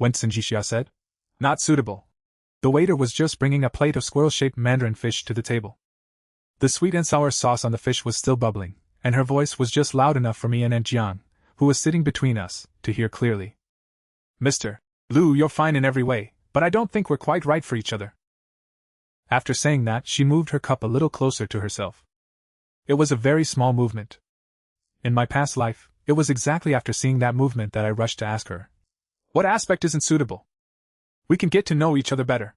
Wen Xinjixia said. Not suitable. The waiter was just bringing a plate of squirrel-shaped mandarin fish to the table. The sweet and sour sauce on the fish was still bubbling, and her voice was just loud enough for me and Aunt Jiang, who was sitting between us, to hear clearly. Mr. Lu, you're fine in every way, but I don't think we're quite right for each other. After saying that, she moved her cup a little closer to herself. It was a very small movement. In my past life, it was exactly after seeing that movement that I rushed to ask her, what aspect isn't suitable? We can get to know each other better.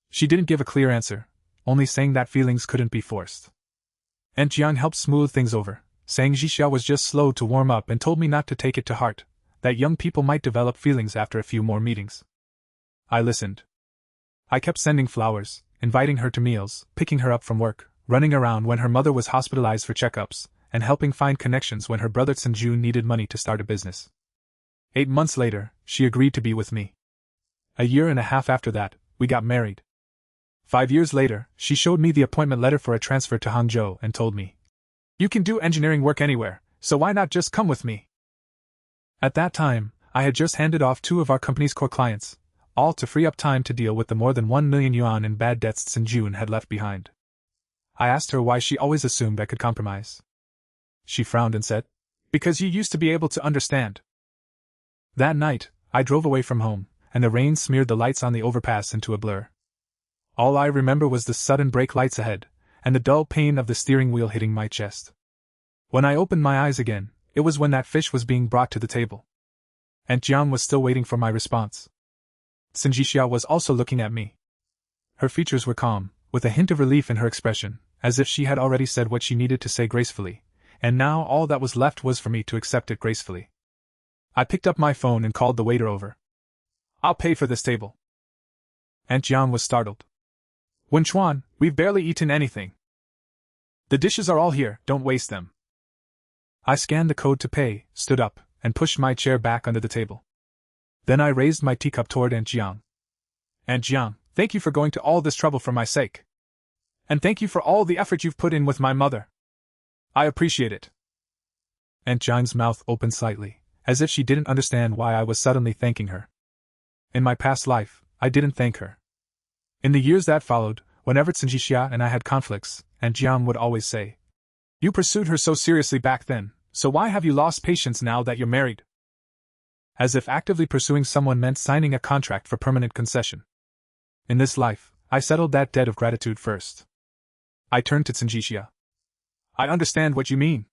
She didn't give a clear answer, only saying that feelings couldn't be forced. Aunt Jiang helped smooth things over, saying Jixia was just slow to warm up and told me not to take it to heart, that young people might develop feelings after a few more meetings. I listened. I kept sending flowers, inviting her to meals, picking her up from work, running around when her mother was hospitalized for checkups, and helping find connections when her brother Tsinjun needed money to start a business. 8 months later, she agreed to be with me. A year and a half after that, we got married. 5 years later, she showed me the appointment letter for a transfer to Hangzhou and told me, you can do engineering work anywhere, so why not just come with me? At that time, I had just handed off 2 of our company's core clients, all to free up time to deal with the more than 1 million yuan in bad debts Tsinjun had left behind. I asked her why she always assumed I could compromise. She frowned and said, because you used to be able to understand. That night, I drove away from home, and the rain smeared the lights on the overpass into a blur. All I remember was the sudden brake lights ahead, and the dull pain of the steering wheel hitting my chest. When I opened my eyes again, it was when that fish was being brought to the table. Aunt Jiang was still waiting for my response. Xinjixia was also looking at me. Her features were calm, with a hint of relief in her expression, as if she had already said what she needed to say gracefully, and now all that was left was for me to accept it gracefully. I picked up my phone and called the waiter over. I'll pay for this table. Aunt Jiang was startled. Wen Chuan, we've barely eaten anything. The dishes are all here, don't waste them. I scanned the code to pay, stood up, and pushed my chair back under the table. Then I raised my teacup toward Aunt Jiang. Aunt Jiang, thank you for going to all this trouble for my sake. And thank you for all the effort you've put in with my mother. I appreciate it. Aunt Jiang's mouth opened slightly, as if she didn't understand why I was suddenly thanking her. In my past life, I didn't thank her. In the years that followed, whenever Xinjixia and I had conflicts, Aunt Jiang would always say, you pursued her so seriously back then, so why have you lost patience now that you're married? As if actively pursuing someone meant signing a contract for permanent concession. In this life, I settled that debt of gratitude first. I turned to Xinjixia. I understand what you mean.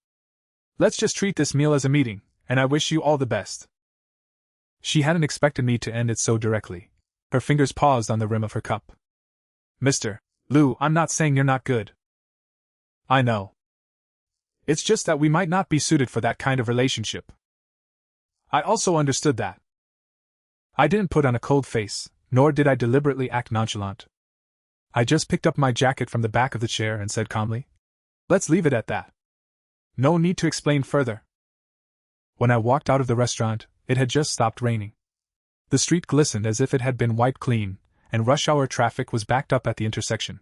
Let's just treat this meal as a meeting, and I wish you all the best. She hadn't expected me to end it so directly. Her fingers paused on the rim of her cup. Mr. Lu, I'm not saying you're not good. I know. It's just that we might not be suited for that kind of relationship. I also understood that. I didn't put on a cold face, nor did I deliberately act nonchalant. I just picked up my jacket from the back of the chair and said calmly, let's leave it at that. No need to explain further. When I walked out of the restaurant, it had just stopped raining. The street glistened as if it had been wiped clean, and rush hour traffic was backed up at the intersection.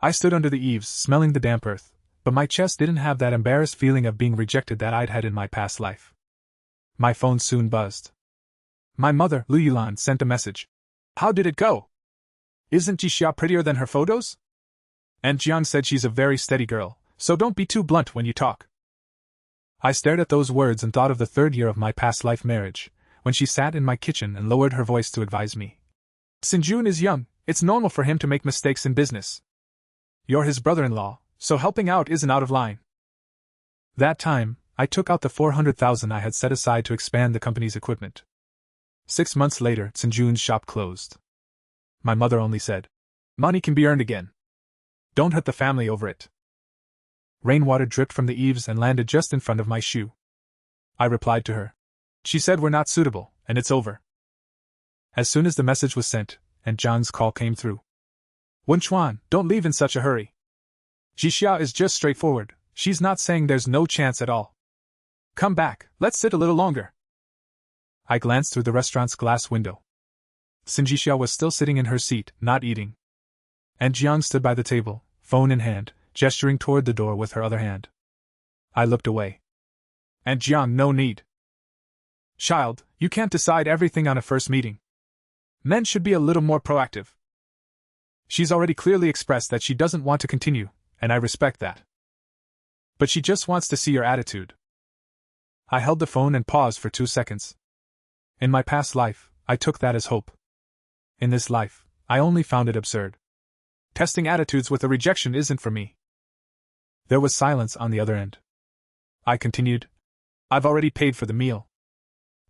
I stood under the eaves, smelling the damp earth, but my chest didn't have that embarrassed feeling of being rejected that I'd had in my past life. My phone soon buzzed. My mother, Lu Yilan, sent a message. How did it go? Isn't Jixia prettier than her photos? Aunt Jiang said she's a very steady girl, so don't be too blunt when you talk. I stared at those words and thought of the 3rd year of my past life marriage, when she sat in my kitchen and lowered her voice to advise me. Tsinjun is young, it's normal for him to make mistakes in business. You're his brother-in-law, so helping out isn't out of line. That time, I took out the 400,000 I had set aside to expand the company's equipment. 6 months later, Tsinjun's shop closed. My mother only said, money can be earned again. Don't hurt the family over it. Rainwater dripped from the eaves and landed just in front of my shoe. I replied to her. She said we're not suitable, and it's over. As soon as the message was sent, Aunt Jiang's call came through. Wen Chuan, don't leave in such a hurry. Jixia is just straightforward, she's not saying there's no chance at all. Come back, let's sit a little longer. I glanced through the restaurant's glass window. Xinjixia was still sitting in her seat, not eating. Aunt Jiang stood by the table, phone in hand, gesturing toward the door with her other hand. I looked away. Aunt Jiang, no need. Child, you can't decide everything on a first meeting. Men should be a little more proactive. She's already clearly expressed that she doesn't want to continue, and I respect that. But she just wants to see your attitude. I held the phone and paused for 2 seconds. In my past life, I took that as hope. In this life, I only found it absurd. Testing attitudes with a rejection isn't for me. There was silence on the other end. I continued. I've already paid for the meal.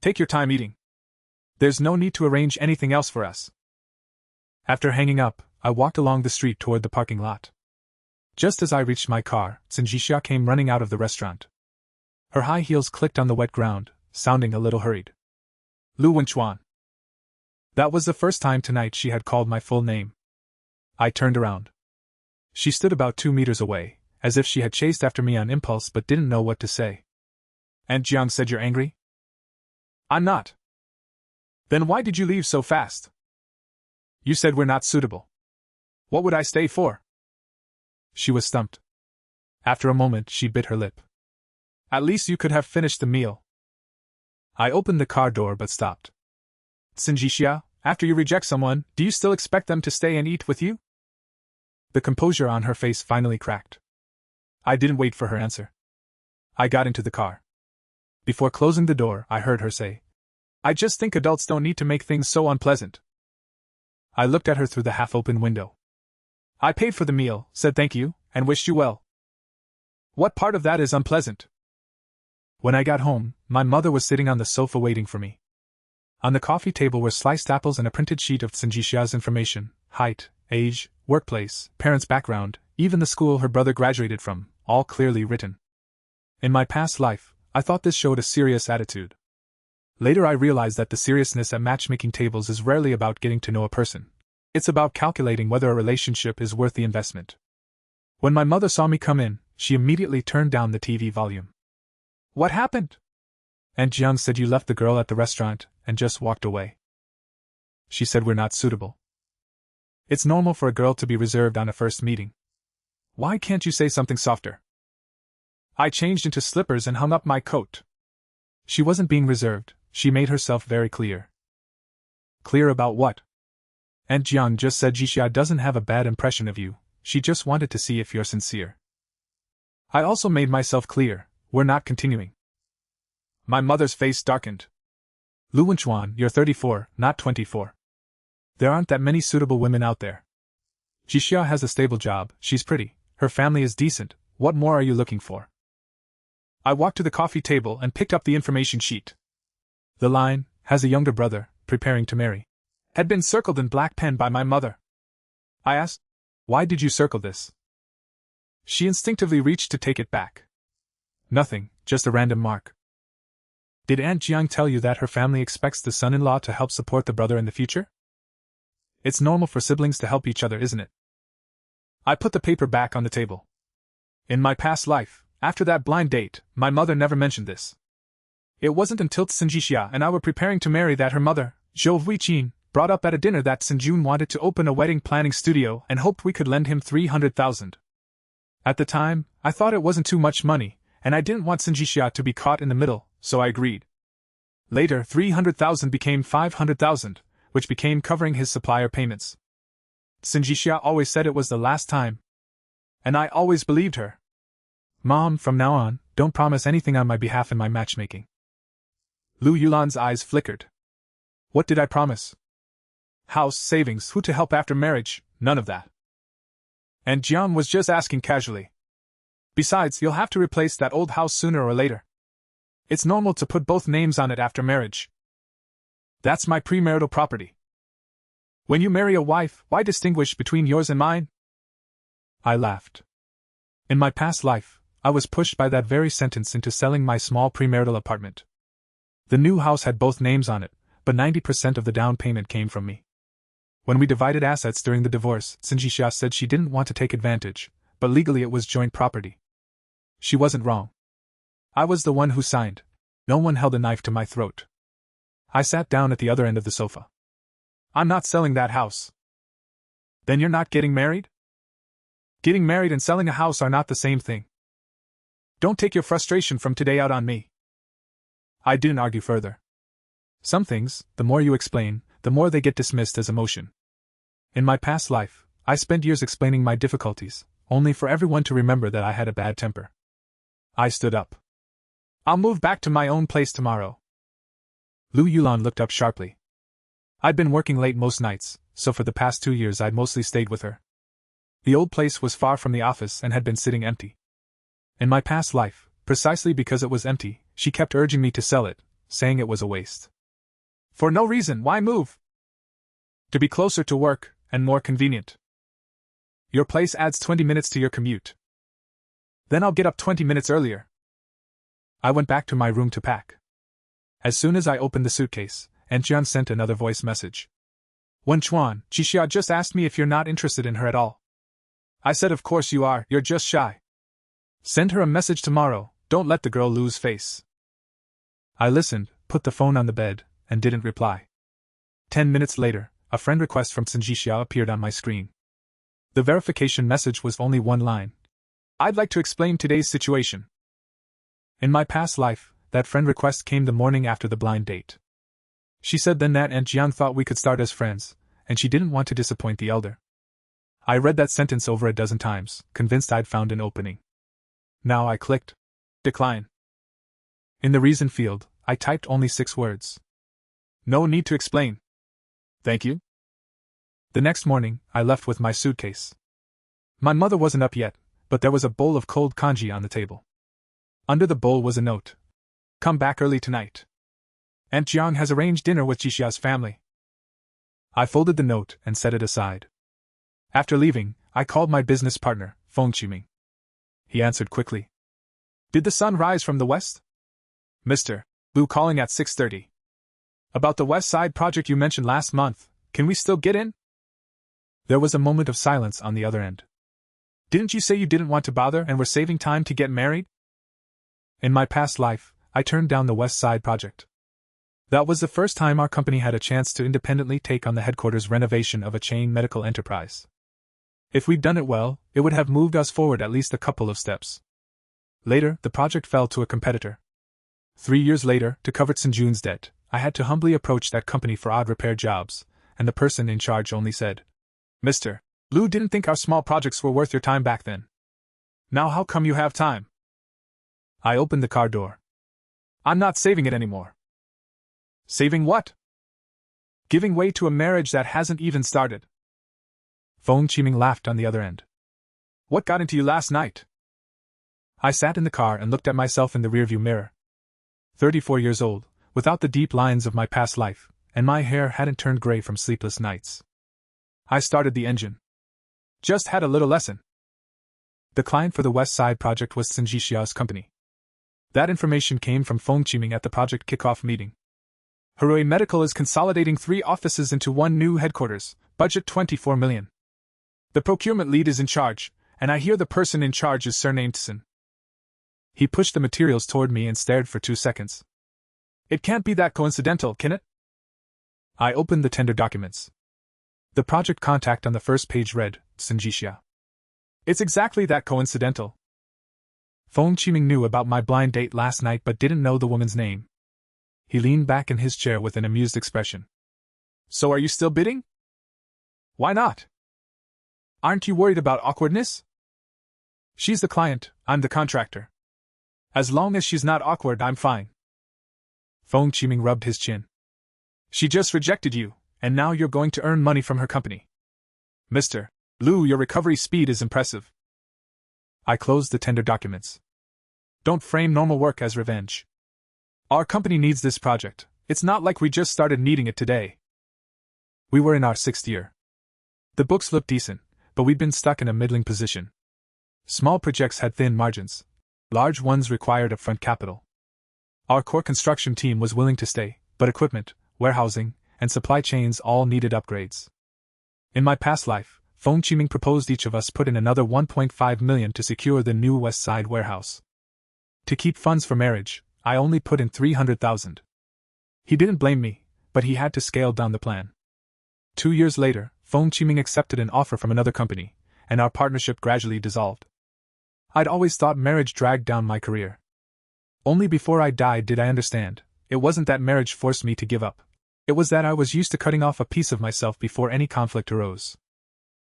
Take your time eating. There's no need to arrange anything else for us. After hanging up, I walked along the street toward the parking lot. Just as I reached my car, Tsinjixia came running out of the restaurant. Her high heels clicked on the wet ground, sounding a little hurried. Lu Wenchuan. That was the first time tonight she had called my full name. I turned around. She stood about 2 meters away, as if she had chased after me on impulse but didn't know what to say. Aunt Jiang said you're angry? I'm not. Then why did you leave so fast? You said we're not suitable. What would I stay for? She was stumped. After a moment, she bit her lip. At least you could have finished the meal. I opened the car door but stopped. Tsinjixia, after you reject someone, do you still expect them to stay and eat with you? The composure on her face finally cracked. I didn't wait for her answer. I got into the car. Before closing the door, I heard her say, I just think adults don't need to make things so unpleasant. I looked at her through the half-open window. I paid for the meal, said thank you, and wished you well. What part of that is unpleasant? When I got home, my mother was sitting on the sofa waiting for me. On the coffee table were sliced apples and a printed sheet of Tsinjixia's information: height, age, workplace, parents' background, even the school her brother graduated from, all clearly written. In my past life, I thought this showed a serious attitude. Later I realized that the seriousness at matchmaking tables is rarely about getting to know a person. It's about calculating whether a relationship is worth the investment. When my mother saw me come in, she immediately turned down the TV volume. What happened? Aunt Jiang said you left the girl at the restaurant and just walked away. She said we're not suitable. It's normal for a girl to be reserved on a first meeting. Why can't you say something softer? I changed into slippers and hung up my coat. She wasn't being reserved, she made herself very clear. Clear about what? Aunt Jiang just said Jixia doesn't have a bad impression of you, she just wanted to see if you're sincere. I also made myself clear, we're not continuing. My mother's face darkened. Lu Wenchuan, you're 34, not 24. There aren't that many suitable women out there. Jixia has a stable job, she's pretty, her family is decent, what more are you looking for? I walked to the coffee table and picked up the information sheet. The line, has a younger brother, preparing to marry, had been circled in black pen by my mother. I asked, why did you circle this? She instinctively reached to take it back. Nothing, just a random mark. Did Aunt Jiang tell you that her family expects the son-in-law to help support the brother in the future? It's normal for siblings to help each other, isn't it? I put the paper back on the table. In my past life, after that blind date, my mother never mentioned this. It wasn't until Tsinjixia and I were preparing to marry that her mother, Zhou Huiqin, brought up at a dinner that Tsinjun wanted to open a wedding planning studio and hoped we could lend him 300,000. At the time, I thought it wasn't too much money, and I didn't want Tsinjixia to be caught in the middle, so I agreed. Later, 300,000 became 500,000, which became covering his supplier payments. Tsinjixia always said it was the last time. And I always believed her. Mom, from now on, don't promise anything on my behalf in my matchmaking. Lu Yulan's eyes flickered. What did I promise? House, savings, who to help after marriage, none of that. And Jiang was just asking casually. Besides, you'll have to replace that old house sooner or later. It's normal to put both names on it after marriage. That's my premarital property. When you marry a wife, why distinguish between yours and mine? I laughed. In my past life, I was pushed by that very sentence into selling my small premarital apartment. The new house had both names on it, but 90% of the down payment came from me. When we divided assets during the divorce, Tsinjixia said she didn't want to take advantage, but legally it was joint property. She wasn't wrong. I was the one who signed. No one held a knife to my throat. I sat down at the other end of the sofa. I'm not selling that house. Then you're not getting married? Getting married and selling a house are not the same thing. Don't take your frustration from today out on me. I didn't argue further. Some things, the more you explain, the more they get dismissed as emotion. In my past life, I spent years explaining my difficulties, only for everyone to remember that I had a bad temper. I stood up. I'll move back to my own place tomorrow. Lu Yulan looked up sharply. I'd been working late most nights, so for the past 2 years I'd mostly stayed with her. The old place was far from the office and had been sitting empty. In my past life, precisely because it was empty, she kept urging me to sell it, saying it was a waste. For no reason, why move? To be closer to work, and more convenient. Your place adds 20 minutes to your commute. Then I'll get up 20 minutes earlier. I went back to my room to pack. As soon as I opened the suitcase, Jian sent another voice message. Wen Chuan, Qixia just asked me if you're not interested in her at all. I said of course you are, you're just shy. Send her a message tomorrow, don't let the girl lose face. I listened, put the phone on the bed, and didn't reply. 10 minutes later, a friend request from Qixia appeared on my screen. The verification message was only one line. I'd like to explain today's situation. In my past life, that friend request came the morning after the blind date. She said then that Aunt Jiang thought we could start as friends, and she didn't want to disappoint the elder. I read that sentence over a dozen times, convinced I'd found an opening. Now I clicked decline. In the reason field, I typed only 6 words. No need to explain. Thank you. The next morning, I left with my suitcase. My mother wasn't up yet, but there was a bowl of cold congee on the table. Under the bowl was a note. Come back early tonight. Aunt Jiang has arranged dinner with Qixia's family. I folded the note and set it aside. After leaving, I called my business partner, Feng Qiming. He answered quickly. Did the sun rise from the west? Mr. Lu calling at 6:30. About the West Side project you mentioned last month, can we still get in? There was a moment of silence on the other end. Didn't you say you didn't want to bother and were saving time to get married? In my past life, I turned down the West Side project. That was the first time our company had a chance to independently take on the headquarters renovation of a chain medical enterprise. If we'd done it well, it would have moved us forward at least a couple of steps. Later, the project fell to a competitor. 3 years later, to cover Jun's debt, I had to humbly approach that company for odd repair jobs, and the person in charge only said, Mr. Lu didn't think our small projects were worth your time back then. Now how come you have time? I opened the car door. I'm not saving it anymore. Saving what? Giving way to a marriage that hasn't even started. Feng Qiming laughed on the other end. What got into you last night? I sat in the car and looked at myself in the rearview mirror. 34 years old, without the deep lines of my past life, and my hair hadn't turned gray from sleepless nights. I started the engine. Just had a little lesson. The client for the West Side project was Xiao's company. That information came from Feng Qiming at the project kickoff meeting. Herui Medical is consolidating 3 offices into 1 new headquarters, budget 24 million. The procurement lead is in charge, and I hear the person in charge is surnamed Sun. He pushed the materials toward me and stared for 2 seconds. It can't be that coincidental, can it? I opened the tender documents. The project contact on the first page read, Xia. It's exactly that coincidental. Feng Qiming knew about my blind date last night but didn't know the woman's name. He leaned back in his chair with an amused expression. So are you still bidding? Why not? Aren't you worried about awkwardness? She's the client, I'm the contractor. As long as she's not awkward, I'm fine. Feng Qiming rubbed his chin. She just rejected you, and now you're going to earn money from her company. Mr. Lu, your recovery speed is impressive. I closed the tender documents. Don't frame normal work as revenge. Our company needs this project. It's not like we just started needing it today. We were in our 6th year. The books looked decent, but we'd been stuck in a middling position. Small projects had thin margins. Large ones required upfront capital. Our core construction team was willing to stay, but equipment, warehousing, and supply chains all needed upgrades. In my past life, Feng Qiming proposed each of us put in another 1.5 million to secure the new West Side warehouse. To keep funds for marriage, I only put in 300,000. He didn't blame me, but he had to scale down the plan. 2 years later, Feng Qiming accepted an offer from another company, and our partnership gradually dissolved. I'd always thought marriage dragged down my career. Only before I died did I understand, it wasn't that marriage forced me to give up. It was that I was used to cutting off a piece of myself before any conflict arose.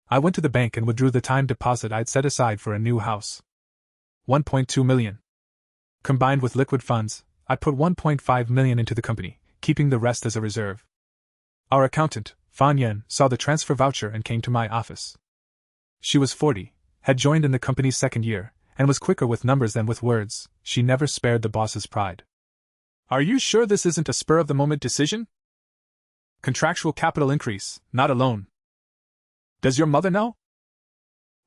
I went to the bank and withdrew the time deposit I'd set aside for a new house. 1.2 million. Combined with liquid funds, I put 1.5 million into the company, keeping the rest as a reserve. Our accountant, Fan Yen, saw the transfer voucher and came to my office. She was 40, had joined in the company's second year, and was quicker with numbers than with words. She never spared the boss's pride. Are you sure this isn't a spur-of-the-moment decision? Contractual capital increase, not a loan. Does your mother know?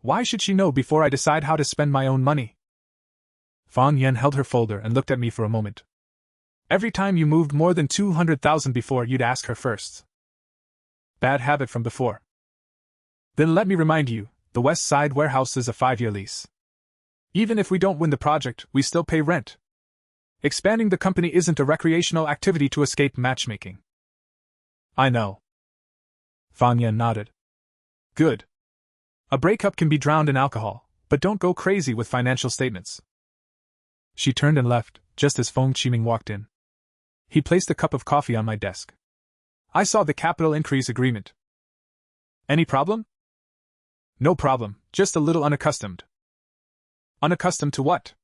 Why should she know before I decide how to spend my own money? Fan Yen held her folder and looked at me for a moment. Every time you moved more than 200,000 before, you'd ask her first. Bad habit from before. Then let me remind you, the West Side warehouse is a 5-year lease. Even if we don't win the project, we still pay rent. Expanding the company isn't a recreational activity to escape matchmaking. I know. Fan Yen nodded. Good. A breakup can be drowned in alcohol, but don't go crazy with financial statements. She turned and left, just as Feng Qiming walked in. He placed a cup of coffee on my desk. I saw the capital increase agreement. Any problem? No problem, just a little unaccustomed. Unaccustomed to what?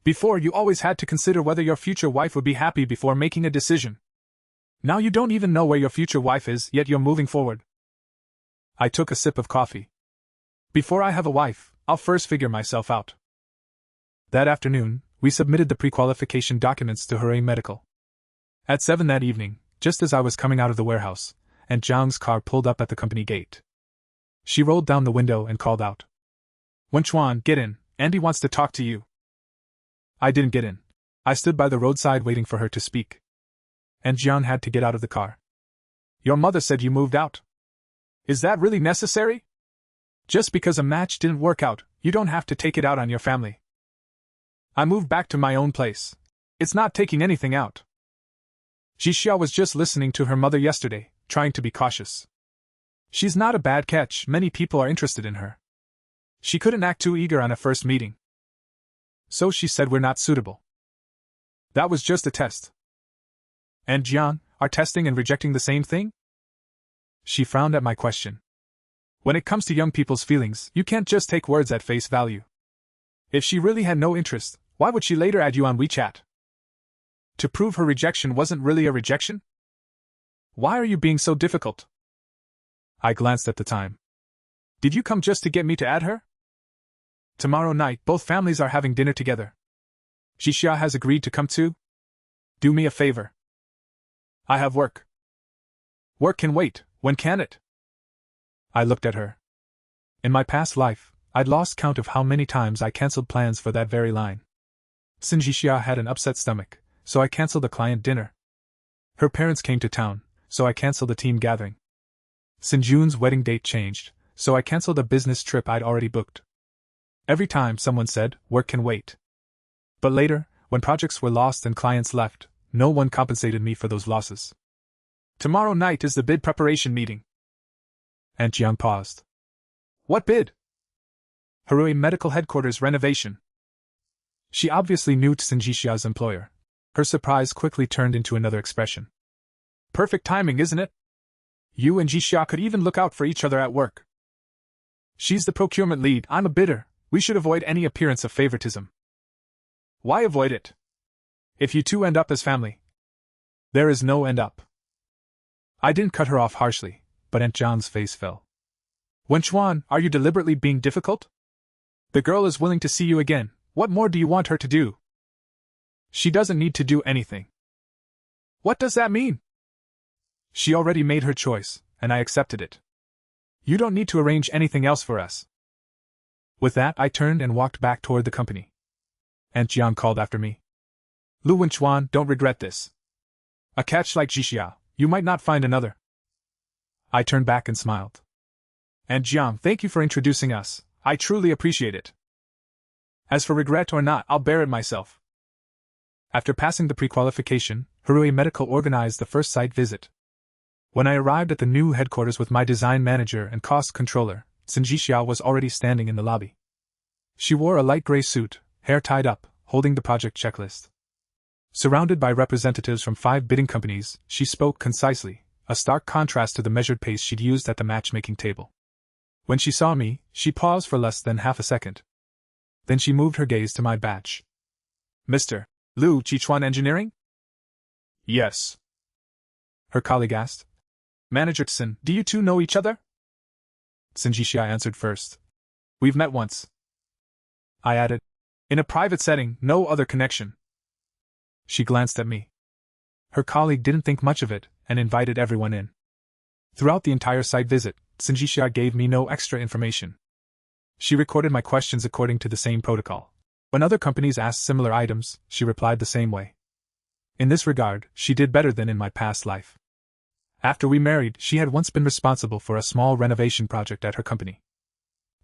Before, you always had to consider whether your future wife would be happy before making a decision. Now you don't even know where your future wife is, yet you're moving forward. I took a sip of coffee. Before I have a wife, I'll first figure myself out. That afternoon, we submitted the pre-qualification documents to Hooray Medical. At 7 that evening, just as I was coming out of the warehouse, Aunt Zhang's car pulled up at the company gate. She rolled down the window and called out. Wenchuan, get in, Andy wants to talk to you. I didn't get in. I stood by the roadside waiting for her to speak. Aunt Zhang had to get out of the car. Your mother said you moved out. Is that really necessary? Just because a match didn't work out, you don't have to take it out on your family. I moved back to my own place. It's not taking anything out. Jixia was just listening to her mother yesterday, trying to be cautious. She's not a bad catch, many people are interested in her. She couldn't act too eager on a first meeting. So she said we're not suitable. That was just a test. And Jian, are testing and rejecting the same thing? She frowned at my question. When it comes to young people's feelings, you can't just take words at face value. If she really had no interest, why would she later add you on WeChat? To prove her rejection wasn't really a rejection? Why are you being so difficult? I glanced at the time. Did you come just to get me to add her? Tomorrow night, both families are having dinner together. Jixia has agreed to come too? Do me a favor. I have work. Work can wait, when can it? I looked at her. In my past life, I'd lost count of how many times I cancelled plans for that very line. Sin Jixia had an upset stomach, so I cancelled a client dinner. Her parents came to town, so I cancelled a team gathering. Sin Jun's wedding date changed, so I cancelled a business trip I'd already booked. Every time someone said, work can wait. But later, when projects were lost and clients left, no one compensated me for those losses. Tomorrow night is the bid preparation meeting. Aunt Jiang paused. What bid? Hooray Medical Headquarters renovation. She obviously knew Sin Jixia's employer. Her surprise quickly turned into another expression. Perfect timing, isn't it? You and Jixia could even look out for each other at work. She's the procurement lead, I'm a bidder. We should avoid any appearance of favoritism. Why avoid it? If you two end up as family. There is no end up. I didn't cut her off harshly, but Aunt John's face fell. Wenchuan, are you deliberately being difficult? The girl is willing to see you again, what more do you want her to do? She doesn't need to do anything. What does that mean? She already made her choice, and I accepted it. You don't need to arrange anything else for us. With that, I turned and walked back toward the company. Aunt Jiang called after me. Lu Wenchuan, don't regret this. A catch like Jixia, you might not find another. I turned back and smiled. Aunt Jiang, thank you for introducing us, I truly appreciate it. As for regret or not, I'll bear it myself. After passing the pre-qualification, Hooray Medical organized the first site visit. When I arrived at the new headquarters with my design manager and cost controller, Sin Jixia was already standing in the lobby. She wore a light gray suit, hair tied up, holding the project checklist. Surrounded by representatives from 5 bidding companies, she spoke concisely, a stark contrast to the measured pace she'd used at the matchmaking table. When she saw me, she paused for less than half a second. Then she moved her gaze to my badge. Mr. Liu Jichuan Engineering? Yes. Her colleague asked. Manager Tsin, do you two know each other? Tsin Jixia answered first. We've met once. I added. In a private setting, no other connection. She glanced at me. Her colleague didn't think much of it, and invited everyone in. Throughout the entire site visit, Tsin Jixia gave me no extra information. She recorded my questions according to the same protocol. When other companies asked similar items, she replied the same way. In this regard, she did better than in my past life. After we married, she had once been responsible for a small renovation project at her company.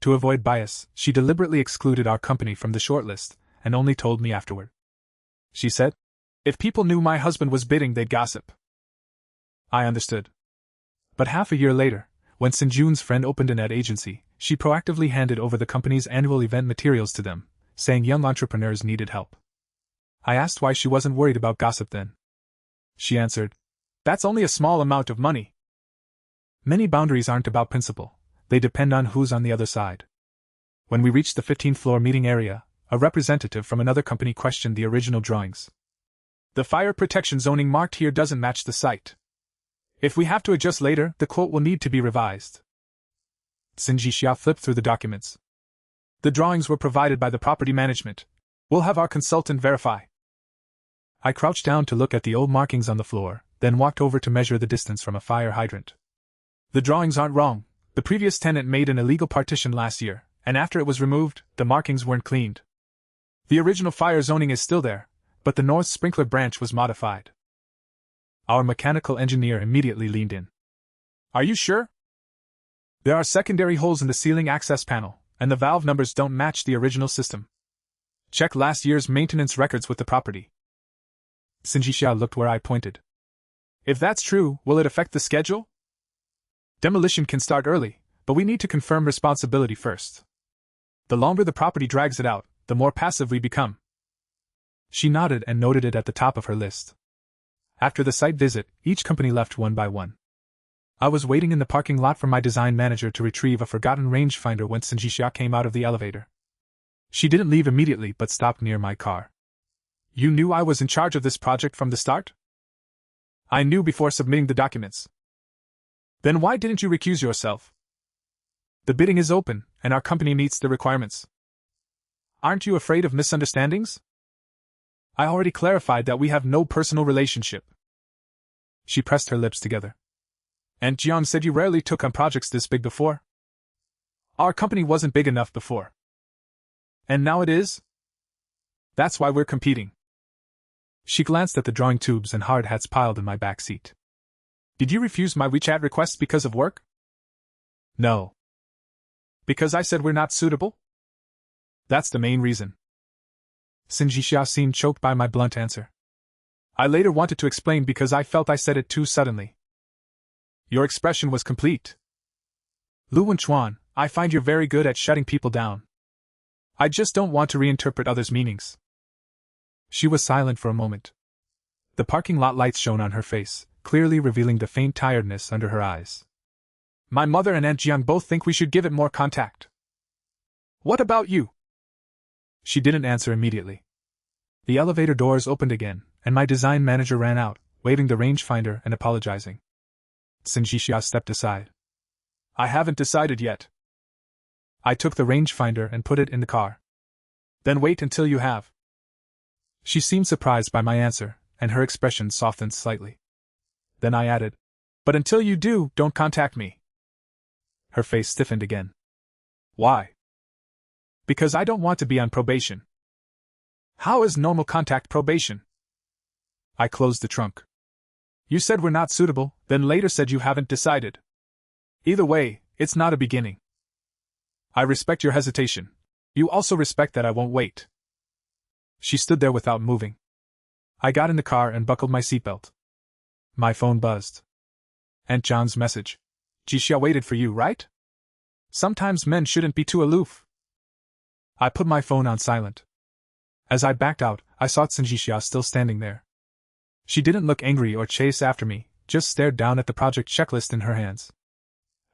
To avoid bias, she deliberately excluded our company from the shortlist, and only told me afterward. She said, if people knew my husband was bidding, they'd gossip. I understood. But half a year later, when Sinjun's friend opened an ad agency, she proactively handed over the company's annual event materials to them, saying young entrepreneurs needed help. I asked why she wasn't worried about gossip then. She answered, that's only a small amount of money. Many boundaries aren't about principle, they depend on who's on the other side. When we reached the 15th floor meeting area, a representative from another company questioned the original drawings. The fire protection zoning marked here doesn't match the site. If we have to adjust later, the quote will need to be revised. Tsin Jixia flipped through the documents. The drawings were provided by the property management. We'll have our consultant verify. I crouched down to look at the old markings on the floor, then walked over to measure the distance from a fire hydrant. The drawings aren't wrong. The previous tenant made an illegal partition last year, and after it was removed, the markings weren't cleaned. The original fire zoning is still there, but the north sprinkler branch was modified. Our mechanical engineer immediately leaned in. Are you sure? There are secondary holes in the ceiling access panel, and the valve numbers don't match the original system. Check last year's maintenance records with the property. Tsin Jixia looked where I pointed. If that's true, will it affect the schedule? Demolition can start early, but we need to confirm responsibility first. The longer the property drags it out, the more passive we become. She nodded and noted it at the top of her list. After the site visit, each company left one by one. I was waiting in the parking lot for my design manager to retrieve a forgotten rangefinder when Tsin Jixia came out of the elevator. She didn't leave immediately but stopped near my car. You knew I was in charge of this project from the start? I knew before submitting the documents. Then why didn't you recuse yourself? The bidding is open, and our company meets the requirements. Aren't you afraid of misunderstandings? I already clarified that we have no personal relationship. She pressed her lips together. And Jian said you rarely took on projects this big before. Our company wasn't big enough before. And now it is? That's why we're competing. She glanced at the drawing tubes and hard hats piled in my back seat. Did you refuse my WeChat requests because of work? No. Because I said we're not suitable? That's the main reason. Tsin Jixia seemed choked by my blunt answer. I later wanted to explain because I felt I said it too suddenly. Your expression was complete. Lu Wenchuan, I find you're very good at shutting people down. I just don't want to reinterpret others' meanings. She was silent for a moment. The parking lot lights shone on her face, clearly revealing the faint tiredness under her eyes. My mother and Aunt Jiang both think we should give it more contact. What about you? She didn't answer immediately. The elevator doors opened again, and my design manager ran out, waving the rangefinder and apologizing. Tsin Jixia stepped aside. I haven't decided yet. I took the rangefinder and put it in the car. Then wait until you have. She seemed surprised by my answer, and her expression softened slightly. Then I added, but until you do, don't contact me. Her face stiffened again. Why? Because I don't want to be on probation. How is normal contact probation? I closed the trunk. You said we're not suitable, then later said you haven't decided. Either way, it's not a beginning. I respect your hesitation. You also respect that I won't wait. She stood there without moving. I got in the car and buckled my seatbelt. My phone buzzed. Aunt John's message. Jixia waited for you, right? Sometimes men shouldn't be too aloof. I put my phone on silent. As I backed out, I saw Tsinjixia still standing there. She didn't look angry or chase after me, just stared down at the project checklist in her hands.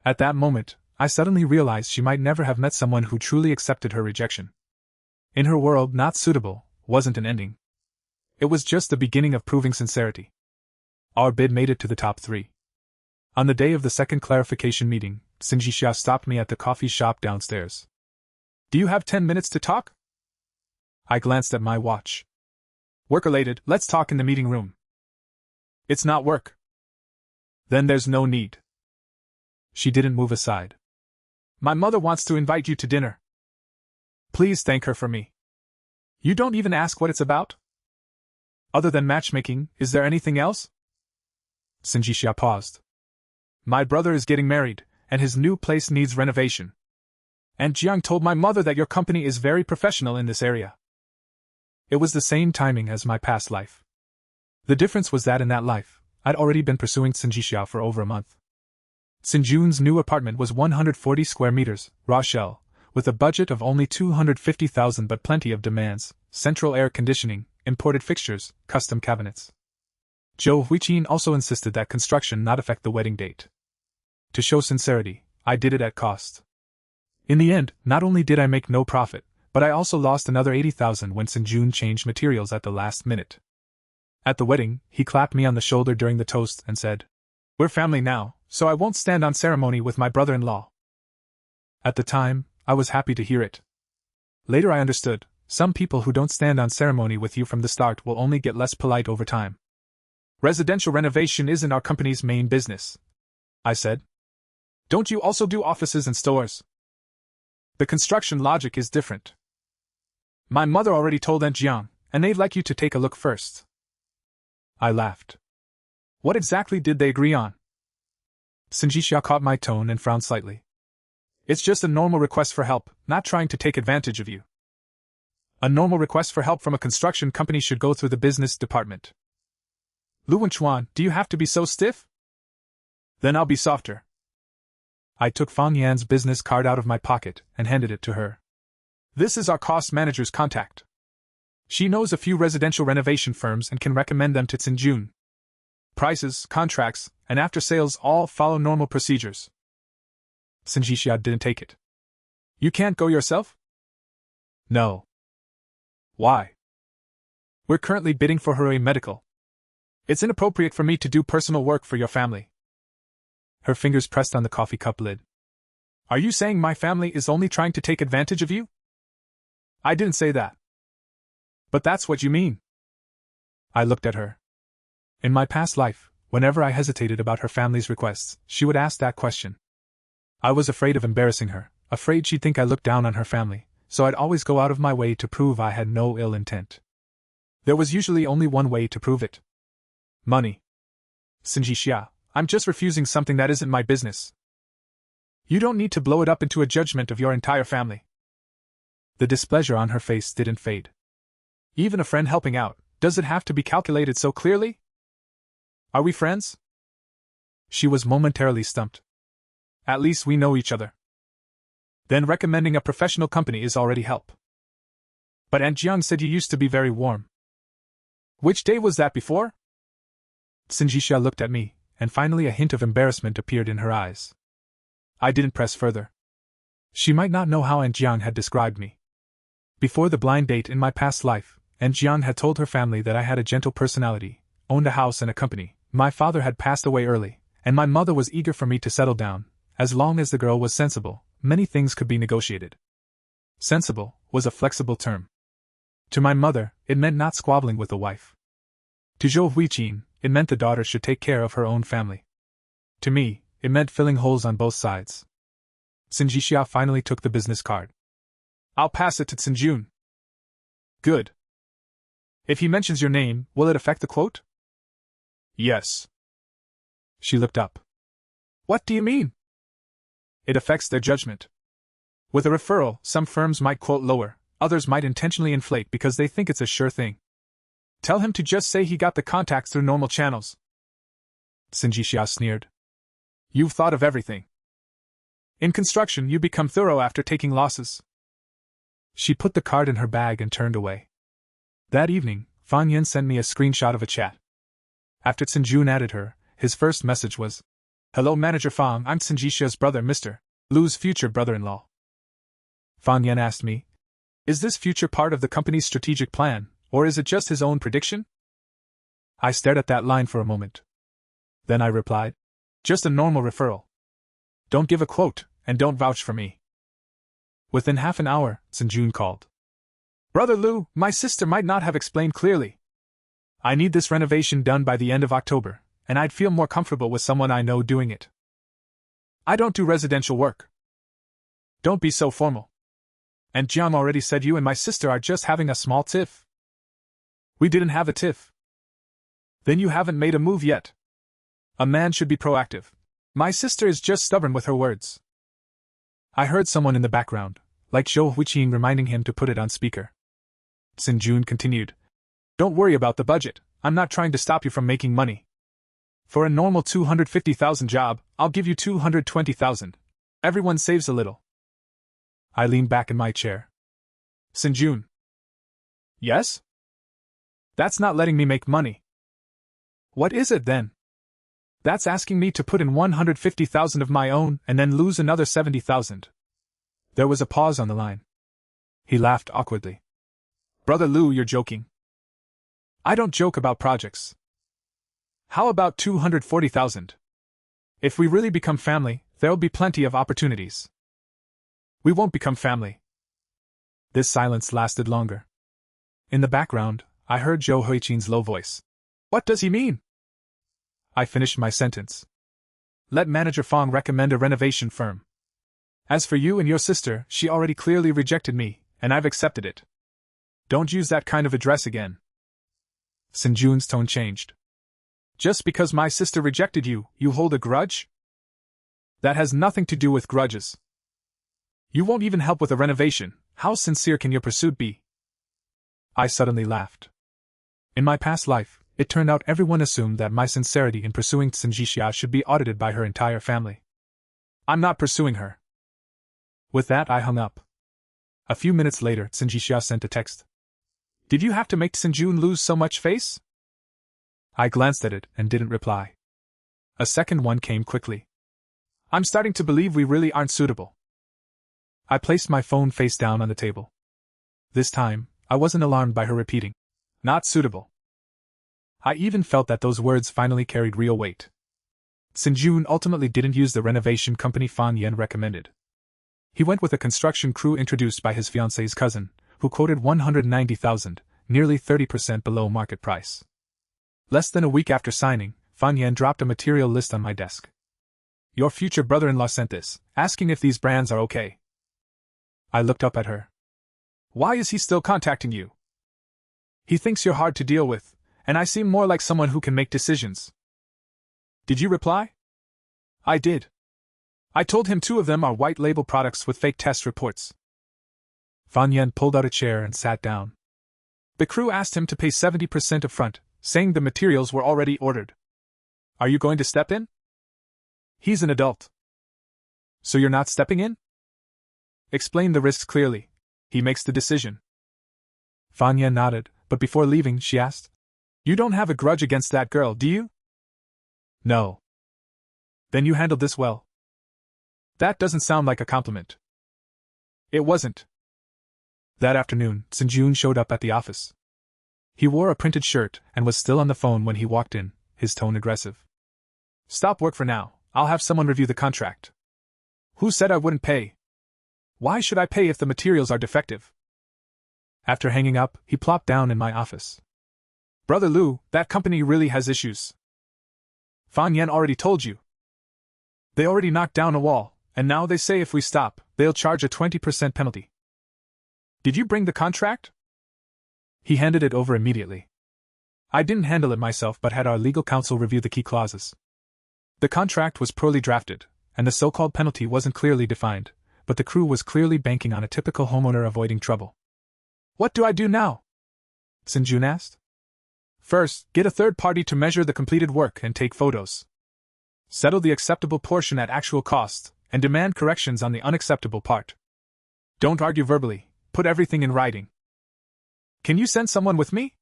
At that moment, I suddenly realized she might never have met someone who truly accepted her rejection. In her world, not suitable wasn't an ending. It was just the beginning of proving sincerity. Our bid made it to the top 3. On the day of the second clarification meeting, Tsinjixia stopped me at the coffee shop downstairs. Do you have 10 minutes to talk? I glanced at my watch. Work-related, let's talk in the meeting room. It's not work. Then there's no need. She didn't move aside. My mother wants to invite you to dinner. Please thank her for me. You don't even ask what it's about? Other than matchmaking, is there anything else? Tsinjixia paused. My brother is getting married, and his new place needs renovation. And Jiang told my mother that your company is very professional in this area. It was the same timing as my past life. The difference was that in that life, I'd already been pursuing Tsinjixia for over a month. Sinjun's new apartment was 140 square meters, raw shell, with a budget of only 250,000 but plenty of demands, central air conditioning, imported fixtures, custom cabinets. Zhou Huiqin also insisted that construction not affect the wedding date. To show sincerity, I did it at cost. In the end, not only did I make no profit, but I also lost another 80,000 when Sinjun changed materials at the last minute. At the wedding, he clapped me on the shoulder during the toast and said, "We're family now, so I won't stand on ceremony with my brother-in-law." At the time, I was happy to hear it. Later I understood, some people who don't stand on ceremony with you from the start will only get less polite over time. Residential renovation isn't our company's main business, I said. Don't you also do offices and stores? The construction logic is different. My mother already told Aunt Jiang, and they'd like you to take a look first. I laughed. What exactly did they agree on? Tsinjixia caught my tone and frowned slightly. It's just a normal request for help, not trying to take advantage of you. A normal request for help from a construction company should go through the business department. Lu Wenchuan, do you have to be so stiff? Then I'll be softer. I took Fang Yan's business card out of my pocket and handed it to her. This is our cost manager's contact. She knows a few residential renovation firms and can recommend them to Tsinjun. Prices, contracts, and after-sales all follow normal procedures. Tsinjixia didn't take it. You can't go yourself? No. Why? We're currently bidding for Hui Medical. It's inappropriate for me to do personal work for your family. Her fingers pressed on the coffee cup lid. Are you saying my family is only trying to take advantage of you? I didn't say that. But that's what you mean. I looked at her. In my past life, whenever I hesitated about her family's requests, she would ask that question. I was afraid of embarrassing her, afraid she'd think I looked down on her family, so I'd always go out of my way to prove I had no ill intent. There was usually only one way to prove it. Money. Tsinjixia, I'm just refusing something that isn't my business. You don't need to blow it up into a judgment of your entire family. The displeasure on her face didn't fade. Even a friend helping out, does it have to be calculated so clearly? Are we friends? She was momentarily stumped. At least we know each other. Then recommending a professional company is already help. But Aunt Jiang said you used to be very warm. Which day was that before? Tsinjixia looked at me, and finally a hint of embarrassment appeared in her eyes. I didn't press further. She might not know how Aunt Jiang had described me. Before the blind date in my past life, Aunt Jiang had told her family that I had a gentle personality, owned a house and a company. My father had passed away early, and my mother was eager for me to settle down. As long as the girl was sensible, many things could be negotiated. Sensible was a flexible term. To my mother, it meant not squabbling with the wife. To Zhou Huiqin, it meant the daughter should take care of her own family. To me, it meant filling holes on both sides. Tsinjixia finally took the business card. I'll pass it to Tsinjun. Good. If he mentions your name, will it affect the quote? Yes. She looked up. What do you mean? It affects their judgment. With a referral, some firms might quote lower, others might intentionally inflate because they think it's a sure thing. Tell him to just say he got the contacts through normal channels. Tsinjixia sneered. You've thought of everything. In construction, you become thorough after taking losses. She put the card in her bag and turned away. That evening, Fan Yen sent me a screenshot of a chat. After Tsinjun added her, his first message was, "Hello Manager Fang, I'm Tsinjisha's brother Mr. Lu's future brother-in-law." Fan Yen asked me, "Is this future part of the company's strategic plan, or is it just his own prediction?" I stared at that line for a moment. Then I replied, "Just a normal referral. Don't give a quote, and don't vouch for me." Within half an hour, Tsinjun called. "Brother Lu, my sister might not have explained clearly. I need this renovation done by the end of October, and I'd feel more comfortable with someone I know doing it. I don't do residential work. Don't be so formal. And Jiang already said you and my sister are just having a small tiff." "We didn't have a tiff." "Then you haven't made a move yet. A man should be proactive. My sister is just stubborn with her words." I heard someone in the background, like Zhou Huiqing, reminding him to put it on speaker. Tsinjun continued, "Don't worry about the budget, I'm not trying to stop you from making money. For a normal 250,000 job, I'll give you 220,000. Everyone saves a little." I leaned back in my chair. "Tsinjun." "Yes?" "That's not letting me make money." "What is it then?" "That's asking me to put in 150,000 of my own and then lose another 70,000. There was a pause on the line. He laughed awkwardly. "Brother Lu, you're joking." "I don't joke about projects." "How about 240,000? If we really become family, there'll be plenty of opportunities." "We won't become family." This silence lasted longer. In the background, I heard Zhou Huiqing's low voice. "What does he mean?" I finished my sentence. "Let Manager Fang recommend a renovation firm. As for you and your sister, she already clearly rejected me, and I've accepted it. Don't use that kind of address again." Tsinjun's tone changed. "Just because my sister rejected you, you hold a grudge? That has nothing to do with grudges. You won't even help with a renovation, how sincere can your pursuit be?" I suddenly laughed. In my past life, it turned out everyone assumed that my sincerity in pursuing Tsinjixia should be audited by her entire family. "I'm not pursuing her." With that, I hung up. A few minutes later, Tsinjixia sent a text. "Did you have to make Tsinjun lose so much face?" I glanced at it and didn't reply. A second one came quickly. "I'm starting to believe we really aren't suitable." I placed my phone face down on the table. This time, I wasn't alarmed by her repeating, "Not suitable." I even felt that those words finally carried real weight. Tsinjun ultimately didn't use the renovation company Fan Yen recommended. He went with a construction crew introduced by his fiancée's cousin, who quoted 190,000, nearly 30% below market price. Less than a week after signing, Fan Yen dropped a material list on my desk. "Your future brother-in-law sent this, asking if these brands are okay." I looked up at her. "Why is he still contacting you?" "He thinks you're hard to deal with, and I seem more like someone who can make decisions." "Did you reply?" "I did. I told him 2 of them are white label products with fake test reports." Fan Yen pulled out a chair and sat down. "The crew asked him to pay 70% upfront, saying the materials were already ordered. Are you going to step in?" "He's an adult." "So you're not stepping in?" "Explain the risks clearly. He makes the decision." Fan Yen nodded, but before leaving, she asked, "You don't have a grudge against that girl, do you?" "No." "Then you handled this well." "That doesn't sound like a compliment." "It wasn't." That afternoon, Tsinjun showed up at the office. He wore a printed shirt and was still on the phone when he walked in, his tone aggressive. "Stop work for now, I'll have someone review the contract." "Who said I wouldn't pay? Why should I pay if the materials are defective?" After hanging up, he plopped down in my office. "Brother Lu, that company really has issues. Fan Yen already told you. They already knocked down a wall, and now they say if we stop, they'll charge a 20% penalty. Did you bring the contract?" He handed it over immediately. I didn't handle it myself but had our legal counsel review the key clauses. The contract was poorly drafted, and the so-called penalty wasn't clearly defined, but the crew was clearly banking on a typical homeowner avoiding trouble. "What do I do now?" Tsinjun asked. "First, get a third party to measure the completed work and take photos. Settle the acceptable portion at actual cost, and demand corrections on the unacceptable part. Don't argue verbally, put everything in writing." Can you send someone with me?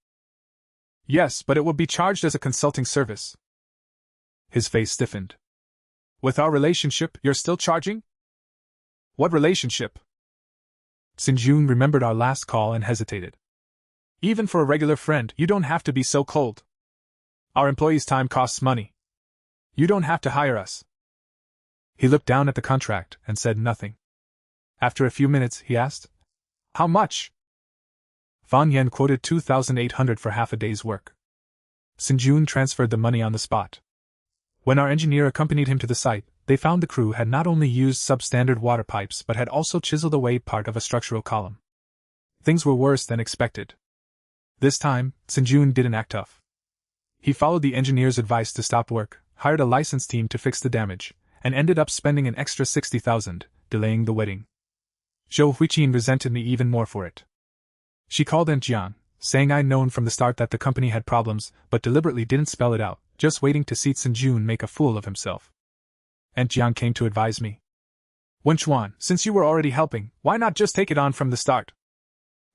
Yes, but it will be charged as a consulting service. His face stiffened. With our relationship, you're still charging? What relationship? Sinjun remembered our last call and hesitated. Even for a regular friend, you don't have to be so cold. Our employees' time costs money. You don't have to hire us. He looked down at the contract and said nothing. After a few minutes, he asked, How much? Fan Yen quoted 2,800 for half a day's work. Sinjun transferred the money on the spot. When our engineer accompanied him to the site, they found the crew had not only used substandard water pipes but had also chiseled away part of a structural column. Things were worse than expected. This time, Sinjun didn't act tough. He followed the engineer's advice to stop work, hired a licensed team to fix the damage, and ended up spending an extra 60,000, delaying the wedding. Zhou Huiqin resented me even more for it. She called Aunt Jiang, saying I'd known from the start that the company had problems, but deliberately didn't spell it out, just waiting to see Sinjun make a fool of himself. Aunt Jiang came to advise me. Wenchuan, since you were already helping, why not just take it on from the start?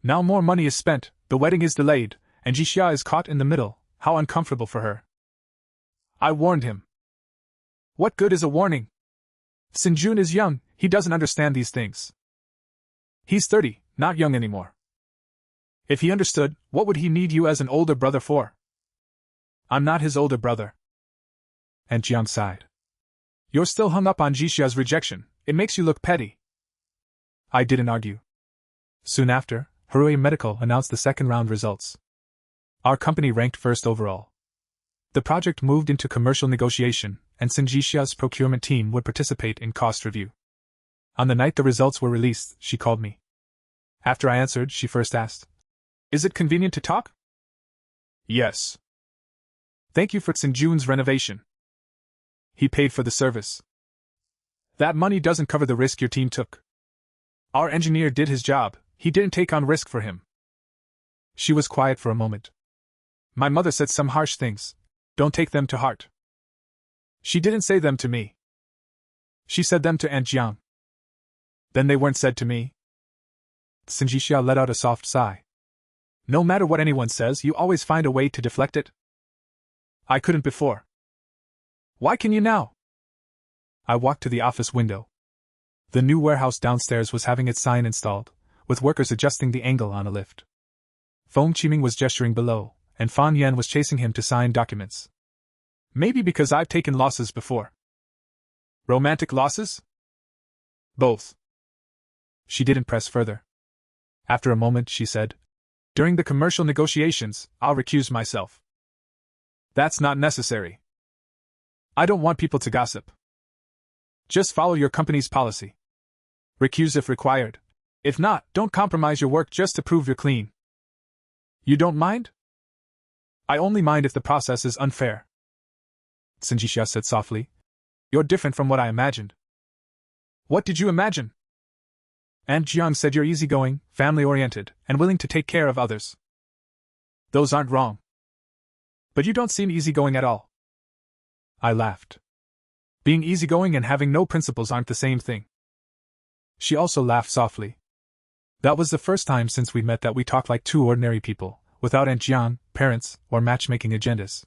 Now more money is spent, the wedding is delayed, and Jixia is caught in the middle. How uncomfortable for her. I warned him. What good is a warning? Sinjun is young, he doesn't understand these things. He's 30, not young anymore. If he understood, what would he need you as an older brother for? I'm not his older brother. Aunt Jiang sighed. You're still hung up on Jixia's rejection, it makes you look petty. I didn't argue. Soon after, Herui Medical announced the second round results. Our company ranked first overall. The project moved into commercial negotiation, and Sinjixia's procurement team would participate in cost review. On the night the results were released, she called me. After I answered, she first asked, Is it convenient to talk? Yes. Thank you for Sinjun's renovation. He paid for the service. That money doesn't cover the risk your team took. Our engineer did his job, he didn't take on risk for him. She was quiet for a moment. My mother said some harsh things. Don't take them to heart. She didn't say them to me. She said them to Aunt Jiang. Then they weren't said to me. Sinjixia let out a soft sigh. No matter what anyone says, you always find a way to deflect it. I couldn't before. Why can you now? I walked to the office window. The new warehouse downstairs was having its sign installed, with workers adjusting the angle on a lift. Feng Qiming was gesturing below, and Fan Yen was chasing him to sign documents. Maybe because I've taken losses before. Romantic losses? Both. She didn't press further. After a moment, she said, During the commercial negotiations, I'll recuse myself. That's not necessary. I don't want people to gossip. Just follow your company's policy. Recuse if required. If not, don't compromise your work just to prove you're clean. You don't mind? I only mind if the process is unfair. Sinjixia said softly. You're different from what I imagined. What did you imagine? Aunt Jiang said you're easygoing, family-oriented, and willing to take care of others. Those aren't wrong. But you don't seem easygoing at all. I laughed. Being easygoing and having no principles aren't the same thing. She also laughed softly. That was the first time since we met that we talked like two ordinary people, without Aunt Jiang, parents, or matchmaking agendas.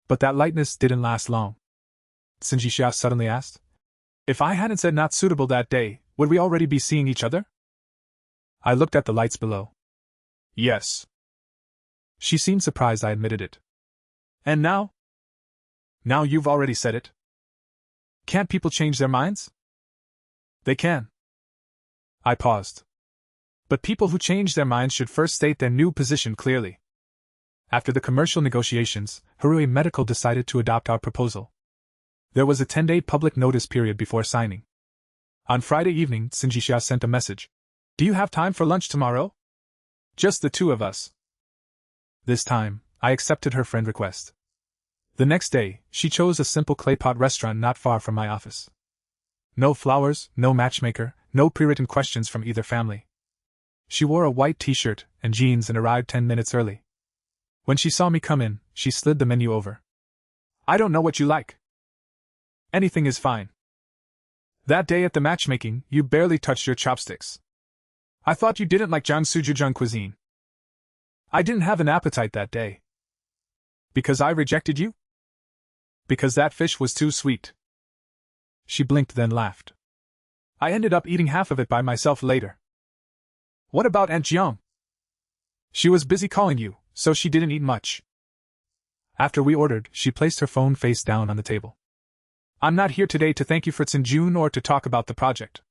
But that lightness didn't last long. Sinjixia suddenly asked, If I hadn't said not suitable that day, would we already be seeing each other? I looked at the lights below. Yes. She seemed surprised I admitted it. And now? Now you've already said it. Can't people change their minds? They can. I paused. But people who change their minds should first state their new position clearly. After the commercial negotiations, Herui Medical decided to adopt our proposal. There was a 10-day public notice period before signing. On Friday evening, Sinjixia sent a message. Do you have time for lunch tomorrow? Just the two of us. This time, I accepted her friend request. The next day, she chose a simple clay pot restaurant not far from my office. No flowers, no matchmaker, no pre-written questions from either family. She wore a white t-shirt and jeans and arrived 10 minutes early. When she saw me come in, she slid the menu over. I don't know what you like. Anything is fine. That day at the matchmaking, you barely touched your chopsticks. I thought you didn't like Jiangsu cuisine. I didn't have an appetite that day. Because I rejected you? Because that fish was too sweet. She blinked, then laughed. I ended up eating half of it by myself later. What about Aunt Jiang? She was busy calling you, so she didn't eat much. After we ordered, she placed her phone face down on the table. I'm not here today to thank you for Tsinjun or to talk about the project.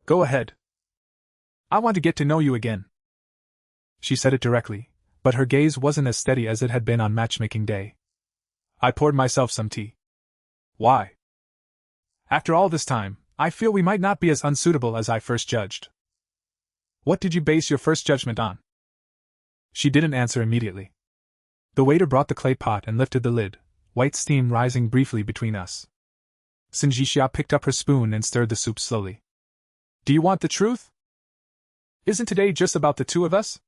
Go ahead. I want to get to know you again. She said it directly, but her gaze wasn't as steady as it had been on matchmaking day. I poured myself some tea. Why? After all this time, I feel we might not be as unsuitable as I first judged. What did you base your first judgment on? She didn't answer immediately. The waiter brought the clay pot and lifted the lid, white steam rising briefly between us. Sinjixia picked up her spoon and stirred the soup slowly. Do you want the truth? Isn't today just about the two of us?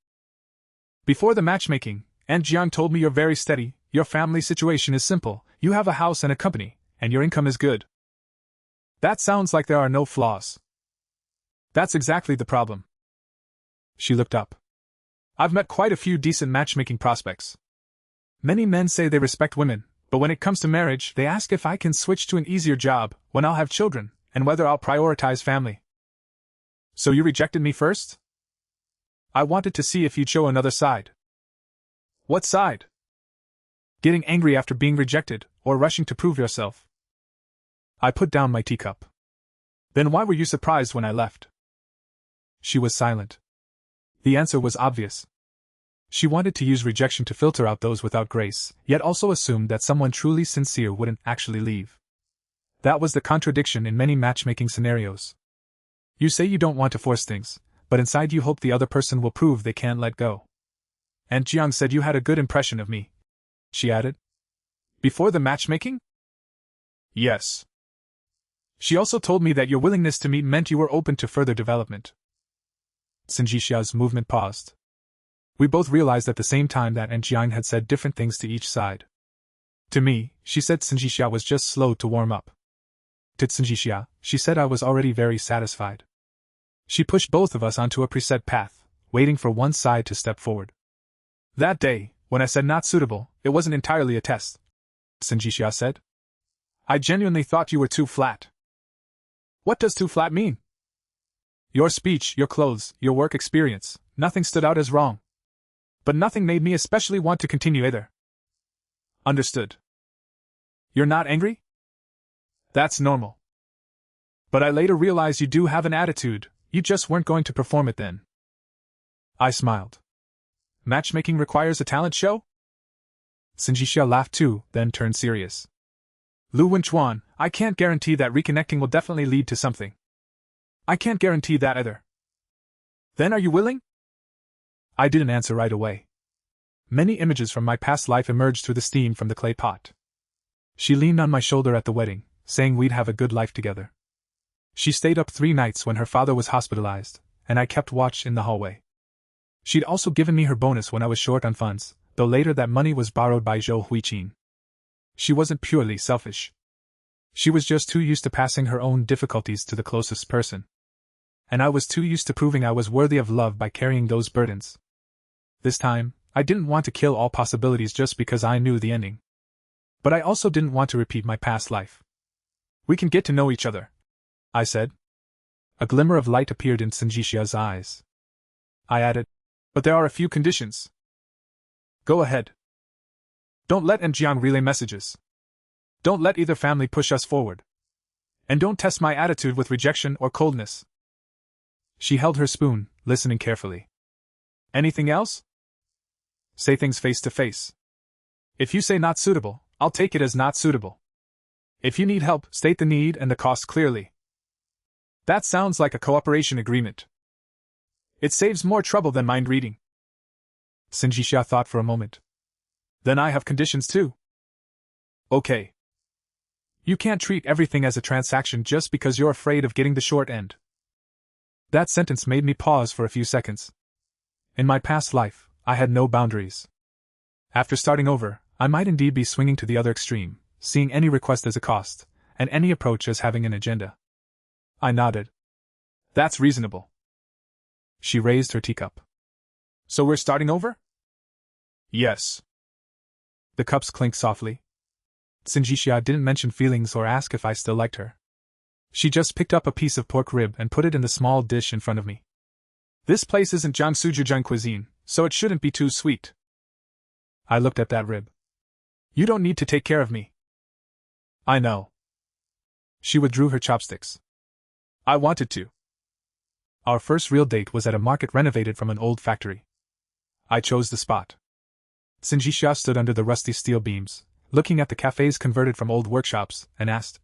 Before the matchmaking, Aunt Jiang told me you're very steady, your family situation is simple, you have a house and a company, and your income is good. That sounds like there are no flaws. That's exactly the problem. She looked up. I've met quite a few decent matchmaking prospects. Many men say they respect women, but when it comes to marriage, they ask if I can switch to an easier job, when I'll have children, and whether I'll prioritize family. So you rejected me first? I wanted to see if you'd show another side. What side? Getting angry after being rejected, or rushing to prove yourself. I put down my teacup. Then why were you surprised when I left? She was silent. The answer was obvious. She wanted to use rejection to filter out those without grace, yet also assumed that someone truly sincere wouldn't actually leave. That was the contradiction in many matchmaking scenarios. You say you don't want to force things, but inside you hope the other person will prove they can't let go. Aunt Jiang said you had a good impression of me, she added. Before the matchmaking? Yes. She also told me that your willingness to meet meant you were open to further development. Sinjixia's movement paused. We both realized at the same time that Aunt Jiang had said different things to each side. To me, she said Sinjixia was just slow to warm up. To Sinjixia, she said I was already very satisfied. She pushed both of us onto a preset path, waiting for one side to step forward. That day, when I said not suitable, it wasn't entirely a test, Sinjixia said. I genuinely thought you were too flat. What does too flat mean? Your speech, your clothes, your work experience, nothing stood out as wrong. But nothing made me especially want to continue either. Understood. You're not angry? That's normal. But I later realized you do have an attitude, you just weren't going to perform it then. I smiled. Matchmaking requires a talent show? Sinjixia laughed too, then turned serious. Lu Wenchuan, I can't guarantee that reconnecting will definitely lead to something. I can't guarantee that either. Then are you willing? I didn't answer right away. Many images from my past life emerged through the steam from the clay pot. She leaned on my shoulder at the wedding, saying we'd have a good life together. She stayed up 3 nights when her father was hospitalized, and I kept watch in the hallway. She'd also given me her bonus when I was short on funds, though later that money was borrowed by Zhou Huiqin. She wasn't purely selfish. She was just too used to passing her own difficulties to the closest person. And I was too used to proving I was worthy of love by carrying those burdens. This time, I didn't want to kill all possibilities just because I knew the ending. But I also didn't want to repeat my past life. We can get to know each other, I said. A glimmer of light appeared in Sinjixia's eyes. I added, but there are a few conditions. Go ahead. Don't let Aunt Jiang relay messages. Don't let either family push us forward. And don't test my attitude with rejection or coldness. She held her spoon, listening carefully. Anything else? Say things face to face. If you say not suitable, I'll take it as not suitable. If you need help, state the need and the cost clearly. That sounds like a cooperation agreement. It saves more trouble than mind reading. Sinjixia thought for a moment. Then I have conditions too. Okay. You can't treat everything as a transaction just because you're afraid of getting the short end. That sentence made me pause for a few seconds. In my past life, I had no boundaries. After starting over, I might indeed be swinging to the other extreme, seeing any request as a cost, and any approach as having an agenda. I nodded. That's reasonable. She raised her teacup. So we're starting over? Yes. The cups clinked softly. Sinjishia didn't mention feelings or ask if I still liked her. She just picked up a piece of pork rib and put it in the small dish in front of me. This place isn't Jiangsu cuisine, so it shouldn't be too sweet. I looked at that rib. You don't need to take care of me. I know. She withdrew her chopsticks. I wanted to. Our first real date was at a market renovated from an old factory. I chose the spot. Sinjishia stood under the rusty steel beams, looking at the cafes converted from old workshops, and asked,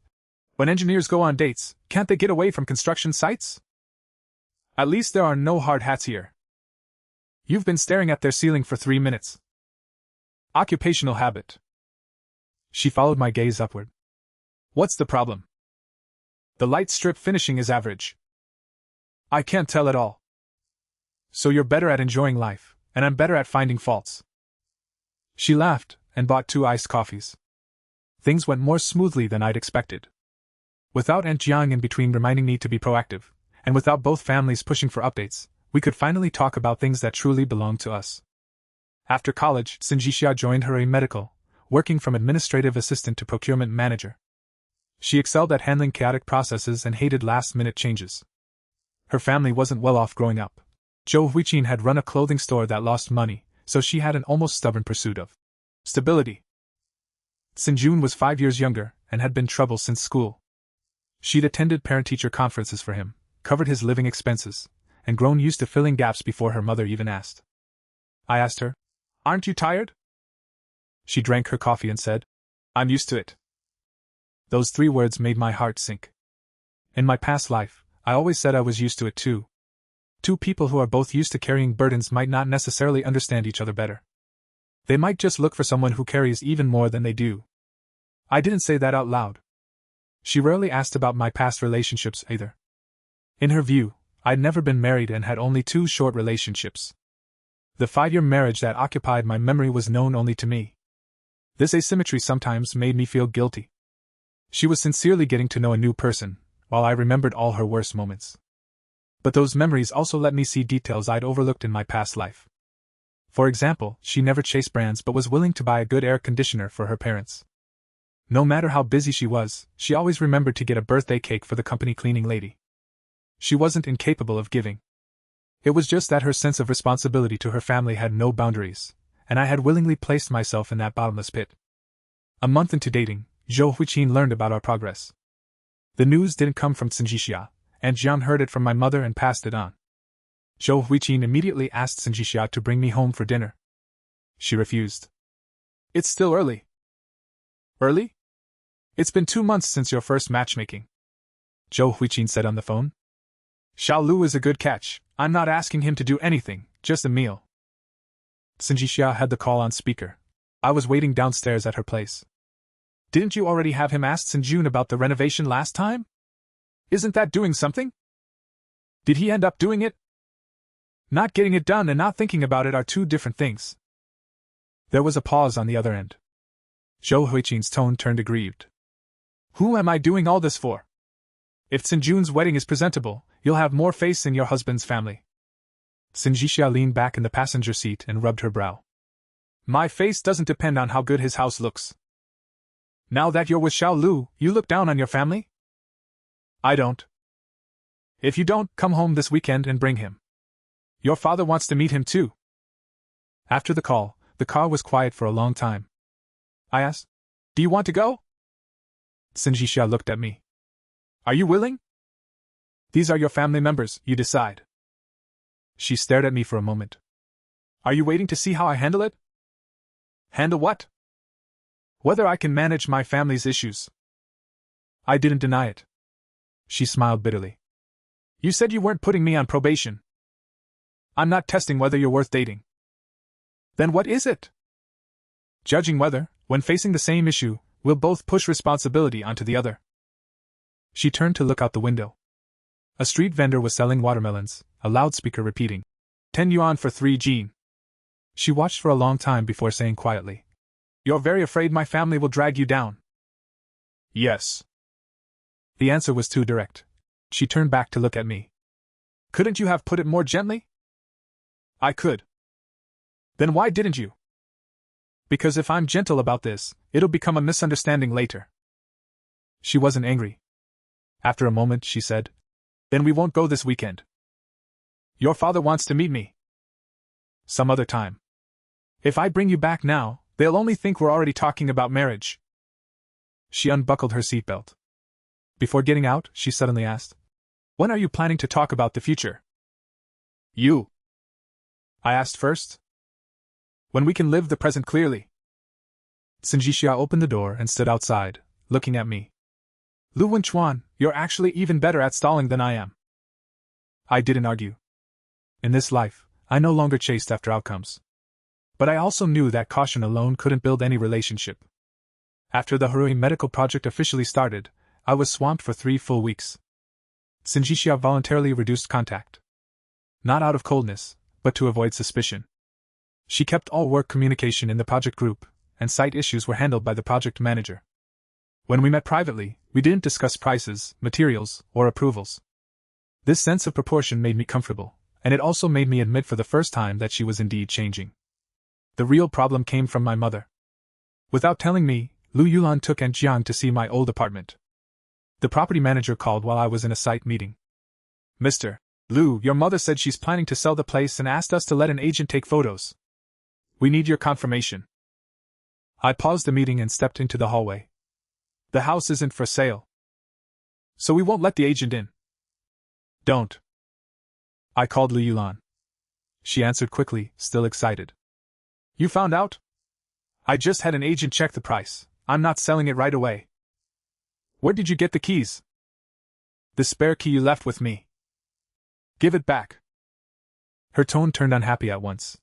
when engineers go on dates, can't they get away from construction sites? At least there are no hard hats here. You've been staring at their ceiling for 3 minutes. Occupational habit. She followed my gaze upward. What's the problem? The light strip finishing is average. I can't tell at all. So you're better at enjoying life, and I'm better at finding faults. She laughed and bought 2 iced coffees. Things went more smoothly than I'd expected. Without Aunt Jiang in between reminding me to be proactive, and without both families pushing for updates, we could finally talk about things that truly belonged to us. After college, Sinjishia joined her medical, working from administrative assistant to procurement manager. She excelled at handling chaotic processes and hated last-minute changes. Her family wasn't well off growing up. Zhou Huiqin had run a clothing store that lost money, so she had an almost stubborn pursuit of stability. Sinjun was 5 years younger and had been trouble since school. She'd attended parent-teacher conferences for him, covered his living expenses, and grown used to filling gaps before her mother even asked. I asked her, aren't you tired? She drank her coffee and said, I'm used to it. Those 3 words made my heart sink. In my past life, I always said I was used to it too. 2 people who are both used to carrying burdens might not necessarily understand each other better. They might just look for someone who carries even more than they do. I didn't say that out loud. She rarely asked about my past relationships either. In her view, I'd never been married and had only 2 short relationships. The 5-year marriage that occupied my memory was known only to me. This asymmetry sometimes made me feel guilty. She was sincerely getting to know a new person, while I remembered all her worst moments. But those memories also let me see details I'd overlooked in my past life. For example, she never chased brands but was willing to buy a good air conditioner for her parents. No matter how busy she was, she always remembered to get a birthday cake for the company cleaning lady. She wasn't incapable of giving. It was just that her sense of responsibility to her family had no boundaries, and I had willingly placed myself in that bottomless pit. A month into dating, Zhou Huiqin learned about our progress. The news didn't come from Sinjishia, and Jiang heard it from my mother and passed it on. Zhou Huiqin immediately asked Sinjishia to bring me home for dinner. She refused. It's still early. Early? It's been 2 months since your first matchmaking, Zhou Huiqin said on the phone. Xiao Lu is a good catch. I'm not asking him to do anything, just a meal. Sinjishia had the call on speaker. I was waiting downstairs at her place. Didn't you already have him ask Sinjun about the renovation last time? Isn't that doing something? Did he end up doing it? Not getting it done and not thinking about it are 2 different things. There was a pause on the other end. Zhou Huiqin's tone turned aggrieved. Who am I doing all this for? If Sinjun's wedding is presentable, you'll have more face in your husband's family. Sinjishia leaned back in the passenger seat and rubbed her brow. My face doesn't depend on how good his house looks. Now that you're with Xiao Lu, you look down on your family? I don't. If you don't, come home this weekend and bring him. Your father wants to meet him too. After the call, the car was quiet for a long time. I asked, do you want to go? Sinjishia looked at me. Are you willing? These are your family members, you decide. She stared at me for a moment. Are you waiting to see how I handle it? Handle what? Whether I can manage my family's issues. I didn't deny it. She smiled bitterly. You said you weren't putting me on probation. I'm not testing whether you're worth dating. Then what is it? Judging whether, when facing the same issue, we'll both push responsibility onto the other. She turned to look out the window. A street vendor was selling watermelons, a loudspeaker repeating, 10 yuan for 3 Jean. She watched for a long time before saying quietly, You're very afraid my family will drag you down. Yes. The answer was too direct. She turned back to look at me. Couldn't you have put it more gently? I could. Then why didn't you? Because if I'm gentle about this, it'll become a misunderstanding later. She wasn't angry. After a moment, she said, "Then we won't go this weekend. Your father wants to meet me. Some other time. If I bring you back now, they'll only think we're already talking about marriage." She unbuckled her seatbelt. Before getting out, she suddenly asked, "When are you planning to talk about the future?" "You?" I asked first. "When we can live the present clearly." Sinjixia opened the door and stood outside, looking at me. "Lu Wenchuan, you're actually even better at stalling than I am." I didn't argue. In this life, I no longer chased after outcomes. But I also knew that caution alone couldn't build any relationship. After the Harui medical project officially started, I was swamped for 3 full weeks. Sinjixia voluntarily reduced contact. Not out of coldness, but to avoid suspicion. She kept all work communication in the project group, and site issues were handled by the project manager. When we met privately, we didn't discuss prices, materials, or approvals. This sense of proportion made me comfortable, and it also made me admit for the first time that she was indeed changing. The real problem came from my mother. Without telling me, Lu Yulan took Aunt Jiang to see my old apartment. The property manager called while I was in a site meeting. "Mr. Lu, your mother said she's planning to sell the place and asked us to let an agent take photos. We need your confirmation." I paused the meeting and stepped into the hallway. "The house isn't for sale. So we won't let the agent in." "Don't." I called Lu Yulan. She answered quickly, still excited. "You found out? I just had an agent check the price. I'm not selling it right away." "Where did you get the keys?" "The spare key you left with me." "Give it back." Her tone turned unhappy at once.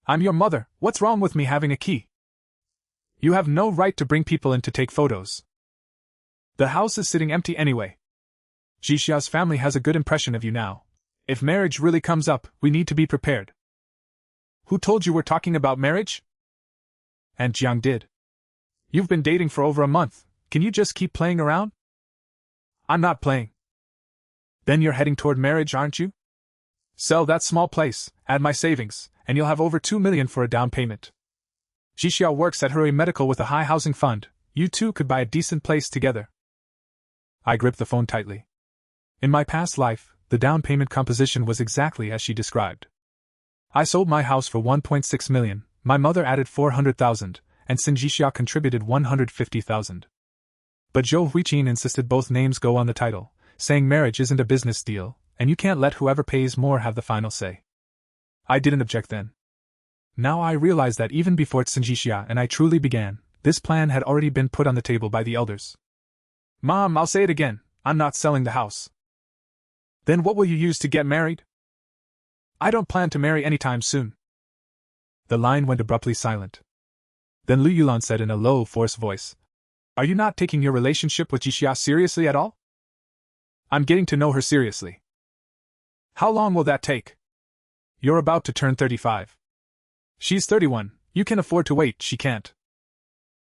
"I'm your mother, what's wrong with me having a key? You have no right to bring people in to take photos. The house is sitting empty anyway. Jixia's family has a good impression of you now. If marriage really comes up, we need to be prepared." "Who told you we're talking about marriage?" "Aunt Jiang did." "You've been dating for over a month, can you just keep playing around?" "I'm not playing." "Then you're heading toward marriage, aren't you? Sell that small place, add my savings, and you'll have over 2 million for a down payment. Jixia works at Hurry Medical with a high housing fund, you two could buy a decent place together." I gripped the phone tightly. In my past life, the down payment composition was exactly as she described. I sold my house for 1.6 million, my mother added 400,000, and Sinjixia contributed 150,000. But Zhou Huiqin insisted both names go on the title, saying marriage isn't a business deal, and you can't let whoever pays more have the final say. I didn't object then. Now I realized that even before Sinjixia and I truly began, this plan had already been put on the table by the elders. "Mom, I'll say it again, I'm not selling the house." "Then what will you use to get married?" "I don't plan to marry anytime soon." The line went abruptly silent. Then Lu Yulan said in a low, forced voice, "Are you not taking your relationship with Jixia seriously at all?" "I'm getting to know her seriously." "How long will that take?" "You're about to turn 35. She's 31, you can afford to wait, she can't.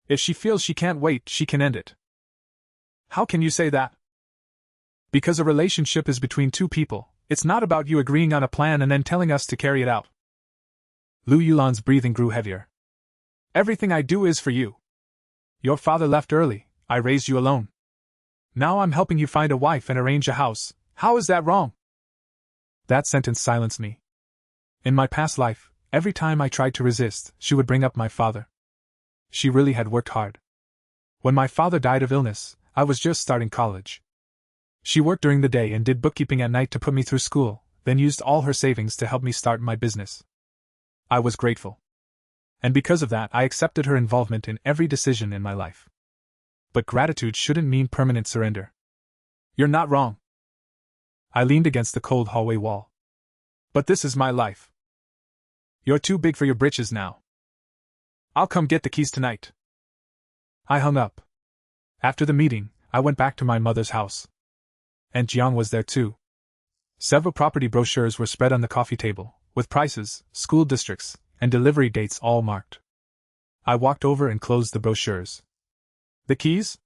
If she feels she can't wait, she can end it." "How can you say that?" "Because a relationship is between two people, it's not about you agreeing on a plan and then telling us to carry it out." Lu Yulan's breathing grew heavier. "Everything I do is for you. Your father left early, I raised you alone. Now I'm helping you find a wife and arrange a house, how is that wrong?" That sentence silenced me. In my past life, every time I tried to resist, she would bring up my father. She really had worked hard. When my father died of illness, I was just starting college. She worked during the day and did bookkeeping at night to put me through school, then used all her savings to help me start my business. I was grateful. And because of that, I accepted her involvement in every decision in my life. But gratitude shouldn't mean permanent surrender. "You're not wrong." I leaned against the cold hallway wall. "But this is my life. You're too big for your britches now. I'll come get the keys tonight." I hung up. After the meeting, I went back to my mother's house. Aunt Jiang was there too. Several property brochures were spread on the coffee table, with prices, school districts, and delivery dates all marked. I walked over and closed the brochures. "The keys?"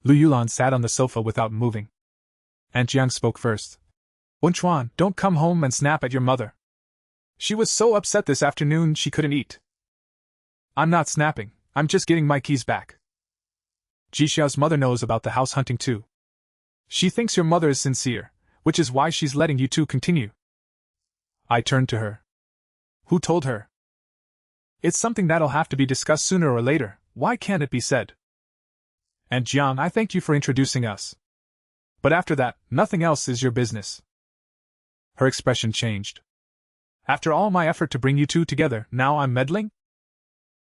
Lu Yulan sat on the sofa without moving. Aunt Jiang spoke first. "Wenchuan, don't come home and snap at your mother. She was so upset this afternoon she couldn't eat." I'm not snapping, I'm just getting my keys back. Jixiao's mother knows about the house hunting too. She thinks your mother is sincere, which is why she's letting you two continue. I turned to her. Who told her? It's something that'll have to be discussed sooner or later, why can't it be said? And Jiang, I thank you for introducing us. But after that, nothing else is your business. Her expression changed. After all my effort to bring you two together, now I'm meddling?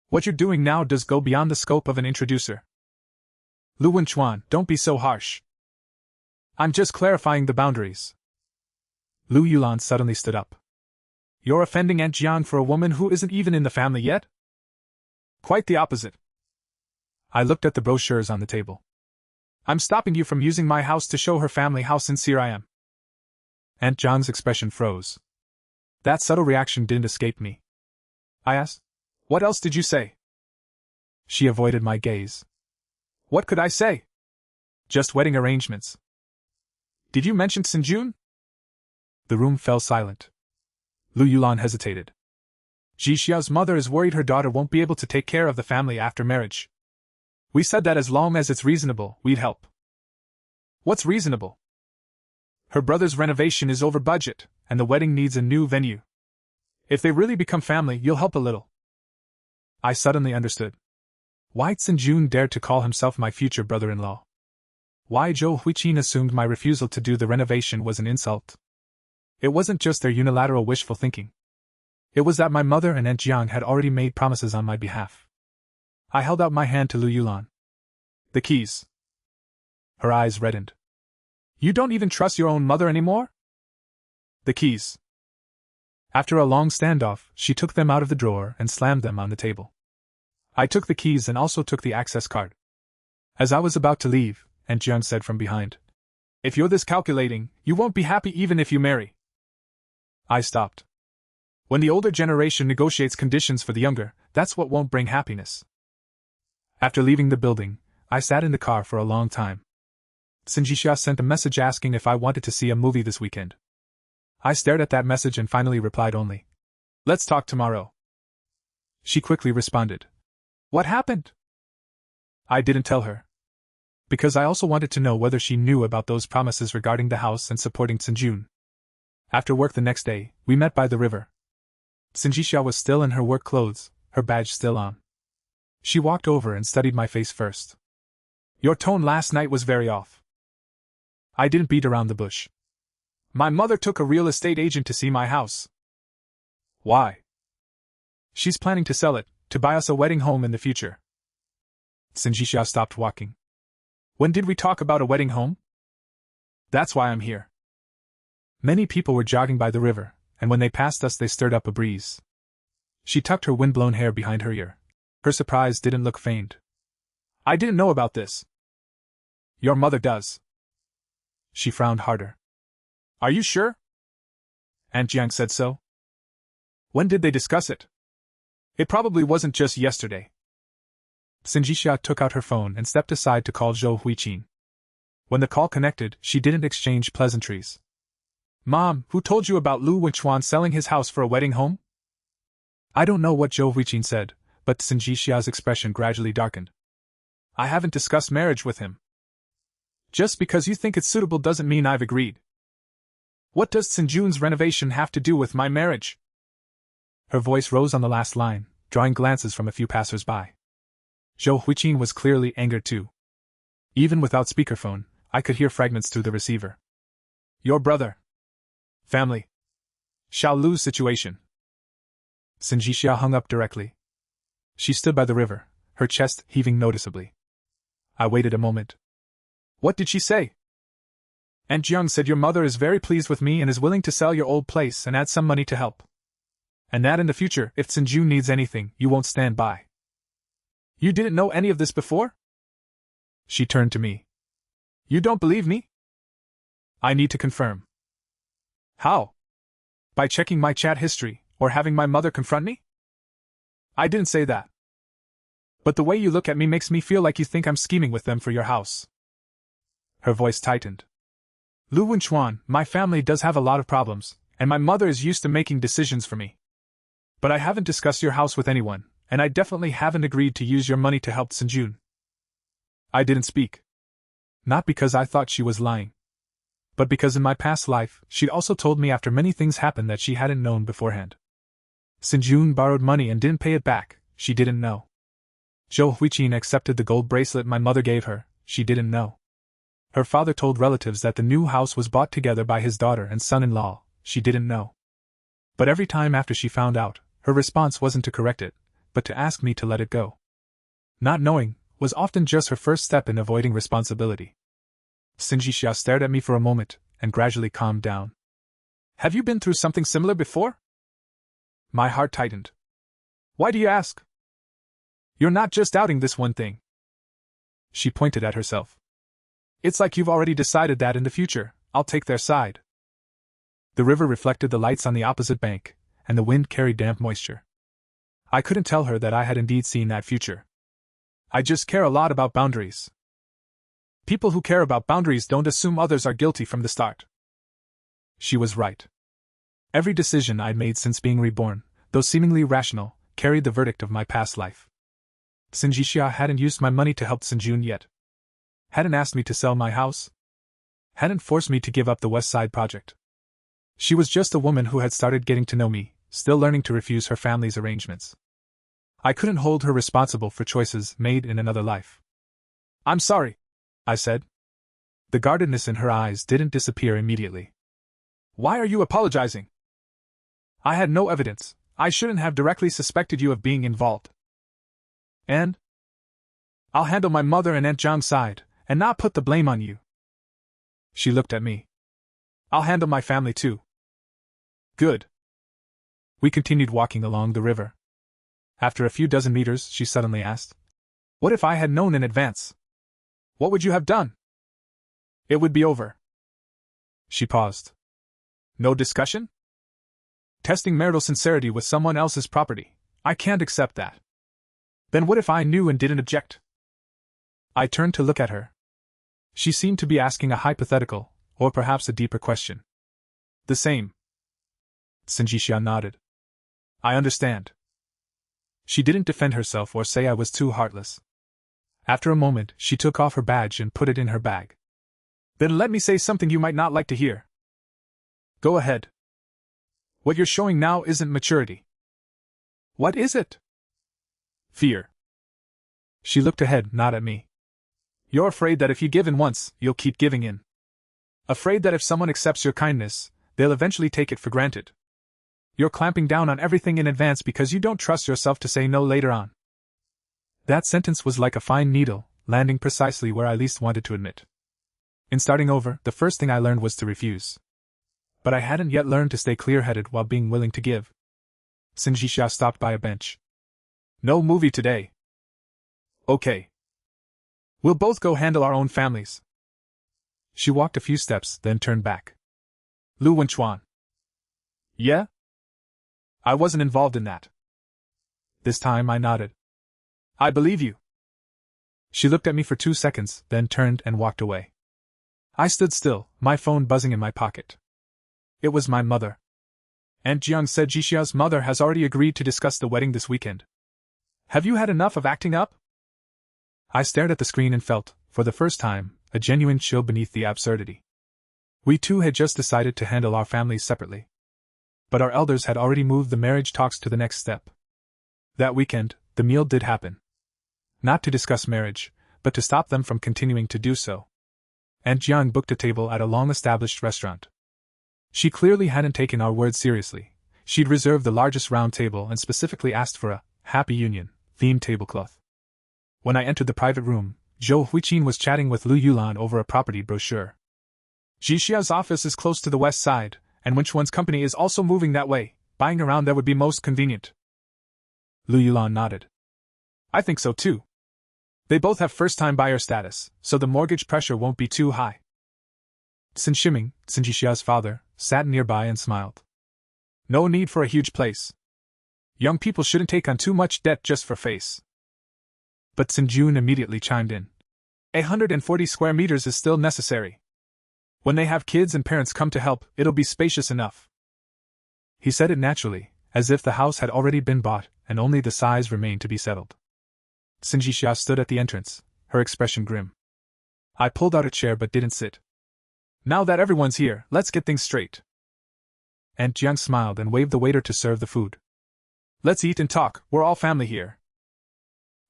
What you're doing now does go beyond the scope of an introducer. Lu Wenchuan, don't be so harsh. I'm just clarifying the boundaries. Lu Yulan suddenly stood up. You're offending Aunt Jiang for a woman who isn't even in the family yet? Quite the opposite. I looked at the brochures on the table. I'm stopping you from using my house to show her family how sincere I am. Aunt Jiang's expression froze. That subtle reaction didn't escape me. I asked, what else did you say? She avoided my gaze. What could I say? Just wedding arrangements. Did you mention Sinjun? The room fell silent. Lu Yulan hesitated. Jixiao's mother is worried her daughter won't be able to take care of the family after marriage. We said that as long as it's reasonable, we'd help. What's reasonable? Her brother's renovation is over budget, and the wedding needs a new venue. If they really become family, you'll help a little. I suddenly understood. Why Sinjun dared to call himself my future brother-in-law. Why Zhou Huiqin assumed my refusal to do the renovation was an insult. It wasn't just their unilateral wishful thinking. It was that my mother and Aunt Jiang had already made promises on my behalf. I held out my hand to Lu Yulan. The keys. Her eyes reddened. You don't even trust your own mother anymore? The keys. After a long standoff, she took them out of the drawer and slammed them on the table. I took the keys and also took the access card. As I was about to leave, Aunt Jiang said from behind, if you're this calculating, you won't be happy even if you marry. I stopped. When the older generation negotiates conditions for the younger, that's what won't bring happiness. After leaving the building, I sat in the car for a long time. Sinjixia sent a message asking if I wanted to see a movie this weekend. I stared at that message and finally replied only, let's talk tomorrow. She quickly responded, what happened? I didn't tell her. Because I also wanted to know whether she knew about those promises regarding the house and supporting Sinjun. After work the next day, we met by the river. Sinjixia was still in her work clothes, her badge still on. She walked over and studied my face first. Your tone last night was very off. I didn't beat around the bush. My mother took a real estate agent to see my house. Why? She's planning to sell it, to buy us a wedding home in the future. Sinjixia stopped walking. When did we talk about a wedding home? That's why I'm here. Many people were jogging by the river, and when they passed us they stirred up a breeze. She tucked her wind-blown hair behind her ear. Her surprise didn't look feigned. I didn't know about this. Your mother does. She frowned harder. Are you sure? Aunt Jiang said so. When did they discuss it? It probably wasn't just yesterday. Sinjixia took out her phone and stepped aside to call Zhou Huiqin. When the call connected, she didn't exchange pleasantries. Mom, who told you about Lu Wenchuan selling his house for a wedding home? I don't know what Zhou Huiqin said, but Sinjixia's expression gradually darkened. I haven't discussed marriage with him. Just because you think it's suitable doesn't mean I've agreed. What does Sinjun's renovation have to do with my marriage? Her voice rose on the last line, drawing glances from a few passers-by. Zhou Huiqin was clearly angered too. Even without speakerphone, I could hear fragments through the receiver. Your brother. Family. Shall lose situation. Sinjixia hung up directly. She stood by the river, her chest heaving noticeably. I waited a moment. What did she say? Aunt Jiang said your mother is very pleased with me and is willing to sell your old place and add some money to help. And that in the future, if Sinjun needs anything, you won't stand by. You didn't know any of this before? She turned to me. You don't believe me? I need to confirm. How? By checking my chat history, or having my mother confront me? I didn't say that. But the way you look at me makes me feel like you think I'm scheming with them for your house. Her voice tightened. Lu Wenchuan, my family does have a lot of problems, and my mother is used to making decisions for me. But I haven't discussed your house with anyone, and I definitely haven't agreed to use your money to help Sinjun. I didn't speak. Not because I thought she was lying, but because in my past life, she'd also told me after many things happened that she hadn't known beforehand. Sinjun borrowed money and didn't pay it back, she didn't know. Zhou Huiqin accepted the gold bracelet my mother gave her, she didn't know. Her father told relatives that the new house was bought together by his daughter and son-in-law, she didn't know. But every time after she found out, her response wasn't to correct it, but to ask me to let it go. Not knowing was often just her first step in avoiding responsibility. Sinjixia stared at me for a moment, and gradually calmed down. Have you been through something similar before? My heart tightened. Why do you ask? You're not just doubting this one thing. She pointed at herself. It's like you've already decided that in the future, I'll take their side. The river reflected the lights on the opposite bank, and the wind carried damp moisture. I couldn't tell her that I had indeed seen that future. I just care a lot about boundaries. People who care about boundaries don't assume others are guilty from the start. She was right. Every decision I'd made since being reborn, though seemingly rational, carried the verdict of my past life. Sinjixia hadn't used my money to help Sinjun yet. Hadn't asked me to sell my house. Hadn't forced me to give up the West Side project. She was just a woman who had started getting to know me, still learning to refuse her family's arrangements. I couldn't hold her responsible for choices made in another life. I'm sorry, I said. The guardedness in her eyes didn't disappear immediately. Why are you apologizing? I had no evidence. I shouldn't have directly suspected you of being involved. And? I'll handle my mother and Aunt Zhang's side, and not put the blame on you. She looked at me. I'll handle my family too. Good. We continued walking along the river. After a few dozen meters, she suddenly asked, What if I had known in advance? What would you have done? It would be over. She paused. No discussion? Testing marital sincerity with someone else's property. I can't accept that. Then what if I knew and didn't object? I turned to look at her. She seemed to be asking a hypothetical, or perhaps a deeper question. The same. Sinjixia nodded. I understand. She didn't defend herself or say I was too heartless. After a moment, she took off her badge and put it in her bag. Then let me say something you might not like to hear. Go ahead. What you're showing now isn't maturity. What is it? Fear. She looked ahead, not at me. You're afraid that if you give in once, you'll keep giving in. Afraid that if someone accepts your kindness, they'll eventually take it for granted. You're clamping down on everything in advance because you don't trust yourself to say no later on. That sentence was like a fine needle, landing precisely where I least wanted to admit. In starting over, the first thing I learned was to refuse. But I hadn't yet learned to stay clear-headed while being willing to give. Sinjixia stopped by a bench. No movie today. Okay. We'll both go handle our own families. She walked a few steps, then turned back. Lu Wenchuan. Yeah? I wasn't involved in that. This time I nodded. I believe you. She looked at me for 2 seconds, then turned and walked away. I stood still, my phone buzzing in my pocket. It was my mother. Aunt Jiang said Jixia's mother has already agreed to discuss the wedding this weekend. Have you had enough of acting up? I stared at the screen and felt, for the first time, a genuine chill beneath the absurdity. We two had just decided to handle our families separately. But our elders had already moved the marriage talks to the next step. That weekend, the meal did happen. Not to discuss marriage, but to stop them from continuing to do so. Aunt Jiang booked a table at a long-established restaurant. She clearly hadn't taken our words seriously. She'd reserved the largest round table and specifically asked for a Happy Union themed tablecloth. When I entered the private room, Zhou Huiqin was chatting with Lu Yulan over a property brochure. Jixia's office is close to the west side, and Wenchuan's company is also moving that way. Buying around there would be most convenient. Lu Yulan nodded. I think so too. They both have first-time buyer status, so the mortgage pressure won't be too high. Sin Shiming, Sinjixia's father, sat nearby and smiled. No need for a huge place. Young people shouldn't take on too much debt just for face. But Sin Jun immediately chimed in. 140 square meters is still necessary. When they have kids and parents come to help, it'll be spacious enough. He said it naturally, as if the house had already been bought, and only the sighs remained to be settled. Sinjixia stood at the entrance, her expression grim. I pulled out a chair but didn't sit. Now that everyone's here, let's get things straight. Aunt Jiang smiled and waved the waiter to serve the food. Let's eat and talk, we're all family here.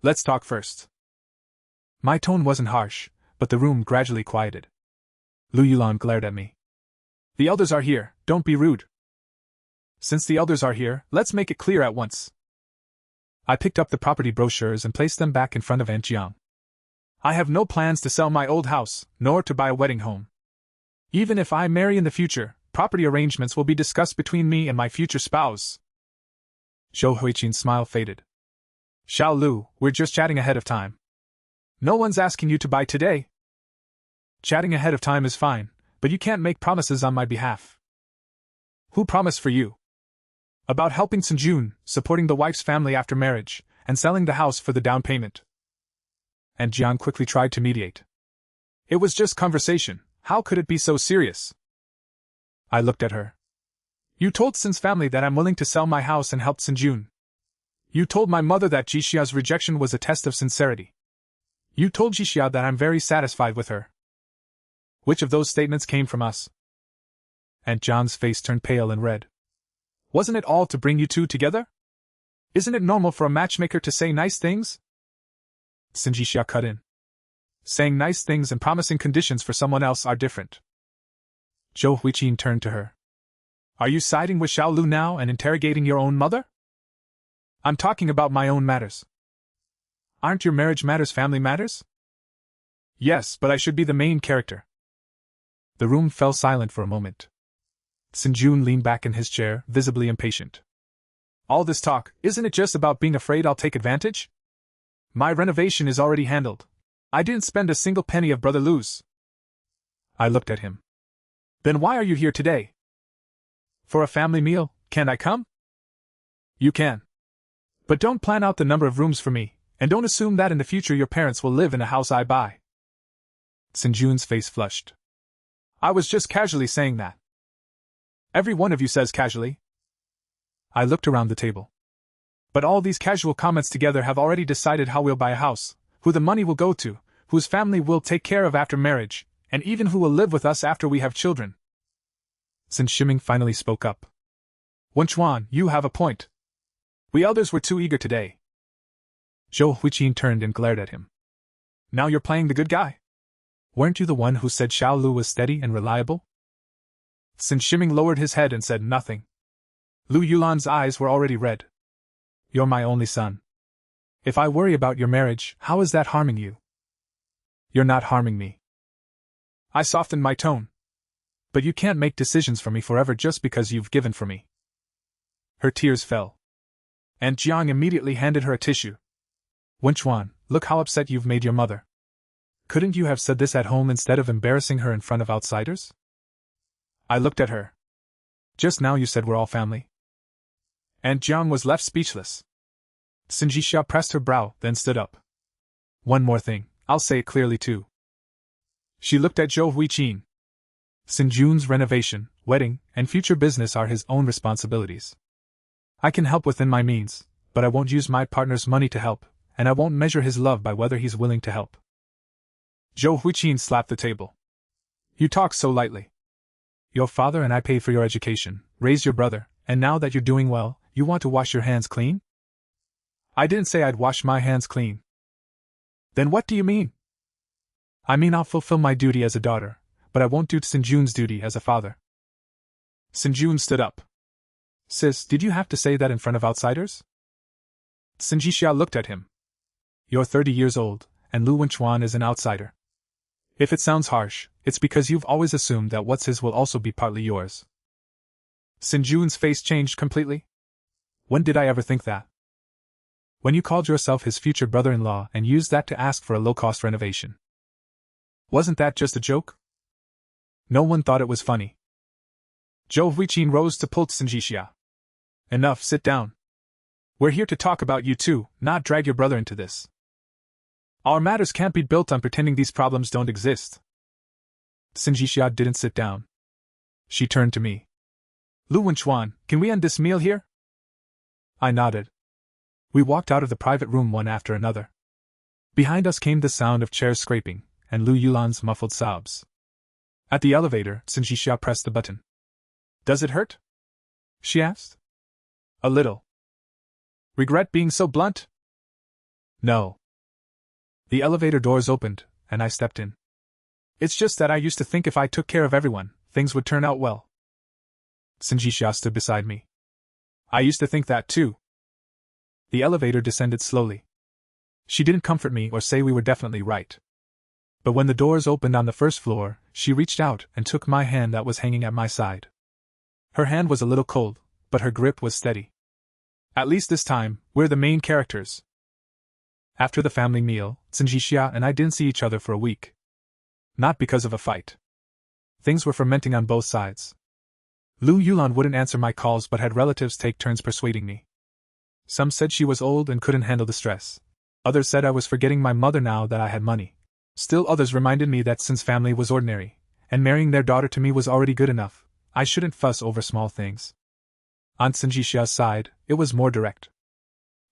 Let's talk first. My tone wasn't harsh, but the room gradually quieted. Lu Yulan glared at me. The elders are here, don't be rude. Since the elders are here, let's make it clear at once. I picked up the property brochures and placed them back in front of Aunt Jiang. I have no plans to sell my old house, nor to buy a wedding home. Even if I marry in the future, property arrangements will be discussed between me and my future spouse. Zhou Huiqin's smile faded. Xiao Lu, we're just chatting ahead of time. No one's asking you to buy today. Chatting ahead of time is fine, but you can't make promises on my behalf. Who promised for you? About helping Sinjun, supporting the wife's family after marriage, and selling the house for the down payment. And Jiang quickly tried to mediate. It was just conversation, how could it be so serious? I looked at her. You told Sin's family that I'm willing to sell my house and help Sinjun. You told my mother that Jixia's rejection was a test of sincerity. You told Jixia that I'm very satisfied with her. Which of those statements came from us? Aunt Jiang's face turned pale and red. Wasn't it all to bring you two together? Isn't it normal for a matchmaker to say nice things? Sinjixia cut in. Saying nice things and promising conditions for someone else are different. Zhou Huiqin turned to her. Are you siding with Xiao Lu now and interrogating your own mother? I'm talking about my own matters. Aren't your marriage matters family matters? Yes, but I should be the main character. The room fell silent for a moment. Sinjun leaned back in his chair, visibly impatient. All this talk, isn't it just about being afraid I'll take advantage? My renovation is already handled. I didn't spend a single penny of Brother Lu's. I looked at him. Then why are you here today? For a family meal, can I come? You can. But don't plan out the number of rooms for me, and don't assume that in the future your parents will live in a house I buy. Sinjun's face flushed. I was just casually saying that. Every one of you says casually. I looked around the table. But all these casual comments together have already decided how we'll buy a house, who the money will go to, whose family we'll take care of after marriage, and even who will live with us after we have children. Sin Shiming finally spoke up. Wenchuan, you have a point. We elders were too eager today. Zhou Huiqin turned and glared at him. Now you're playing the good guy? Weren't you the one who said Xiao Lu was steady and reliable? Sin Shiming lowered his head and said nothing. Lu Yulan's eyes were already red. You're my only son. If I worry about your marriage, how is that harming you? You're not harming me. I softened my tone. But you can't make decisions for me forever just because you've given for me. Her tears fell. And Jiang immediately handed her a tissue. Wenchuan, look how upset you've made your mother. Couldn't you have said this at home instead of embarrassing her in front of outsiders? I looked at her. Just now you said we're all family. And Jiang was left speechless. Sinjixia pressed her brow, then stood up. One more thing, I'll say it clearly too. She looked at Zhou Huiqin. Sinjun's renovation, wedding, and future business are his own responsibilities. I can help within my means, but I won't use my partner's money to help, and I won't measure his love by whether he's willing to help. Zhou Huiqin slapped the table. You talk so lightly. Your father and I paid for your education, raised your brother, and now that you're doing well, you want to wash your hands clean? I didn't say I'd wash my hands clean. Then what do you mean? I mean I'll fulfill my duty as a daughter, but I won't do Sinjun's duty as a father. Sinjun stood up. Sis, did you have to say that in front of outsiders? Sinjixia looked at him. You're 30 years old, and Lu Wenchuan is an outsider. If it sounds harsh, it's because you've always assumed that what's his will also be partly yours. Sinjun's face changed completely. When did I ever think that? When you called yourself his future brother-in-law and used that to ask for a low-cost renovation. Wasn't that just a joke? No one thought it was funny. Zhou Huiqin rose to pull Sinjixia. Enough, sit down. We're here to talk about you two, not drag your brother into this. Our matters can't be built on pretending these problems don't exist. Sinjixia didn't sit down. She turned to me. Lu Wenchuan, can we end this meal here? I nodded. We walked out of the private room one after another. Behind us came the sound of chairs scraping, and Lu Yulan's muffled sobs. At the elevator, Sinjixia pressed the button. "Does it hurt?" she asked. "A little." "Regret being so blunt?" "No." The elevator doors opened, and I stepped in. "It's just that I used to think if I took care of everyone, things would turn out well." Sinjixia stood beside me. "I used to think that too." The elevator descended slowly. She didn't comfort me or say we were definitely right. But when the doors opened on the first floor, she reached out and took my hand that was hanging at my side. Her hand was a little cold, but her grip was steady. "At least this time, we're the main characters." After the family meal, Sinjixia and I didn't see each other for a week. Not because of a fight. Things were fermenting on both sides. Lu Yulan wouldn't answer my calls but had relatives take turns persuading me. Some said she was old and couldn't handle the stress. Others said I was forgetting my mother now that I had money. Still others reminded me that since family was ordinary, and marrying their daughter to me was already good enough, I shouldn't fuss over small things. On Sinjixia's side, it was more direct.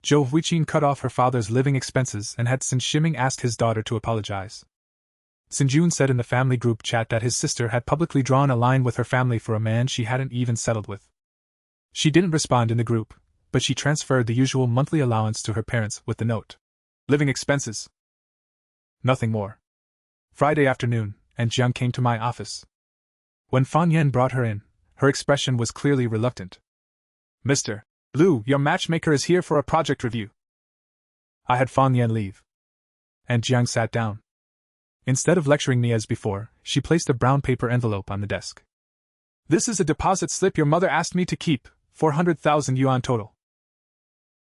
Zhou Huiqin cut off her father's living expenses and had Sin Shiming ask his daughter to apologize. Sin Jun said in the family group chat that his sister had publicly drawn a line with her family for a man she hadn't even settled with. She didn't respond in the group, but she transferred the usual monthly allowance to her parents with the note. "Living expenses." Nothing more. Friday afternoon, and Jiang came to my office. When Fan Yen brought her in, her expression was clearly reluctant. "Mr. Lu, your matchmaker is here for a project review." I had Fan Yen leave. And Jiang sat down. Instead of lecturing me as before, she placed a brown paper envelope on the desk. "This is a deposit slip your mother asked me to keep, 400,000 yuan total."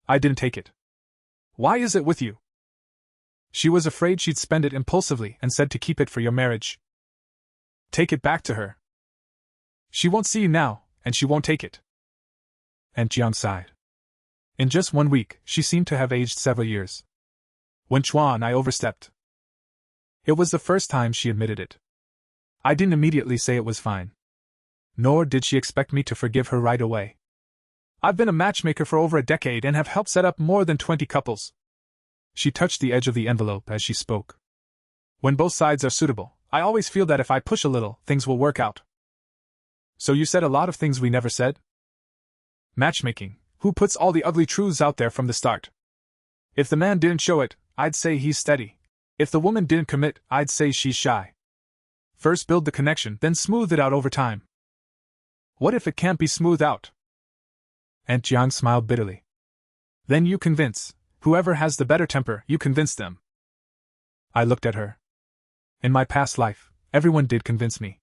I didn't take it. "Why is it with you?" "She was afraid she'd spend it impulsively and said to keep it for your marriage." "Take it back to her." "She won't see you now, and she won't take it." And Jiang sighed. In just 1 week, she seemed to have aged several years. When Chuan I overstepped. It was the first time she admitted it. I didn't immediately say it was fine. Nor did she expect me to forgive her right away. "I've been a matchmaker for over a decade and have helped set up more than 20 couples." She touched the edge of the envelope as she spoke. "When both sides are suitable, I always feel that if I push a little, things will work out." "So you said a lot of things we never said?" "Matchmaking, who puts all the ugly truths out there from the start? If the man didn't show it, I'd say he's steady. If the woman didn't commit, I'd say she's shy. First build the connection, then smooth it out over time." "What if it can't be smoothed out?" Aunt Jiang smiled bitterly. "Then you convince. Whoever has the better temper, you convince them." I looked at her. In my past life, everyone did convince me.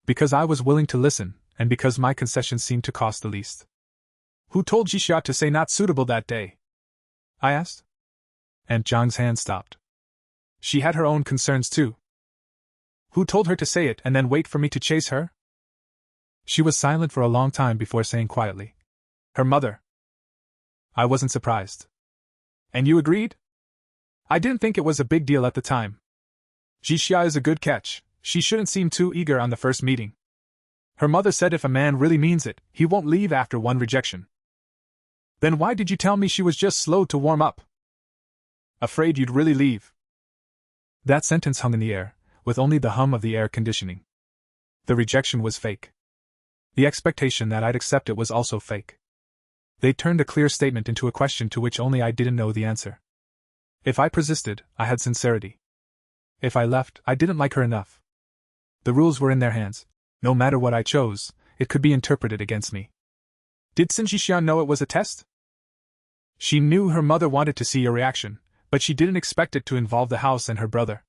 Because I was willing to listen, and because my concessions seemed to cost the least. "Who told Jixia to say not suitable that day?" I asked. Aunt Jiang's hand stopped. She had her own concerns too. "Who told her to say it and then wait for me to chase her?" She was silent for a long time before saying quietly. "Her mother." I wasn't surprised. "And you agreed?" "I didn't think it was a big deal at the time. Jixia is a good catch, she shouldn't seem too eager on the first meeting. Her mother said if a man really means it, he won't leave after one rejection." "Then why did you tell me she was just slow to warm up?" "Afraid you'd really leave." That sentence hung in the air, with only the hum of the air conditioning. The rejection was fake. The expectation that I'd accept it was also fake. They turned a clear statement into a question to which only I didn't know the answer. If I persisted, I had sincerity. If I left, I didn't like her enough. The rules were in their hands. No matter what I chose, it could be interpreted against me. Did Sinjixia know it was a test? She knew her mother wanted to see a reaction, but she didn't expect it to involve the house and her brother.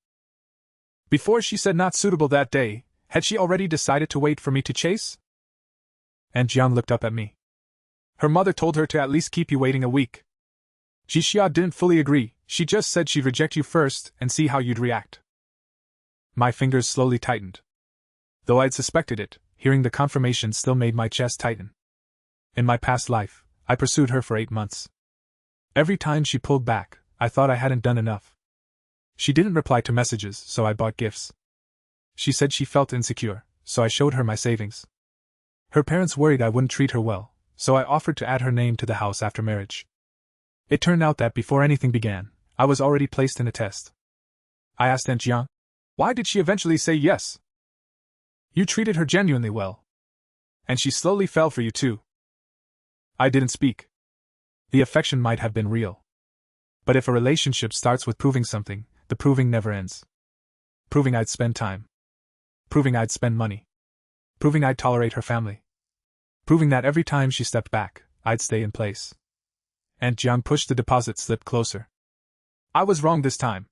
Before she said not suitable that day, had she already decided to wait for me to chase? And Jiang looked up at me. "Her mother told her to at least keep you waiting a week. Jixia didn't fully agree, she just said she'd reject you first and see how you'd react." My fingers slowly tightened. Though I'd suspected it, hearing the confirmation still made my chest tighten. In my past life, I pursued her for 8 months. Every time she pulled back, I thought I hadn't done enough. She didn't reply to messages, so I bought gifts. She said she felt insecure, so I showed her my savings. Her parents worried I wouldn't treat her well, so I offered to add her name to the house after marriage. It turned out that before anything began, I was already placed in a test. I asked Aunt Jiang, why did she eventually say yes? You treated her genuinely well. And she slowly fell for you too. I didn't speak. The affection might have been real. But if a relationship starts with proving something, the proving never ends. Proving I'd spend time. Proving I'd spend money. Proving I'd tolerate her family. Proving that every time she stepped back, I'd stay in place. Aunt Jiang pushed the deposit slip closer. I was wrong this time.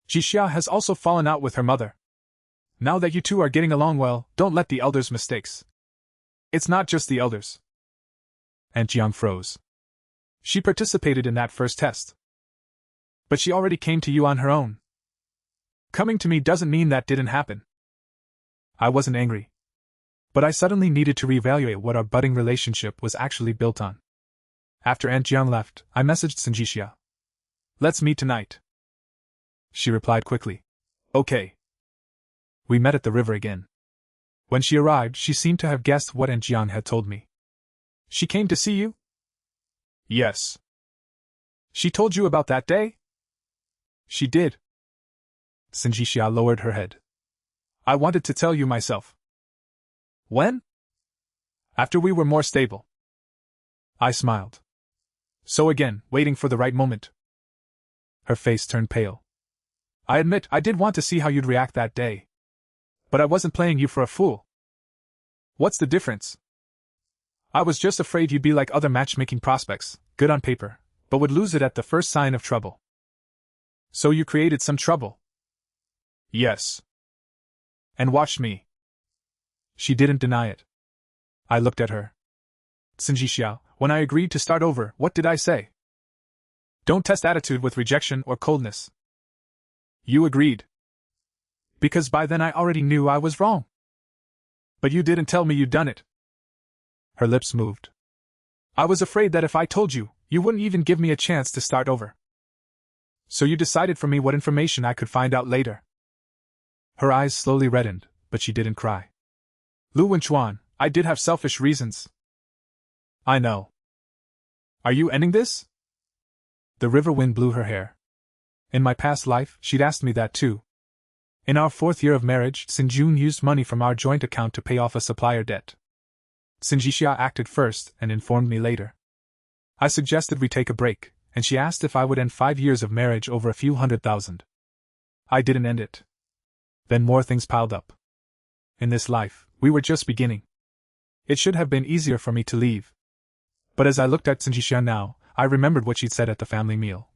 Jixia has also fallen out with her mother. Now that you two are getting along well, don't let the elders' mistakes. It's not just the elders. Aunt Jiang froze. She participated in that first test. But she already came to you on her own. Coming to me doesn't mean that didn't happen. I wasn't angry. But I suddenly needed to reevaluate what our budding relationship was actually built on. After Aunt Jiang left, I messaged Sinjixia. Let's meet tonight. She replied quickly. Okay. We met at the river again. When she arrived, she seemed to have guessed what Aunt Jiang had told me. She came to see you? Yes. She told you about that day? She did. Sinjixia lowered her head. I wanted to tell you myself. When? After we were more stable. I smiled. So again, waiting for the right moment. Her face turned pale. I admit I did want to see how you'd react that day. But I wasn't playing you for a fool. What's the difference? I was just afraid you'd be like other matchmaking prospects, good on paper, but would lose it at the first sign of trouble. So you created some trouble? Yes. And watched me. She didn't deny it. I looked at her. Sinjixia, when I agreed to start over, what did I say? Don't test attitude with rejection or coldness. You agreed. Because by then I already knew I was wrong. But you didn't tell me you'd done it. Her lips moved. I was afraid that if I told you, you wouldn't even give me a chance to start over. So you decided for me what information I could find out later. Her eyes slowly reddened, but she didn't cry. Lu Wenchuan, I did have selfish reasons. I know. Are you ending this? The river wind blew her hair. In my past life, she'd asked me that too. In our 4th year of marriage, Sinjun used money from our joint account to pay off a supplier debt. Sinjixia acted first and informed me later. I suggested we take a break, and she asked if I would end 5 years of marriage over a few $100,000. I didn't end it. Then more things piled up. In this life, we were just beginning. It should have been easier for me to leave. But as I looked at Sinjixia now, I remembered what she'd said at the family meal.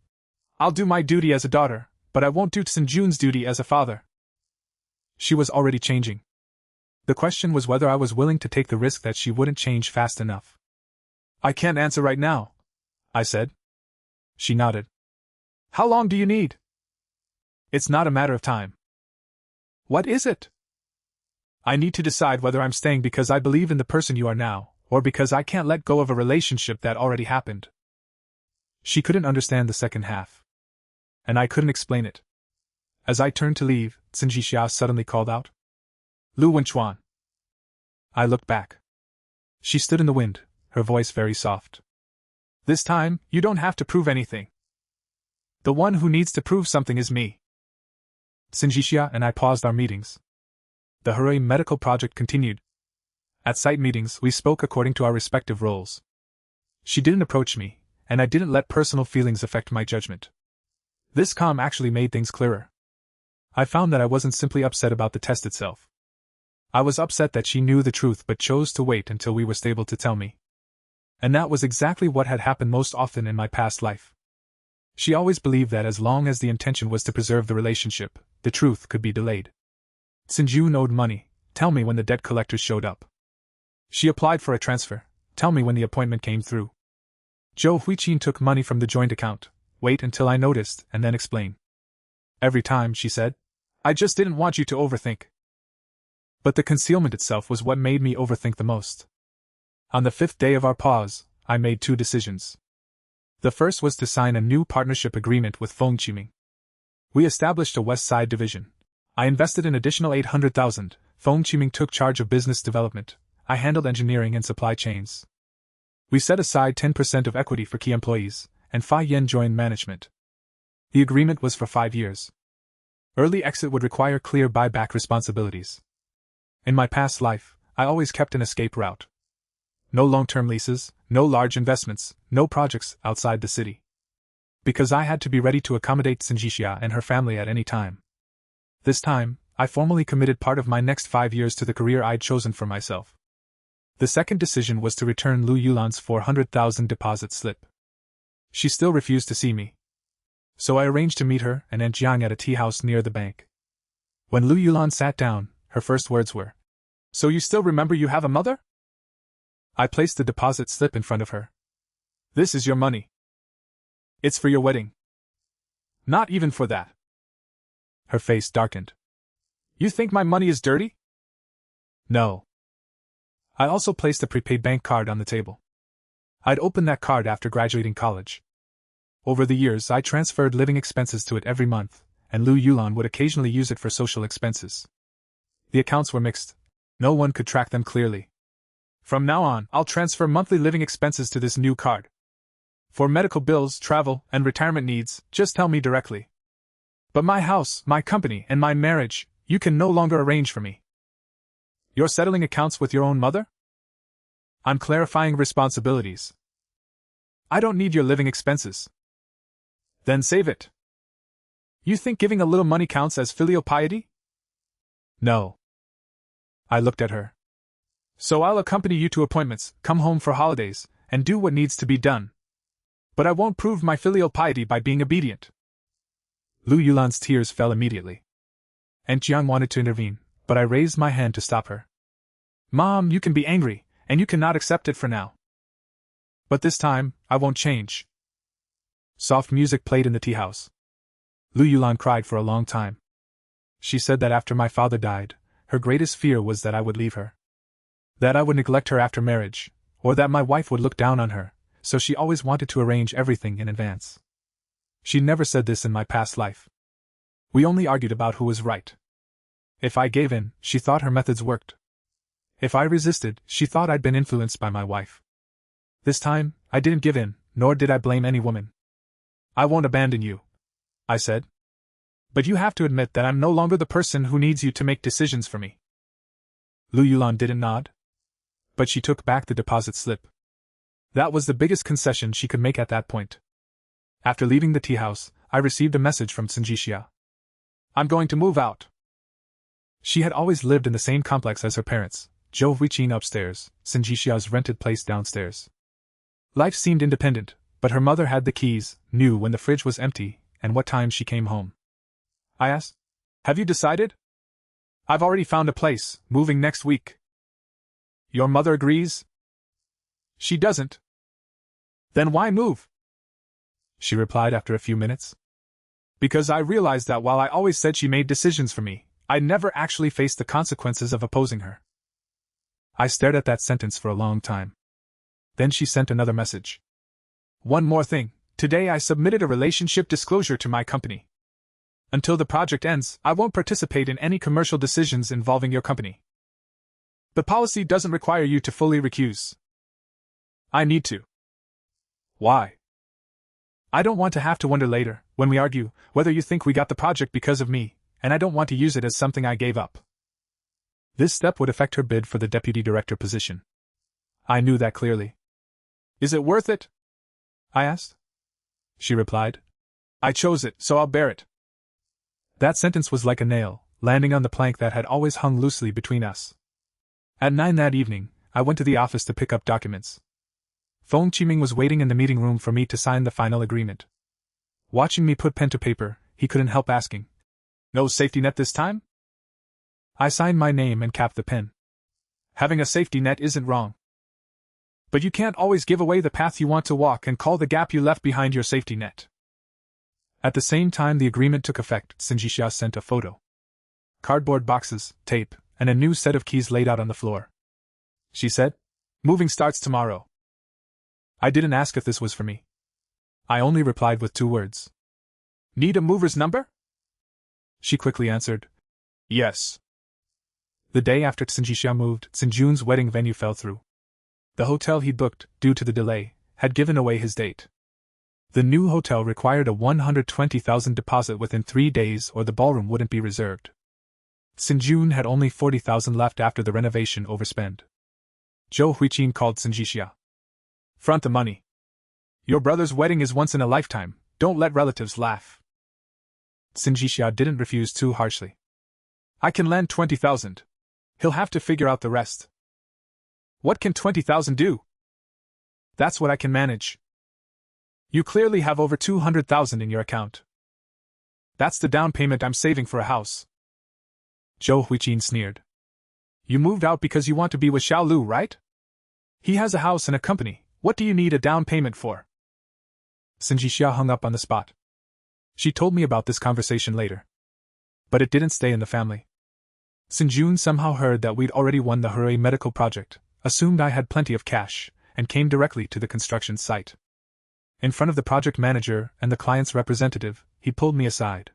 I'll do my duty as a daughter, but I won't do Sinjun's duty as a father. She was already changing. The question was whether I was willing to take the risk that she wouldn't change fast enough. I can't answer right now, I said. She nodded. How long do you need? It's not a matter of time. What is it? I need to decide whether I'm staying because I believe in the person you are now, or because I can't let go of a relationship that already happened. She couldn't understand the second half. And I couldn't explain it. As I turned to leave, Sinjixia suddenly called out, Lu Wenchuan. I looked back. She stood in the wind, her voice very soft. This time, you don't have to prove anything. The one who needs to prove something is me. Sinjixia and I paused our meetings. The Hurui medical project continued. At site meetings, we spoke according to our respective roles. She didn't approach me, and I didn't let personal feelings affect my judgment. This calm actually made things clearer. I found that I wasn't simply upset about the test itself. I was upset that she knew the truth but chose to wait until we were stable to tell me. And that was exactly what had happened most often in my past life. She always believed that as long as the intention was to preserve the relationship, the truth could be delayed. Sinjun owed money, tell me when the debt collectors showed up. She applied for a transfer, tell me when the appointment came through. Zhou Huiqin took money from the joint account, wait until I noticed and then explain. Every time, she said, I just didn't want you to overthink. But the concealment itself was what made me overthink the most. On the 5th day of our pause, I made 2 decisions. The first was to sign a new partnership agreement with Feng Qiming. We established a West Side division. I invested an additional 800,000, Feng Qiming took charge of business development, I handled engineering and supply chains. We set aside 10% of equity for key employees, and Fa Yen joined management. The agreement was for 5 years. Early exit would require clear buyback responsibilities. In my past life, I always kept an escape route. No long-term leases, no large investments, no projects outside the city. Because I had to be ready to accommodate Sinjixia and her family at any time. This time, I formally committed part of my next 5 years to the career I'd chosen for myself. The second decision was to return Lu Yulan's 400,000 deposit slip. She still refused to see me. So I arranged to meet her and Aunt Jiang at a tea house near the bank. When Lu Yulan sat down, her first words were, "So you still remember you have a mother?" I placed the deposit slip in front of her. "This is your money. It's for your wedding." "Not even for that." Her face darkened. "You think my money is dirty?" "No." I also placed a prepaid bank card on the table. I'd opened that card after graduating college. Over the years, I transferred living expenses to it every month, and Lu Yulan would occasionally use it for social expenses. The accounts were mixed. No one could track them clearly. "From now on, I'll transfer monthly living expenses to this new card. For medical bills, travel, and retirement needs, just tell me directly. But my house, my company, and my marriage, you can no longer arrange for me." "You're settling accounts with your own mother?" "I'm clarifying responsibilities." "I don't need your living expenses." "Then save it." "You think giving a little money counts as filial piety?" "No." I looked at her. "So I'll accompany you to appointments, come home for holidays, and do what needs to be done. But I won't prove my filial piety by being obedient." Lu Yulan's tears fell immediately. Aunt Jiang wanted to intervene, but I raised my hand to stop her. "Mom, you can be angry, and you cannot accept it for now. But this time, I won't change." Soft music played in the tea house. Lu Yulan cried for a long time. She said that after my father died, her greatest fear was that I would leave her. That I would neglect her after marriage, or that my wife would look down on her, so she always wanted to arrange everything in advance. She never said this in my past life. We only argued about who was right. If I gave in, she thought her methods worked. If I resisted, she thought I'd been influenced by my wife. This time, I didn't give in, nor did I blame any woman. "I won't abandon you," I said. "But you have to admit that I'm no longer the person who needs you to make decisions for me." Lu Yulan didn't nod. But she took back the deposit slip. That was the biggest concession she could make at that point. After leaving the tea house, I received a message from Sinjixia. "I'm going to move out." She had always lived in the same complex as her parents, Zhou Huiqin upstairs, Sinjixia's rented place downstairs. Life seemed independent, but her mother had the keys, knew when the fridge was empty, and what time she came home. I asked, "Have you decided?" "I've already found a place, moving next week." "Your mother agrees?" "She doesn't." "Then why move?" She replied after a few minutes. "Because I realized that while I always said she made decisions for me, I never actually faced the consequences of opposing her." I stared at that sentence for a long time. Then she sent another message. "One more thing, today I submitted a relationship disclosure to my company. Until the project ends, I won't participate in any commercial decisions involving your company. The policy doesn't require you to fully recuse. I need to." "Why?" "I don't want to have to wonder later, when we argue, whether you think we got the project because of me, and I don't want to use it as something I gave up." This step would affect her bid for the deputy director position. I knew that clearly. "Is it worth it?" I asked. She replied, "I chose it, so I'll bear it." That sentence was like a nail, landing on the plank that had always hung loosely between us. At 9 that evening, I went to the office to pick up documents. Feng Qiming was waiting in the meeting room for me to sign the final agreement. Watching me put pen to paper, he couldn't help asking, "No safety net this time?" I signed my name and capped the pen. Having a safety net isn't wrong. But you can't always give away the path you want to walk and call the gap you left behind your safety net. At the same time the agreement took effect, Sinjixia sent a photo. Cardboard boxes, tape, and a new set of keys laid out on the floor. She said, "Moving starts tomorrow." I didn't ask if this was for me. I only replied with 2 words. "Need a mover's number?" She quickly answered, "Yes." The day after Sinjixia moved, Sinjun's wedding venue fell through. The hotel he'd booked, due to the delay, had given away his date. The new hotel required a 120,000 deposit within 3 days or the ballroom wouldn't be reserved. Sinjun had only 40,000 left after the renovation overspend. Zhou Huiqin called Sinjixia. Front the money. Your brother's wedding is once in a lifetime, don't let relatives laugh. Sinjixia didn't refuse too harshly. I can lend 20,000. He'll have to figure out the rest. What can 20,000 do? That's what I can manage. You clearly have over 200,000 in your account. That's the down payment I'm saving for a house. Zhou Huiqin sneered. You moved out because you want to be with Xiao Lu, right? He has a house and a company, what do you need a down payment for? Sinjixia hung up on the spot. She told me about this conversation later. But it didn't stay in the family. Sinjun somehow heard that we'd already won the Hooray medical project, assumed I had plenty of cash, and came directly to the construction site. In front of the project manager and the client's representative, he pulled me aside.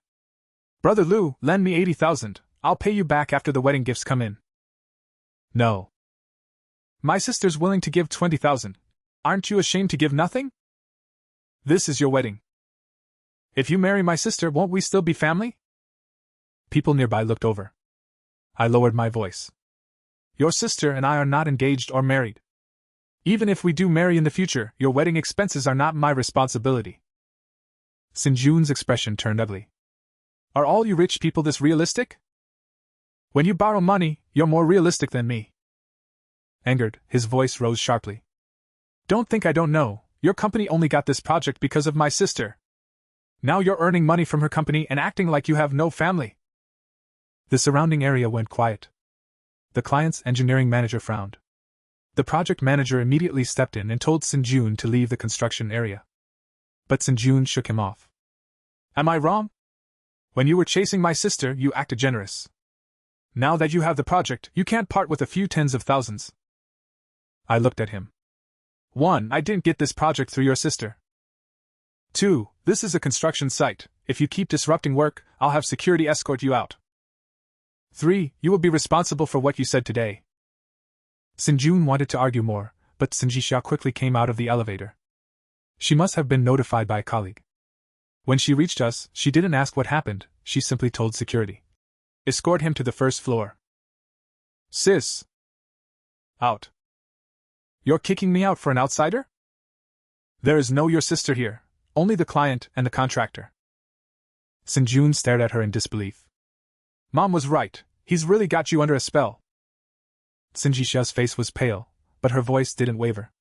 Brother Lu, lend me 80,000, I'll pay you back after the wedding gifts come in. No. My sister's willing to give 20,000. Aren't you ashamed to give nothing? This is your wedding. If you marry my sister, won't we still be family? People nearby looked over. I lowered my voice. Your sister and I are not engaged or married. Even if we do marry in the future, your wedding expenses are not my responsibility. Sinjun's expression turned ugly. Are all you rich people this realistic? When you borrow money, you're more realistic than me. Angered, his voice rose sharply. Don't think I don't know, your company only got this project because of my sister. Now you're earning money from her company and acting like you have no family. The surrounding area went quiet. The client's engineering manager frowned. The project manager immediately stepped in and told Sinjun to leave the construction area. But Sinjun shook him off. Am I wrong? When you were chasing my sister, you acted generous. Now that you have the project, you can't part with a few tens of thousands. I looked at him. 1. I didn't get this project through your sister. 2. This is a construction site. If you keep disrupting work, I'll have security escort you out. 3. You will be responsible for what you said today. Sinjun wanted to argue more, but Sinjixia quickly came out of the elevator. She must have been notified by a colleague. When she reached us, she didn't ask what happened, she simply told security. Escort him to the first floor. Sis. Out. You're kicking me out for an outsider? There is no your sister here, only the client and the contractor. Sinjun stared at her in disbelief. Mom was right, he's really got you under a spell. Sinjixia's face was pale, but her voice didn't waver.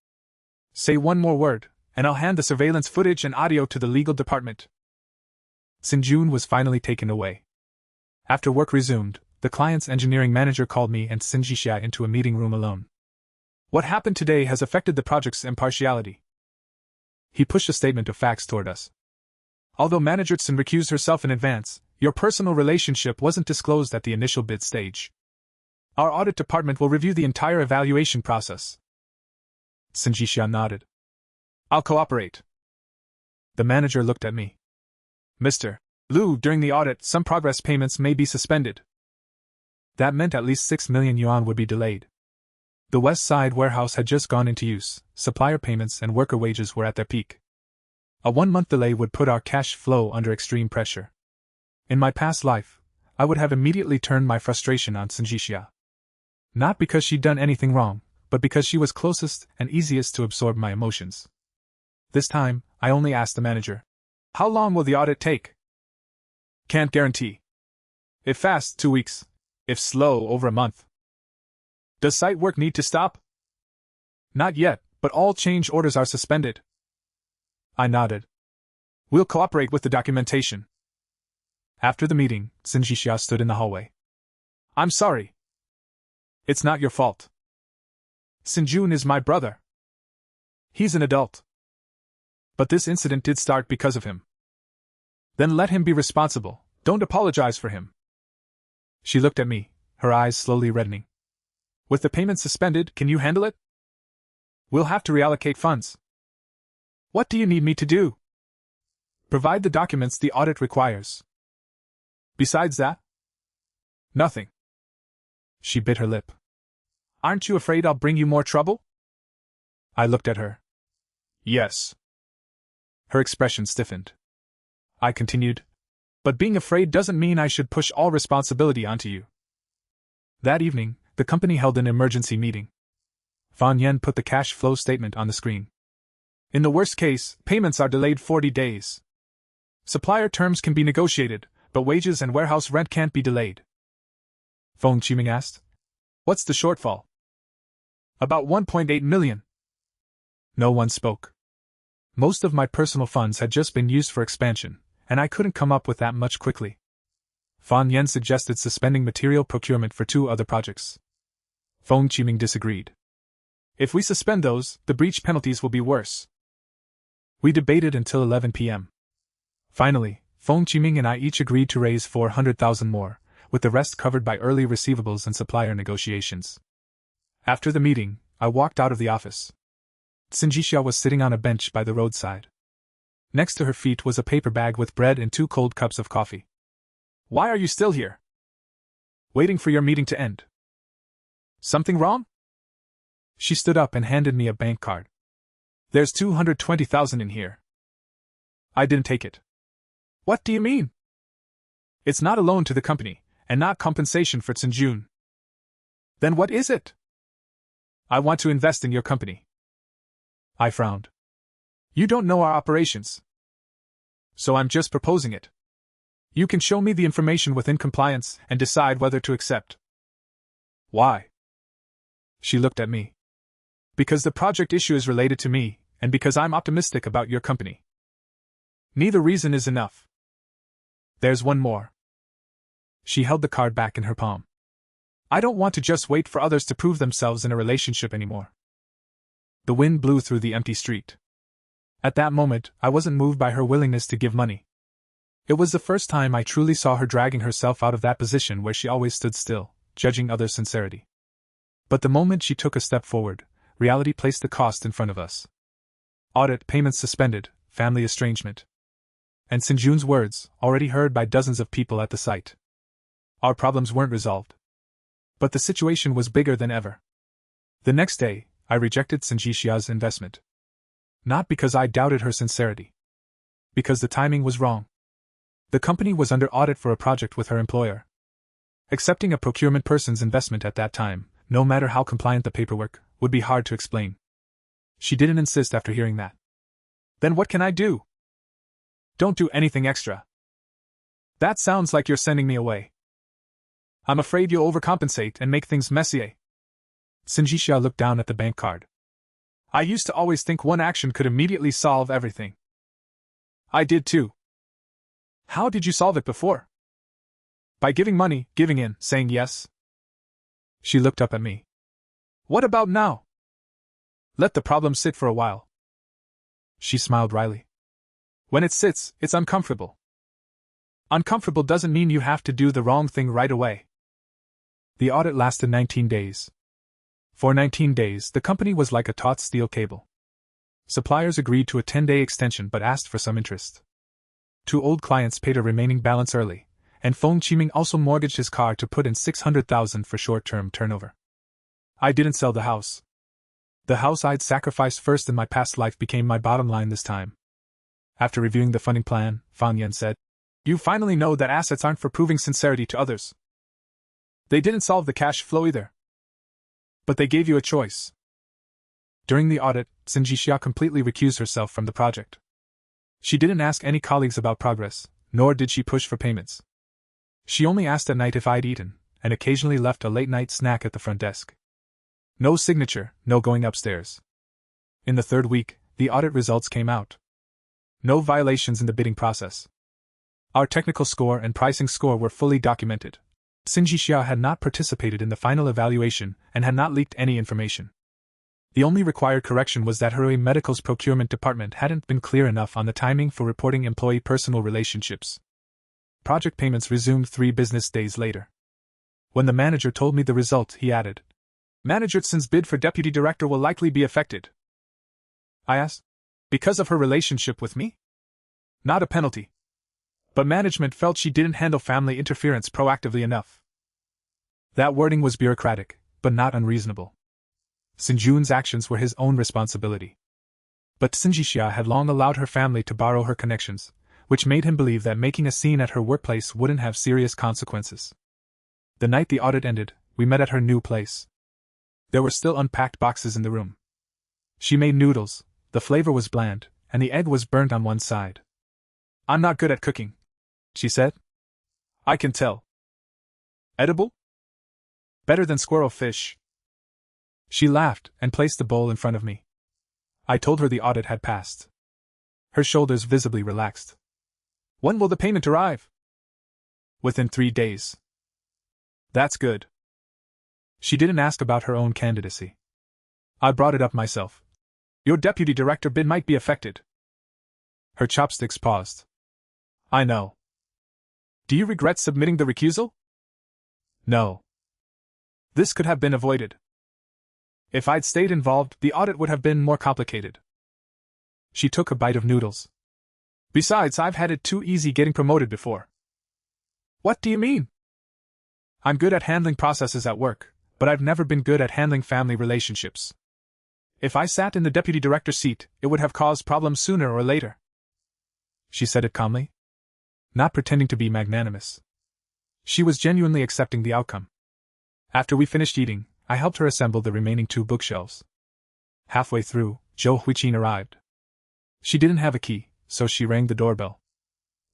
Say one more word, and I'll hand the surveillance footage and audio to the legal department. Sinjun was finally taken away. After work resumed, the client's engineering manager called me and Sinjixia into a meeting room alone. What happened today has affected the project's impartiality. He pushed a statement of facts toward us. Although Manager Tsun recused herself in advance, your personal relationship wasn't disclosed at the initial bid stage. Our audit department will review the entire evaluation process. Sinjixia nodded. I'll cooperate. The manager looked at me. Mr. Lu, during the audit, some progress payments may be suspended. That meant at least 6 million yuan would be delayed. The West Side warehouse had just gone into use, supplier payments and worker wages were at their peak. A 1-month delay would put our cash flow under extreme pressure. In my past life, I would have immediately turned my frustration on Sinjixia. Not because she'd done anything wrong, but because she was closest and easiest to absorb my emotions. This time, I only asked the manager, how long will the audit take? Can't guarantee. If fast, 2 weeks. If slow, over a month. Does site work need to stop? Not yet, but all change orders are suspended. I nodded. We'll cooperate with the documentation. After the meeting, Sinjixia stood in the hallway. I'm sorry. It's not your fault. Sinjun is my brother. He's an adult. But this incident did start because of him. Then let him be responsible, don't apologize for him. She looked at me, her eyes slowly reddening. With the payment suspended, can you handle it? We'll have to reallocate funds. What do you need me to do? Provide the documents the audit requires. Besides that? Nothing. She bit her lip. Aren't you afraid I'll bring you more trouble? I looked at her. Yes. Her expression stiffened. I continued, "But being afraid doesn't mean I should push all responsibility onto you." That evening, the company held an emergency meeting. Fan Yen put the cash flow statement on the screen. "In the worst case, payments are delayed 40 days. Supplier terms can be negotiated, but wages and warehouse rent can't be delayed." Feng Qiming asked, "What's the shortfall?" "About 1.8 million. No one spoke. Most of my personal funds had just been used for expansion, and I couldn't come up with that much quickly. Fan Yen suggested suspending material procurement for 2 other projects. Feng Qiming disagreed. "If we suspend those, the breach penalties will be worse." We debated until 11 p.m. Finally, Feng Qiming and I each agreed to raise 400,000 more, with the rest covered by early receivables and supplier negotiations. After the meeting, I walked out of the office. Xinjixia was sitting on a bench by the roadside. Next to her feet was a paper bag with bread and 2 cold cups of coffee. "Why are you still here?" "Waiting for your meeting to end." "Something wrong?" She stood up and handed me a bank card. "There's 220,000 in here." I didn't take it. "What do you mean?" "It's not a loan to the company, and not compensation for Xinjun." "Then what is it?" "I want to invest in your company." I frowned. "You don't know our operations." "So I'm just proposing it. You can show me the information within compliance and decide whether to accept." "Why?" She looked at me. "Because the project issue is related to me, and because I'm optimistic about your company." "Neither reason is enough." "There's one more." She held the card back in her palm. "I don't want to just wait for others to prove themselves in a relationship anymore." The wind blew through the empty street. At that moment, I wasn't moved by her willingness to give money. It was the first time I truly saw her dragging herself out of that position where she always stood still, judging others' sincerity. But the moment she took a step forward, reality placed the cost in front of us. Audit payments suspended, family estrangement. And Xinjun's words, already heard by dozens of people at the site. Our problems weren't resolved. But the situation was bigger than ever. The next day, I rejected Xinjixia's investment. Not because I doubted her sincerity. Because the timing was wrong. The company was under audit for a project with her employer. Accepting a procurement person's investment at that time, no matter how compliant the paperwork, would be hard to explain. She didn't insist after hearing that. "Then what can I do?" "Don't do anything extra." "That sounds like you're sending me away." "I'm afraid you'll overcompensate and make things messy." Xinjixia looked down at the bank card. "I used to always think one action could immediately solve everything." "I did too." "How did you solve it before?" "By giving money, giving in, saying yes." She looked up at me. "What about now?" "Let the problem sit for a while." She smiled wryly. "When it sits, it's uncomfortable." "Uncomfortable doesn't mean you have to do the wrong thing right away." The audit lasted 19 days. For 19 days, the company was like a taut steel cable. Suppliers agreed to a 10-day extension but asked for some interest. 2 old clients paid a remaining balance early, and Feng Qiming also mortgaged his car to put in 600,000 for short-term turnover. I didn't sell the house. The house I'd sacrificed first in my past life became my bottom line this time. After reviewing the funding plan, Fan Yen said, "You finally know that assets aren't for proving sincerity to others. They didn't solve the cash flow either. But they gave you a choice." During the audit, Xinjixia completely recused herself from the project. She didn't ask any colleagues about progress, nor did she push for payments. She only asked at night if I'd eaten, and occasionally left a late-night snack at the front desk. No signature, no going upstairs. In the 3rd week, the audit results came out. No violations in the bidding process. Our technical score and pricing score were fully documented. Xinjixia had not participated in the final evaluation and had not leaked any information. The only required correction was that her medical's procurement department hadn't been clear enough on the timing for reporting employee personal relationships. Project payments resumed 3 business days later. When the manager told me the result, he added, "Manager Tsin's bid for deputy director will likely be affected." I asked, "Because of her relationship with me?" "Not a penalty. But management felt she didn't handle family interference proactively enough." That wording was bureaucratic, but not unreasonable. Xinjun's actions were his own responsibility. But Sinjixia had long allowed her family to borrow her connections, which made him believe that making a scene at her workplace wouldn't have serious consequences. The night the audit ended, we met at her new place. There were still unpacked boxes in the room. She made noodles, the flavor was bland, and the egg was burnt on one side. "I'm not good at cooking," she said. "I can tell." "Edible? Better than squirrel fish." She laughed and placed the bowl in front of me. I told her the audit had passed. Her shoulders visibly relaxed. "When will the payment arrive?" "Within 3 days." "That's good." She didn't ask about her own candidacy. I brought it up myself. "Your deputy director bid might be affected." Her chopsticks paused. "I know." "Do you regret submitting the recusal?" "No. This could have been avoided. If I'd stayed involved, the audit would have been more complicated." She took a bite of noodles. "Besides, I've had it too easy getting promoted before." "What do you mean?" "I'm good at handling processes at work, but I've never been good at handling family relationships. If I sat in the deputy director's seat, it would have caused problems sooner or later." She said it calmly, not pretending to be magnanimous. She was genuinely accepting the outcome. After we finished eating, I helped her assemble the remaining 2 bookshelves. Halfway through, Zhou Huiqin arrived. She didn't have a key, so she rang the doorbell.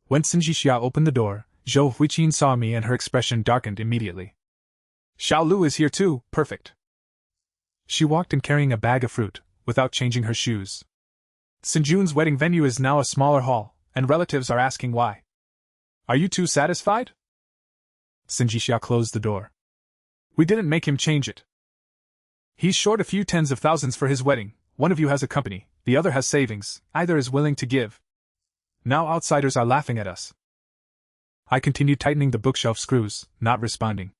When Sinjixia opened the door, Zhou Huiqin saw me and her expression darkened immediately. "Xiao Lu is here too, perfect." She walked in carrying a bag of fruit, without changing her shoes. "Sinjun's wedding venue is now a smaller hall, and relatives are asking why. Are you two satisfied?" Sinjixia closed the door. "We didn't make him change it. He's short a few tens of thousands for his wedding. One of you has a company, the other has savings, either is willing to give. Now outsiders are laughing at us." I continued tightening the bookshelf screws, not responding.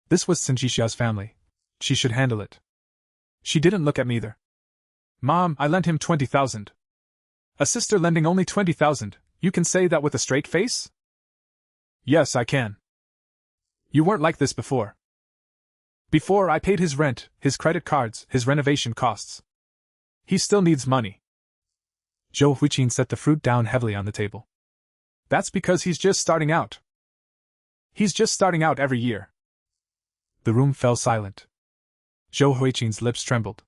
This was Sinjixia's family. She should handle it. She didn't look at me either. "Mom, I lent him 20,000. A sister lending only 20,000, you can say that with a straight face?" "Yes, I can. You weren't like this before. Before, I paid his rent, his credit cards, his renovation costs. He still needs money." Zhou Huiqin set the fruit down heavily on the table. "That's because he's just starting out. He's just starting out every year." The room fell silent. Zhou Huiqin's lips trembled.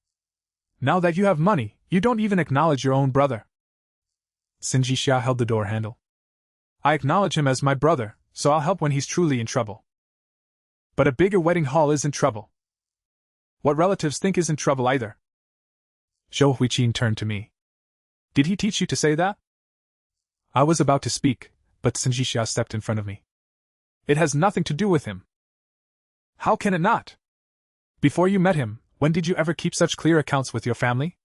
"Now that you have money, you don't even acknowledge your own brother." Sinjixia held the door handle. "I acknowledge him as my brother, so I'll help when he's truly in trouble. But a bigger wedding hall isn't trouble. What relatives think isn't trouble either." Zhou Huiqin turned to me. "Did he teach you to say that?" I was about to speak, but Sinjixia stepped in front of me. "It has nothing to do with him." "How can it not? Before you met him, when did you ever keep such clear accounts with your family?"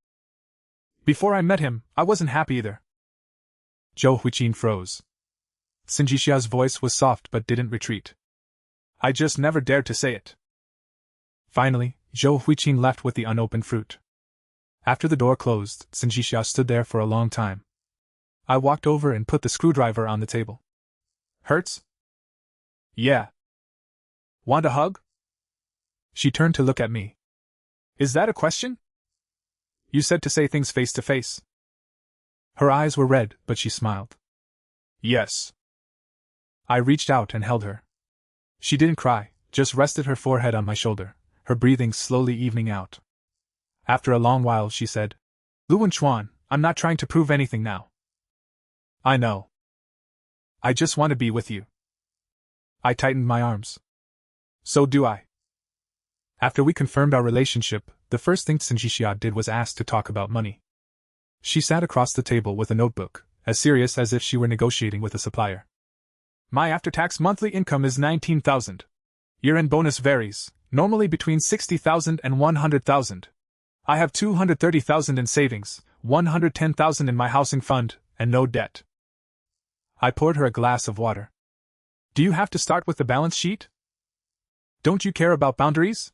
"Before I met him, I wasn't happy either." Zhou Huiqin froze. Sinjixia's voice was soft but didn't retreat. "I just never dared to say it." Finally, Zhou Huiqin left with the unopened fruit. After the door closed, Sinjixia stood there for a long time. I walked over and put the screwdriver on the table. "Hurts?" "Yeah." "Want a hug?" She turned to look at me. "Is that a question? You said to say things face to face." Her eyes were red, but she smiled. "Yes." I reached out and held her. She didn't cry, just rested her forehead on my shoulder, her breathing slowly evening out. After a long while she said, "Luan Chuan, I'm not trying to prove anything now. I know. I just want to be with you." I tightened my arms. "So do I." After we confirmed our relationship, the first thing Sinjixia did was ask to talk about money. She sat across the table with a notebook, as serious as if she were negotiating with a supplier. "My after-tax monthly income is 19,000. Year-end bonus varies, normally between 60,000 and 100,000. I have 230,000 in savings, 110,000 in my housing fund, and no debt." I poured her a glass of water. "Do you have to start with the balance sheet? Don't you care about boundaries?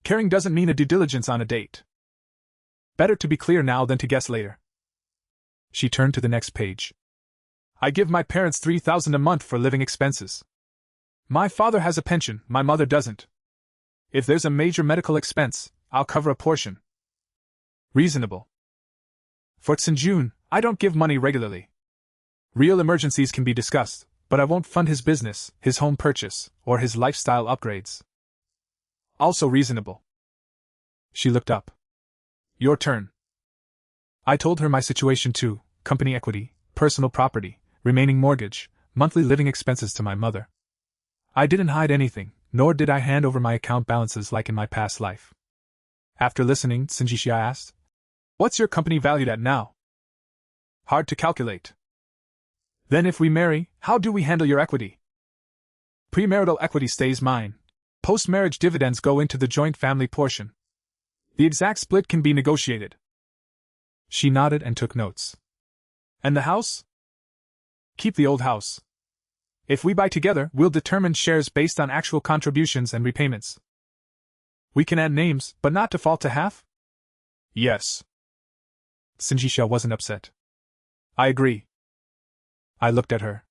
Caring doesn't mean a due diligence on a date. Better to be clear now than to guess later." She turned to the next page. "I give my parents 3,000 a month for living expenses. My father has a pension, my mother doesn't. If there's a major medical expense, I'll cover a portion." "Reasonable." For Tsinjun, I don't give money regularly. Real emergencies can be discussed, but I won't fund his business, his home purchase, or his lifestyle upgrades. Also reasonable. She looked up. Your turn. I told her my situation too: company equity, personal property, remaining mortgage, monthly living expenses to my mother. I didn't hide anything, nor did I hand over my account balances like in my past life. After listening, Sinjishia asked, "What's your company valued at now?" "Hard to calculate." "Then if we marry, how do we handle your equity?" "Premarital equity stays mine. Post-marriage dividends go into the joint family portion. The exact split can be negotiated." She nodded and took notes. "And the house?" "Keep the old house. If we buy together, we'll determine shares based on actual contributions and repayments. We can add names, but not default to half?" "Yes." Sinjisha wasn't upset. "I agree." I looked at her.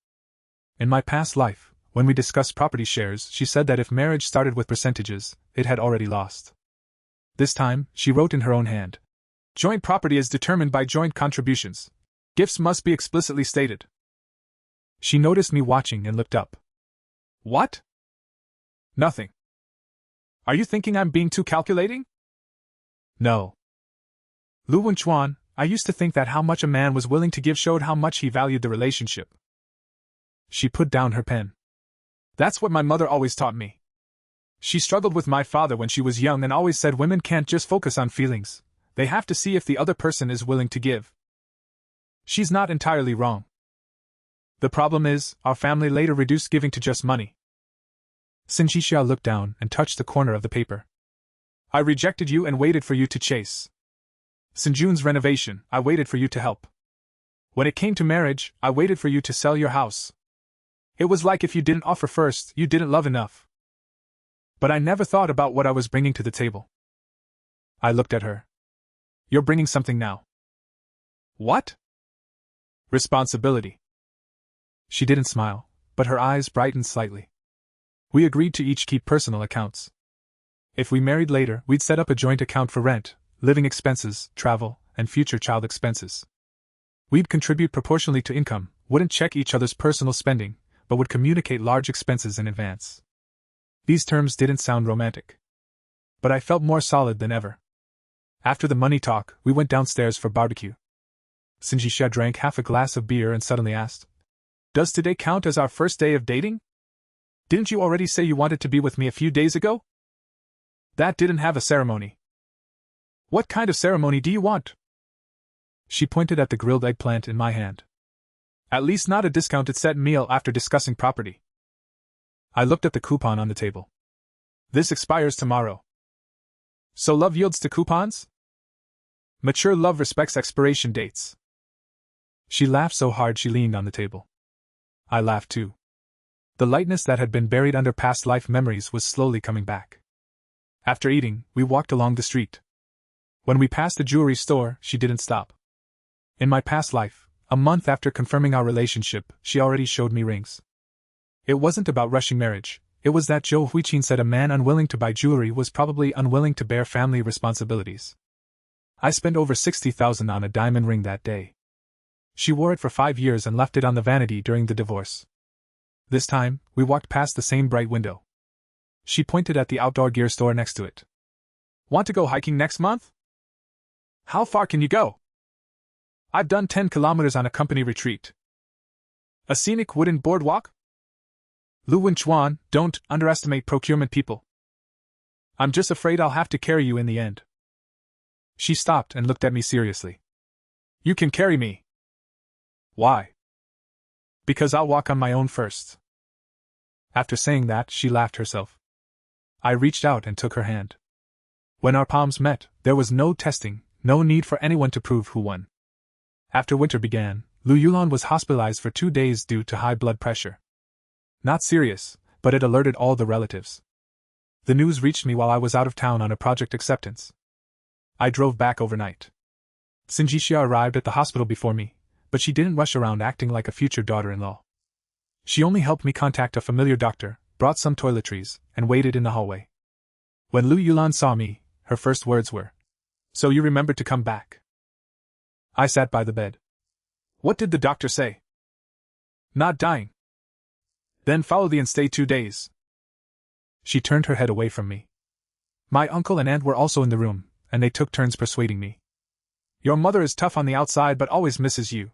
In my past life, when we discussed property shares, she said that if marriage started with percentages, it had already lost. This time, she wrote in her own hand, "Joint property is determined by joint contributions. Gifts must be explicitly stated." She noticed me watching and looked up. "What?" "Nothing. Are you thinking I'm being too calculating?" "No. Lu Wenchuan, I used to think that how much a man was willing to give showed how much he valued the relationship." She put down her pen. "That's what my mother always taught me. She struggled with my father when she was young and always said women can't just focus on feelings, they have to see if the other person is willing to give. She's not entirely wrong. The problem is, our family later reduced giving to just money." Sinjishia looked down and touched the corner of the paper. "I rejected you and waited for you to chase. Sinjun's renovation, I waited for you to help. When it came to marriage, I waited for you to sell your house. It was like if you didn't offer first, you didn't love enough. But I never thought about what I was bringing to the table." I looked at her. "You're bringing something now." "What?" "Responsibility." She didn't smile, but her eyes brightened slightly. "We agreed to each keep personal accounts. If we married later, we'd set up a joint account for rent, living expenses, travel, and future child expenses. We'd contribute proportionally to income, wouldn't check each other's personal spending, but would communicate large expenses in advance." These terms didn't sound romantic. But I felt more solid than ever. After the money talk, we went downstairs for barbecue. Sinjisha drank half a glass of beer and suddenly asked, "Does today count as our first day of dating? Didn't you already say you wanted to be with me a few days ago?" "That didn't have a ceremony." "What kind of ceremony do you want?" She pointed at the grilled eggplant in my hand. "At least not a discounted set meal after discussing property." I looked at the coupon on the table. "This expires tomorrow." "So love yields to coupons?" "Mature love respects expiration dates." She laughed so hard she leaned on the table. I laughed too. The lightness that had been buried under past life memories was slowly coming back. After eating, we walked along the street. When we passed the jewelry store, she didn't stop. In my past life, a month after confirming our relationship, she already showed me rings. It wasn't about rushing marriage, it was that Zhou Huiqin said a man unwilling to buy jewelry was probably unwilling to bear family responsibilities. I spent over 60,000 on a diamond ring that day. She wore it for 5 years and left it on the vanity during the divorce. This time, we walked past the same bright window. She pointed at the outdoor gear store next to it. "Want to go hiking next month?" "How far can you go?" "I've done 10 kilometers on a company retreat." "A scenic wooden boardwalk?" "Lu Wenchuan, don't underestimate procurement people. I'm just afraid I'll have to carry you in the end." She stopped and looked at me seriously. "You can carry me." "Why?" "Because I'll walk on my own first." After saying that, she laughed herself. I reached out and took her hand. When our palms met, there was no testing, no need for anyone to prove who won. After winter began, Lu Yulan was hospitalized for 2 days due to high blood pressure. Not serious, but it alerted all the relatives. The news reached me while I was out of town on a project acceptance. I drove back overnight. Sinjishia arrived at the hospital before me, but she didn't rush around acting like a future daughter-in-law. She only helped me contact a familiar doctor, brought some toiletries, and waited in the hallway. When Lu Yulan saw me, her first words were, "So you remembered to come back?" I sat by the bed. What did the doctor say? Not dying. Then follow the and stay 2 days. She turned her head away from me. My uncle and aunt were also in the room, and they took turns persuading me. Your mother is tough on the outside but always misses you.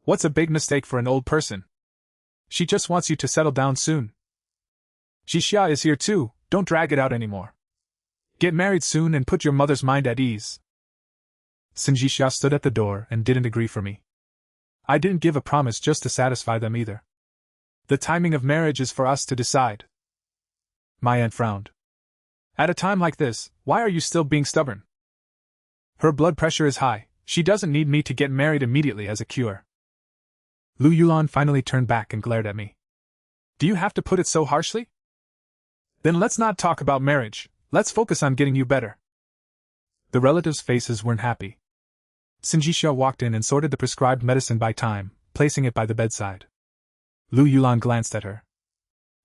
What's a big mistake for an old person? She just wants you to settle down soon. Jixia is here too, don't drag it out anymore. Get married soon and put your mother's mind at ease. Jixia stood at the door and didn't agree for me. I didn't give a promise just to satisfy them either. The timing of marriage is for us to decide. My aunt frowned. At a time like this, why are you still being stubborn? Her blood pressure is high, she doesn't need me to get married immediately as a cure. Lu Yulan finally turned back and glared at me. Do you have to put it so harshly? Then let's not talk about marriage, let's focus on getting you better. The relatives' faces weren't happy. Jixia walked in and sorted the prescribed medicine by time, placing it by the bedside. Lu Yulan glanced at her.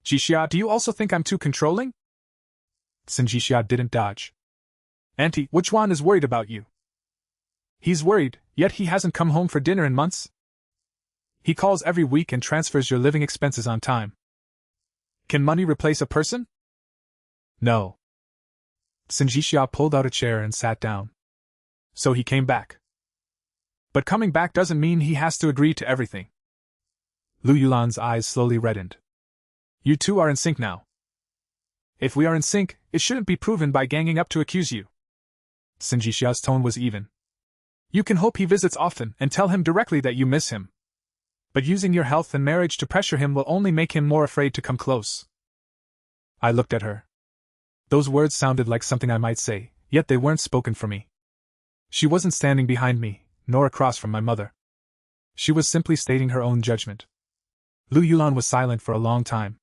Jixia, do you also think I'm too controlling? Jixia didn't dodge. Auntie, which one is worried about you? He's worried, yet he hasn't come home for dinner in months. He calls every week and transfers your living expenses on time. Can money replace a person? No. Jixia pulled out a chair and sat down. So he came back. But coming back doesn't mean he has to agree to everything. Lu Yulan's eyes slowly reddened. You two are in sync now. If we are in sync, it shouldn't be proven by ganging up to accuse you. Jixia's tone was even. You can hope he visits often and tell him directly that you miss him. But using your health and marriage to pressure him will only make him more afraid to come close. I looked at her. Those words sounded like something I might say, yet they weren't spoken for me. She wasn't standing behind me, nor across from my mother. She was simply stating her own judgment. Lu Yulan was silent for a long time.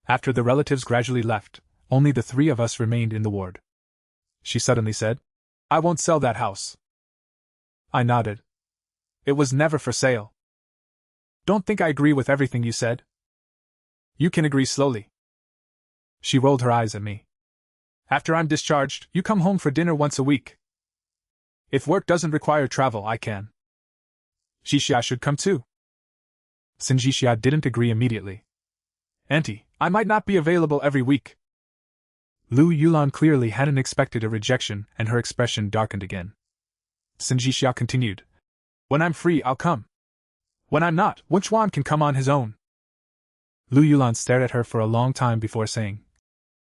After the relatives gradually left, only the three of us remained in the ward. She suddenly said, I won't sell that house. I nodded. It was never for sale. Don't think I agree with everything you said. You can agree slowly. She rolled her eyes at me. After I'm discharged, you come home for dinner once a week. If work doesn't require travel, I can. Jixia should come too. Jixia didn't agree immediately. Auntie, I might not be available every week. Lu Yulan clearly hadn't expected a rejection, and her expression darkened again. Jixia continued. When I'm free, I'll come. When I'm not, Wenchuan can come on his own. Lu Yulan stared at her for a long time before saying,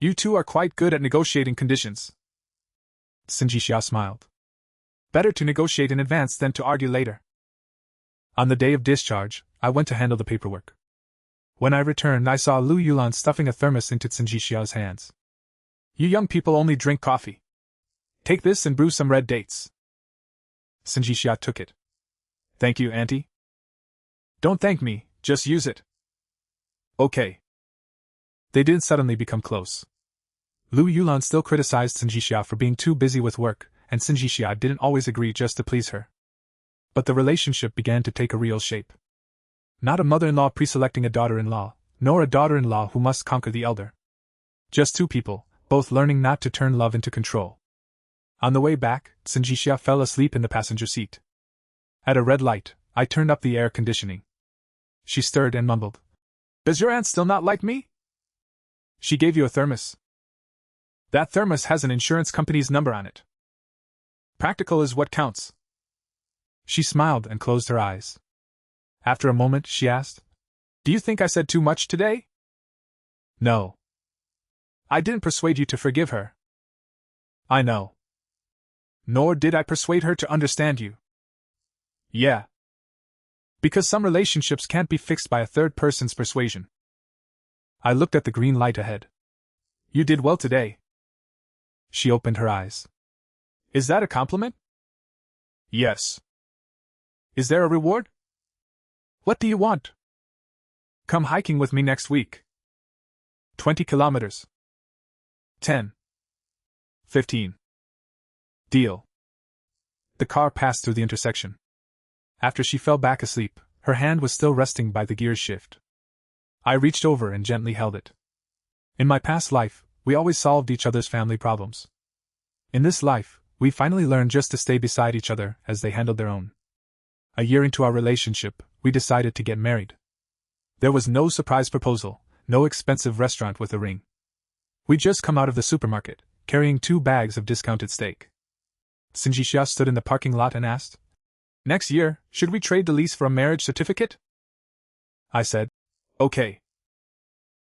You two are quite good at negotiating conditions. Jixia smiled. Better to negotiate in advance than to argue later. On the day of discharge, I went to handle the paperwork. When I returned, I saw Lu Yulan stuffing a thermos into Jixia's hands. You young people only drink coffee. Take this and brew some red dates. Jixia took it. Thank you, Auntie. Don't thank me, just use it. Okay. They didn't suddenly become close. Lu Yulan still criticized Jixia for being too busy with work, and Jixia didn't always agree just to please her. But the relationship began to take a real shape. Not a mother-in-law preselecting a daughter-in-law, nor a daughter-in-law who must conquer the elder. Just two people, both learning not to turn love into control. On the way back, Jixia fell asleep in the passenger seat. At a red light, I turned up the air conditioning. She stirred and mumbled. Does your aunt still not like me? She gave you a thermos. That thermos has an insurance company's number on it. Practical is what counts. She smiled and closed her eyes. After a moment, she asked, Do you think I said too much today? No. I didn't persuade you to forgive her. I know. Nor did I persuade her to understand you. Yeah. Because some relationships can't be fixed by a third person's persuasion. I looked at the green light ahead. You did well today. She opened her eyes. Is that a compliment? Yes. Is there a reward? What do you want? Come hiking with me next week. 20 kilometers. 10. 15. Deal. The car passed through the intersection. After she fell back asleep, her hand was still resting by the gear shift. I reached over and gently held it. In my past life, we always solved each other's family problems. In this life, We finally learned just to stay beside each other as they handled their own. A year into our relationship, we decided to get married. There was no surprise proposal, no expensive restaurant with a ring. We'd just come out of the supermarket, carrying 2 bags of discounted steak. Sinjixia stood in the parking lot and asked, "Next year, should we trade the lease for a marriage certificate?" I said, "Okay."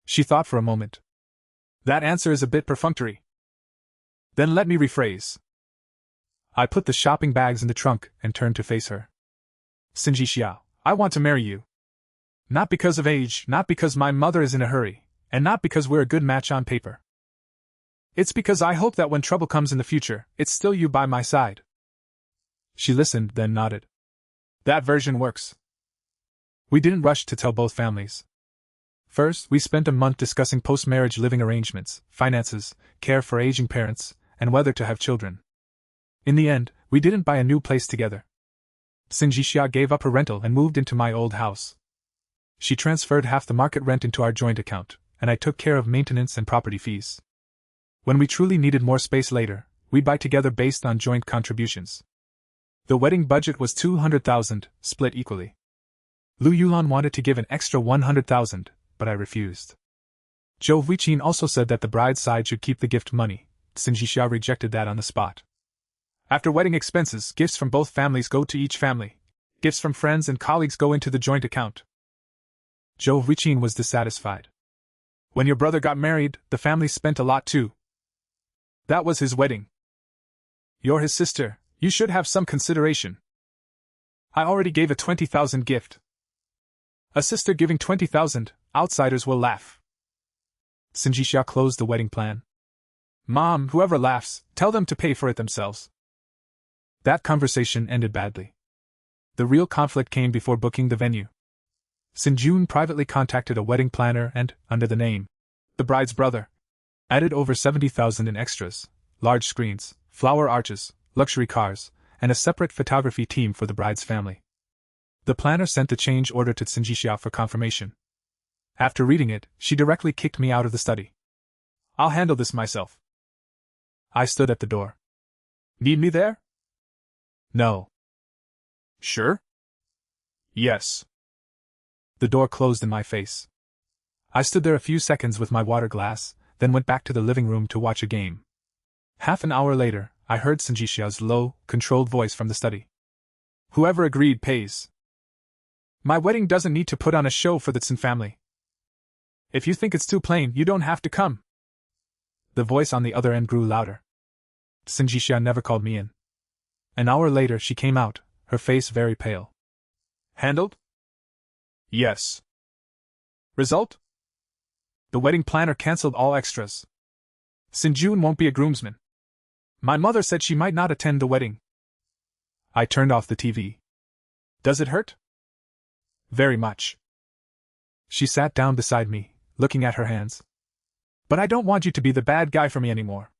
She thought for a moment. "That answer is a bit perfunctory." "Then let me rephrase." I put the shopping bags in the trunk and turned to face her. "Sinjixia, I want to marry you. Not because of age, not because my mother is in a hurry, and not because we're a good match on paper. It's because I hope that when trouble comes in the future, it's still you by my side." She listened, then nodded. "That version works." We didn't rush to tell both families. First, we spent a month discussing post-marriage living arrangements, finances, care for aging parents, and whether to have children. In the end, we didn't buy a new place together. Sinjixia gave up her rental and moved into my old house. She transferred half the market rent into our joint account, and I took care of maintenance and property fees. When we truly needed more space later, we'd buy together based on joint contributions. The wedding budget was 200,000, split equally. Lu Yulan wanted to give an extra 100,000, but I refused. Zhou Huiqin also said that the bride's side should keep the gift money. Sinjixia rejected that on the spot. "After wedding expenses, gifts from both families go to each family. Gifts from friends and colleagues go into the joint account." Zhou Huiqin was dissatisfied. "When your brother got married, the family spent a lot too. That was his wedding. You're his sister, you should have some consideration. I already gave a 20,000 gift. A sister giving 20,000, outsiders will laugh." Sinjixia closed the wedding plan. "Mom, whoever laughs, tell them to pay for it themselves." That conversation ended badly. The real conflict came before booking the venue. Sinjun privately contacted a wedding planner and, under the name, the bride's brother, added over 70,000 in extras, large screens, flower arches, luxury cars, and a separate photography team for the bride's family. The planner sent the change order to Sinjixia for confirmation. After reading it, she directly kicked me out of the study. "I'll handle this myself." I stood at the door. "Need me there?" "No." "Sure?" "Yes." The door closed in my face. I stood there a few seconds with my water glass, then went back to the living room to watch a game. Half an hour later, I heard Sinjixia's low, controlled voice from the study. "Whoever agreed pays. My wedding doesn't need to put on a show for the Tsin family. If you think it's too plain, you don't have to come." The voice on the other end grew louder. Sinjixia never called me in. An hour later she came out, her face very pale. "Handled?" "Yes." "Result?" "The wedding planner cancelled all extras. Sinjun won't be a groomsman. My mother said she might not attend the wedding." I turned off the TV. "Does it hurt?" "Very much." She sat down beside me, looking at her hands. "But I don't want you to be the bad guy for me anymore."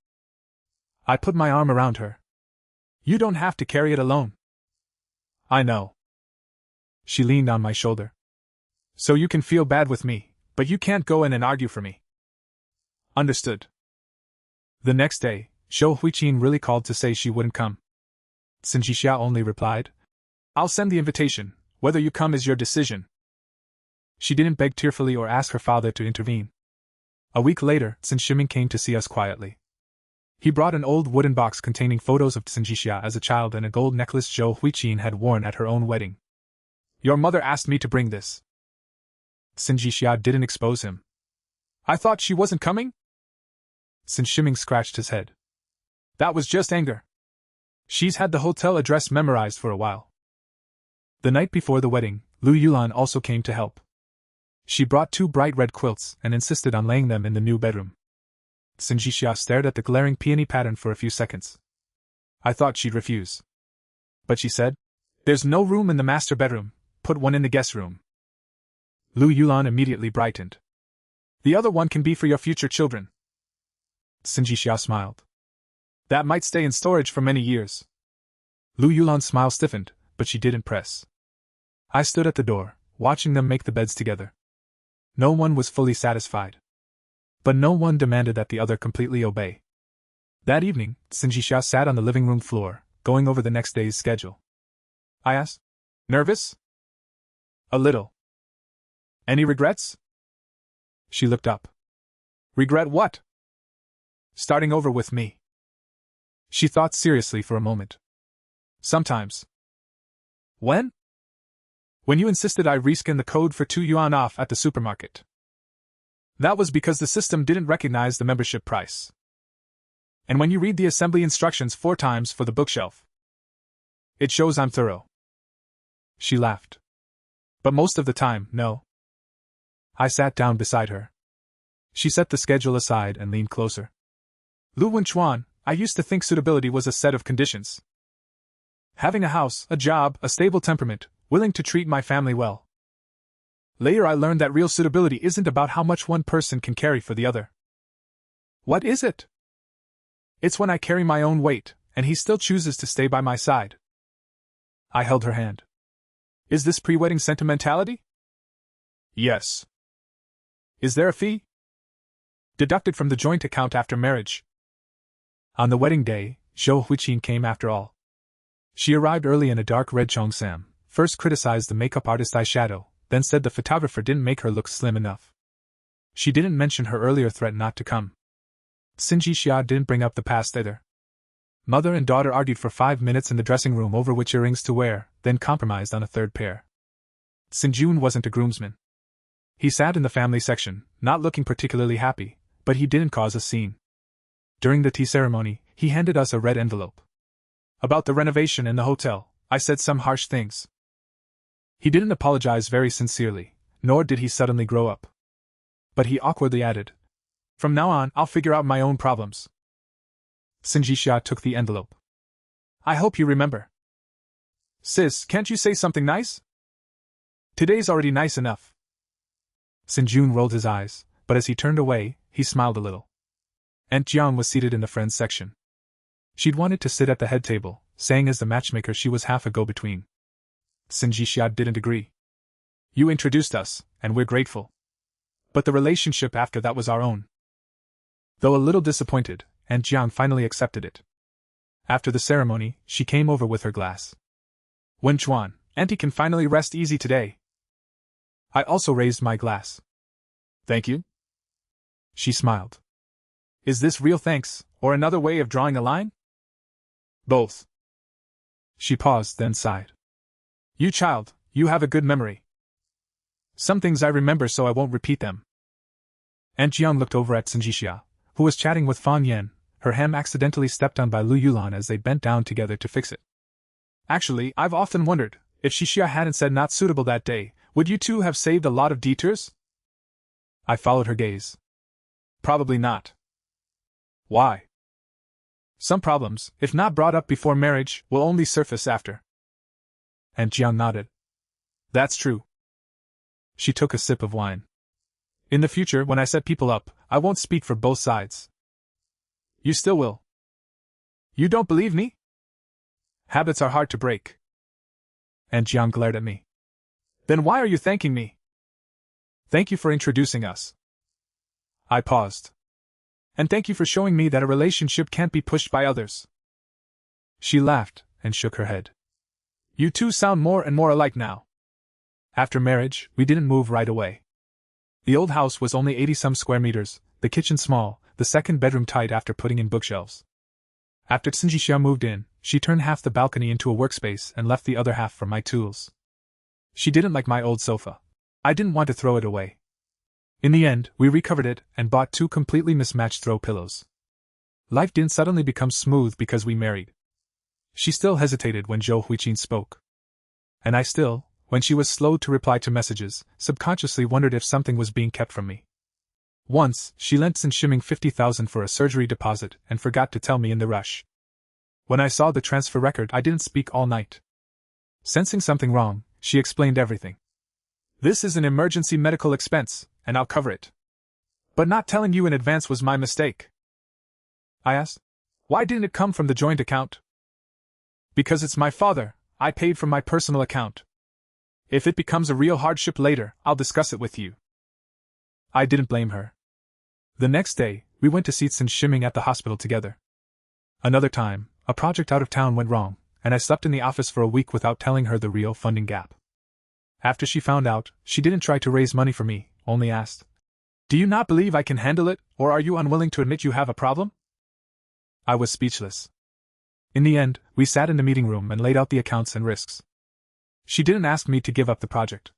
I put my arm around her. "You don't have to carry it alone." "I know." She leaned on my shoulder. "So you can feel bad with me, but you can't go in and argue for me." "Understood." The next day, Zhou Huiqin really called to say she wouldn't come. Sinjixia only replied, "I'll send the invitation, whether you come is your decision." She didn't beg tearfully or ask her father to intervene. A week later, Tsin Shiming came to see us quietly. He brought an old wooden box containing photos of Sinjixia as a child and a gold necklace Zhou Huiqin had worn at her own wedding. "Your mother asked me to bring this." Sinjixia didn't expose him. "I thought she wasn't coming?" Tsin Shiming scratched his head. "That was just anger. She's had the hotel address memorized for a while." The night before the wedding, Lu Yulan also came to help. She brought 2 bright red quilts and insisted on laying them in the new bedroom. Sinjixia stared at the glaring peony pattern for a few seconds. I thought she'd refuse. But she said, "There's no room in the master bedroom, put one in the guest room." Lu Yulan immediately brightened. "The other one can be for your future children." Sinjixia smiled. "That might stay in storage for many years." Lu Yulan's smile stiffened, but she didn't press. I stood at the door, watching them make the beds together. No one was fully satisfied. But no one demanded that the other completely obey. That evening, Sinjisha sat on the living room floor, going over the next day's schedule. I asked. Nervous? A little. Any regrets? She looked up. Regret what? Starting over with me. She thought seriously for a moment. Sometimes. When? When you insisted I rescan the code for 2 yuan off at the supermarket. That was because the system didn't recognize the membership price. And when you read the assembly instructions 4 times for the bookshelf. It shows I'm thorough. She laughed. But most of the time, no. I sat down beside her. She set the schedule aside and leaned closer. Lu Wenchuan, I used to think suitability was a set of conditions. Having a house, a job, a stable temperament, willing to treat my family well. Later I learned that real suitability isn't about how much one person can carry for the other. What is it? It's when I carry my own weight, and he still chooses to stay by my side. I held her hand. Is this pre-wedding sentimentality? Yes. Is there a fee? Deducted from the joint account after marriage. On the wedding day, Zhou Huiqin came after all. She arrived early in a dark red cheongsam, first criticized the makeup artist eyeshadow, then said the photographer didn't make her look slim enough. She didn't mention her earlier threat not to come. Sinjisha didn't bring up the past either. Mother and daughter argued for 5 minutes in the dressing room over which earrings to wear, then compromised on a third pair. Sinjun wasn't a groomsman. He sat in the family section, not looking particularly happy, but he didn't cause a scene. During the tea ceremony, he handed us a red envelope. About the renovation in the hotel, I said some harsh things. He didn't apologize very sincerely, nor did he suddenly grow up. But he awkwardly added, "From now on, I'll figure out my own problems." Sinjisha took the envelope. "I hope you remember." "Sis, can't you say something nice? Today's already nice enough." Sinjun rolled his eyes, but as he turned away, he smiled a little. Aunt Jiang was seated in the friends section. She'd wanted to sit at the head table, saying as the matchmaker she was half a go-between. Sinjisha didn't agree. "You introduced us, and we're grateful. But the relationship after that was our own." Though a little disappointed, Aunt Jiang finally accepted it. After the ceremony, she came over with her glass. "Wenchuan, Auntie can finally rest easy today." I also raised my glass. "Thank you." She smiled. "Is this real thanks, or another way of drawing a line?" "Both." She paused, then sighed. "You child, you have a good memory." "Some things I remember so I won't repeat them." Aunt Jiang looked over at Sinjisha, who was chatting with Fan Yen. Her ham accidentally stepped on by Lu Yulan as they bent down together to fix it. "Actually, I've often wondered, if Shishia hadn't said not suitable that day, would you two have saved a lot of detours?" I followed her gaze. "Probably not." "Why?" "Some problems, if not brought up before marriage, will only surface after." And Jiang nodded. "That's true." She took a sip of wine. "In the future, when I set people up, I won't speak for both sides." "You still will." "You don't believe me?" "Habits are hard to break." And Jiang glared at me. "Then why are you thanking me?" "Thank you for introducing us." I paused. "And thank you for showing me that a relationship can't be pushed by others." She laughed and shook her head. "You two sound more and more alike now." After marriage, we didn't move right away. The old house was only 80-some square meters, the kitchen small, the second bedroom tight after putting in bookshelves. After Sinjisha moved in, she turned half the balcony into a workspace and left the other half for my tools. She didn't like my old sofa. I didn't want to throw it away. In the end, we recovered it and bought 2 completely mismatched throw pillows. Life didn't suddenly become smooth because we married. She still hesitated when Zhou Huiqin spoke. And I still, when she was slow to reply to messages, subconsciously wondered if something was being kept from me. Once, she lent Sinshiming 50,000 for a surgery deposit and forgot to tell me in the rush. When I saw the transfer record, I didn't speak all night. Sensing something wrong, she explained everything. "This is an emergency medical expense, and I'll cover it. But not telling you in advance was my mistake." I asked, "Why didn't it come from the joint account?" "Because it's my father, I paid from my personal account. If it becomes a real hardship later, I'll discuss it with you." I didn't blame her. The next day, we went to see Sinshiming at the hospital together. Another time, a project out of town went wrong, and I slept in the office for a week without telling her the real funding gap. After she found out, she didn't try to raise money for me, only asked, "Do you not believe I can handle it, or are you unwilling to admit you have a problem?" I was speechless. In the end, we sat in the meeting room and laid out the accounts and risks. She didn't ask me to give up the project.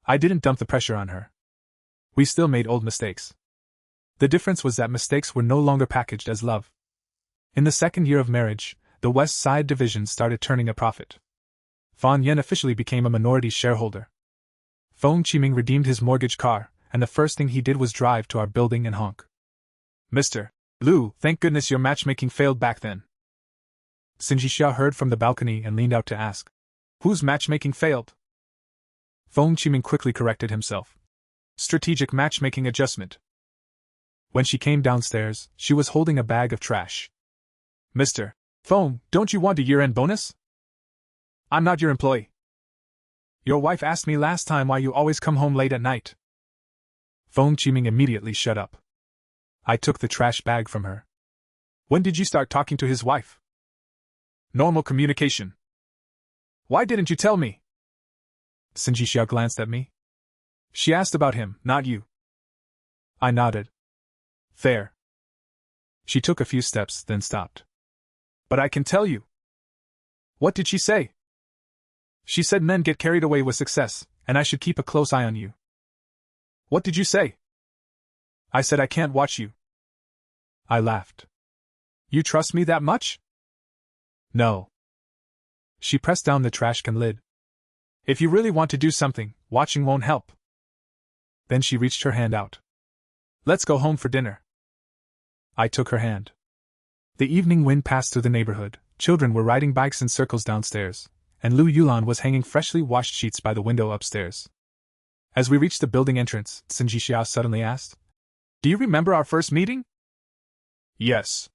I didn't dump the pressure on her. We still made old mistakes. The difference was that mistakes were no longer packaged as love. In the second year of marriage, the West Side division started turning a profit. Fan Yen officially became a minority shareholder. Feng Qiming redeemed his mortgage car, and the first thing he did was drive to our building and honk. "Mr. Liu, thank goodness your matchmaking failed back then." Sinjixia heard from the balcony and leaned out to ask, "Whose matchmaking failed?" Feng Qiming quickly corrected himself. "Strategic matchmaking adjustment." When she came downstairs, she was holding a bag of trash. "Mr. Feng, don't you want a year-end bonus?" "I'm not your employee." "Your wife asked me last time why you always come home late at night." Feng Qiming immediately shut up. I took the trash bag from her. "When did you start talking to his wife?" "Normal communication." "Why didn't you tell me?" Sinjixia glanced at me. "She asked about him, not you." I nodded. "Fair." She took a few steps, then stopped. "But I can tell you." "What did she say?" "She said men get carried away with success, and I should keep a close eye on you." "What did you say?" "I said I can't watch you." I laughed. "You trust me that much?" "No." She pressed down the trash can lid. "If you really want to do something, watching won't help." Then she reached her hand out. "Let's go home for dinner." I took her hand. The evening wind passed through the neighborhood, children were riding bikes in circles downstairs, and Lu Yulan was hanging freshly washed sheets by the window upstairs. As we reached the building entrance, Sinjixia suddenly asked, "Do you remember our first meeting?" "Yes."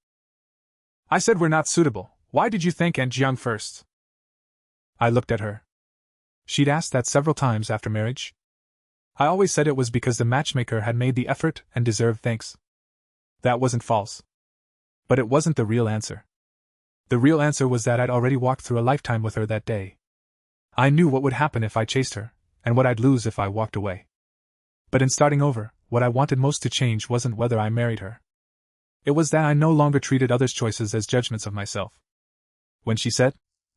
"I said we're not suitable. Why did you thank Aunt Jiang first?" I looked at her. She'd asked that several times after marriage. I always said it was because the matchmaker had made the effort and deserved thanks. That wasn't false. But it wasn't the real answer. The real answer was that I'd already walked through a lifetime with her that day. I knew what would happen if I chased her, and what I'd lose if I walked away. But in starting over, what I wanted most to change wasn't whether I married her. It was that I no longer treated others' choices as judgments of myself. When she said,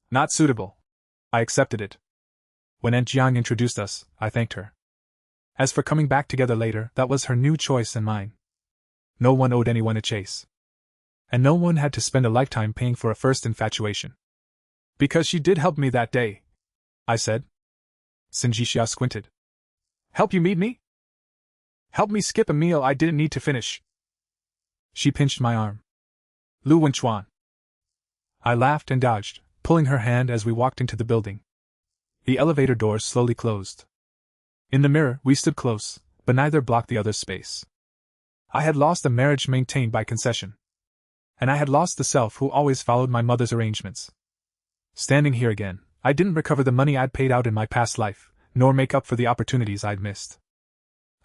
"Not suitable," I accepted it. When Aunt Jiang introduced us, I thanked her. As for coming back together later, that was her new choice and mine. No one owed anyone a chase. And no one had to spend a lifetime paying for a first infatuation. "Because she did help me that day," I said. Sinjixia squinted. "Help you meet me?" "Help me skip a meal I didn't need to finish." She pinched my arm. "Lu Wenchuan." I laughed and dodged, pulling her hand as we walked into the building. The elevator doors slowly closed. In the mirror, we stood close, but neither blocked the other's space. I had lost a marriage maintained by concession. And I had lost the self who always followed my mother's arrangements. Standing here again, I didn't recover the money I'd paid out in my past life, nor make up for the opportunities I'd missed.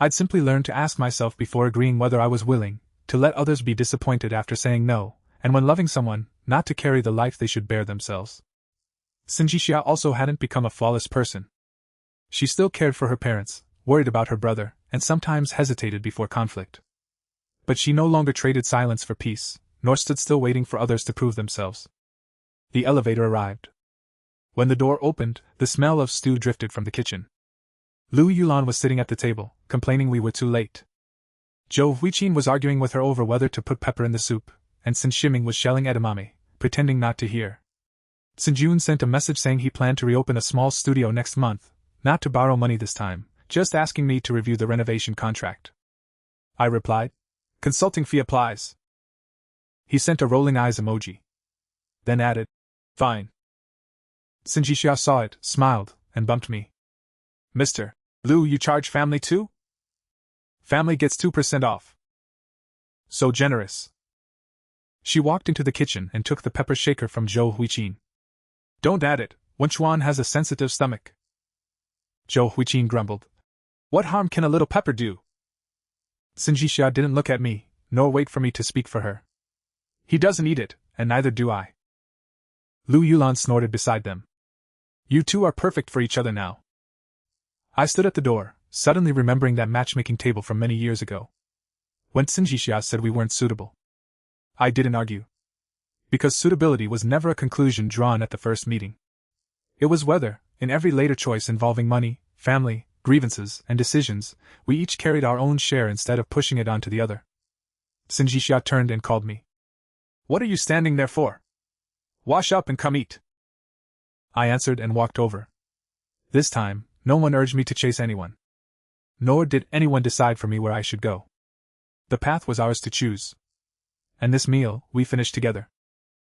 I'd simply learned to ask myself before agreeing whether I was willing, to let others be disappointed after saying no, and when loving someone, not to carry the life they should bear themselves. Sinjixia also hadn't become a flawless person. She still cared for her parents, worried about her brother, and sometimes hesitated before conflict. But she no longer traded silence for peace, nor stood still waiting for others to prove themselves. The elevator arrived. When the door opened, the smell of stew drifted from the kitchen. Lu Yulan was sitting at the table, complaining we were too late. Zhou Huiqin was arguing with her over whether to put pepper in the soup, and Sin Shiming was shelling edamame, pretending not to hear. Sinjun sent a message saying he planned to reopen a small studio next month, not to borrow money this time, just asking me to review the renovation contract. I replied, "Consulting fee applies." He sent a rolling eyes emoji. Then added, "Fine." Sinjixia saw it, smiled, and bumped me. "Mr. Liu, you charge family too?" "Family gets 2% off." "So generous." She walked into the kitchen and took the pepper shaker from Zhou Huiqin. "Don't add it, Wenchuan has a sensitive stomach." Zhou Huiqin grumbled. "What harm can a little pepper do?" Sinjixia didn't look at me, nor wait for me to speak for her. "He doesn't eat it, and neither do I. Lu Yulan snorted beside them. You two are perfect for each other now. I stood at the door, suddenly remembering that matchmaking table from many years ago. When Xinjixia said we weren't suitable. I didn't argue. Because suitability was never a conclusion drawn at the first meeting. It was whether, in every later choice involving money, family, grievances, and decisions, we each carried our own share instead of pushing it onto the other. Xinjixia turned and called me. What are you standing there for? Wash up and come eat. I answered and walked over. This time, no one urged me to chase anyone. Nor did anyone decide for me where I should go. The path was ours to choose. And this meal, we finished together.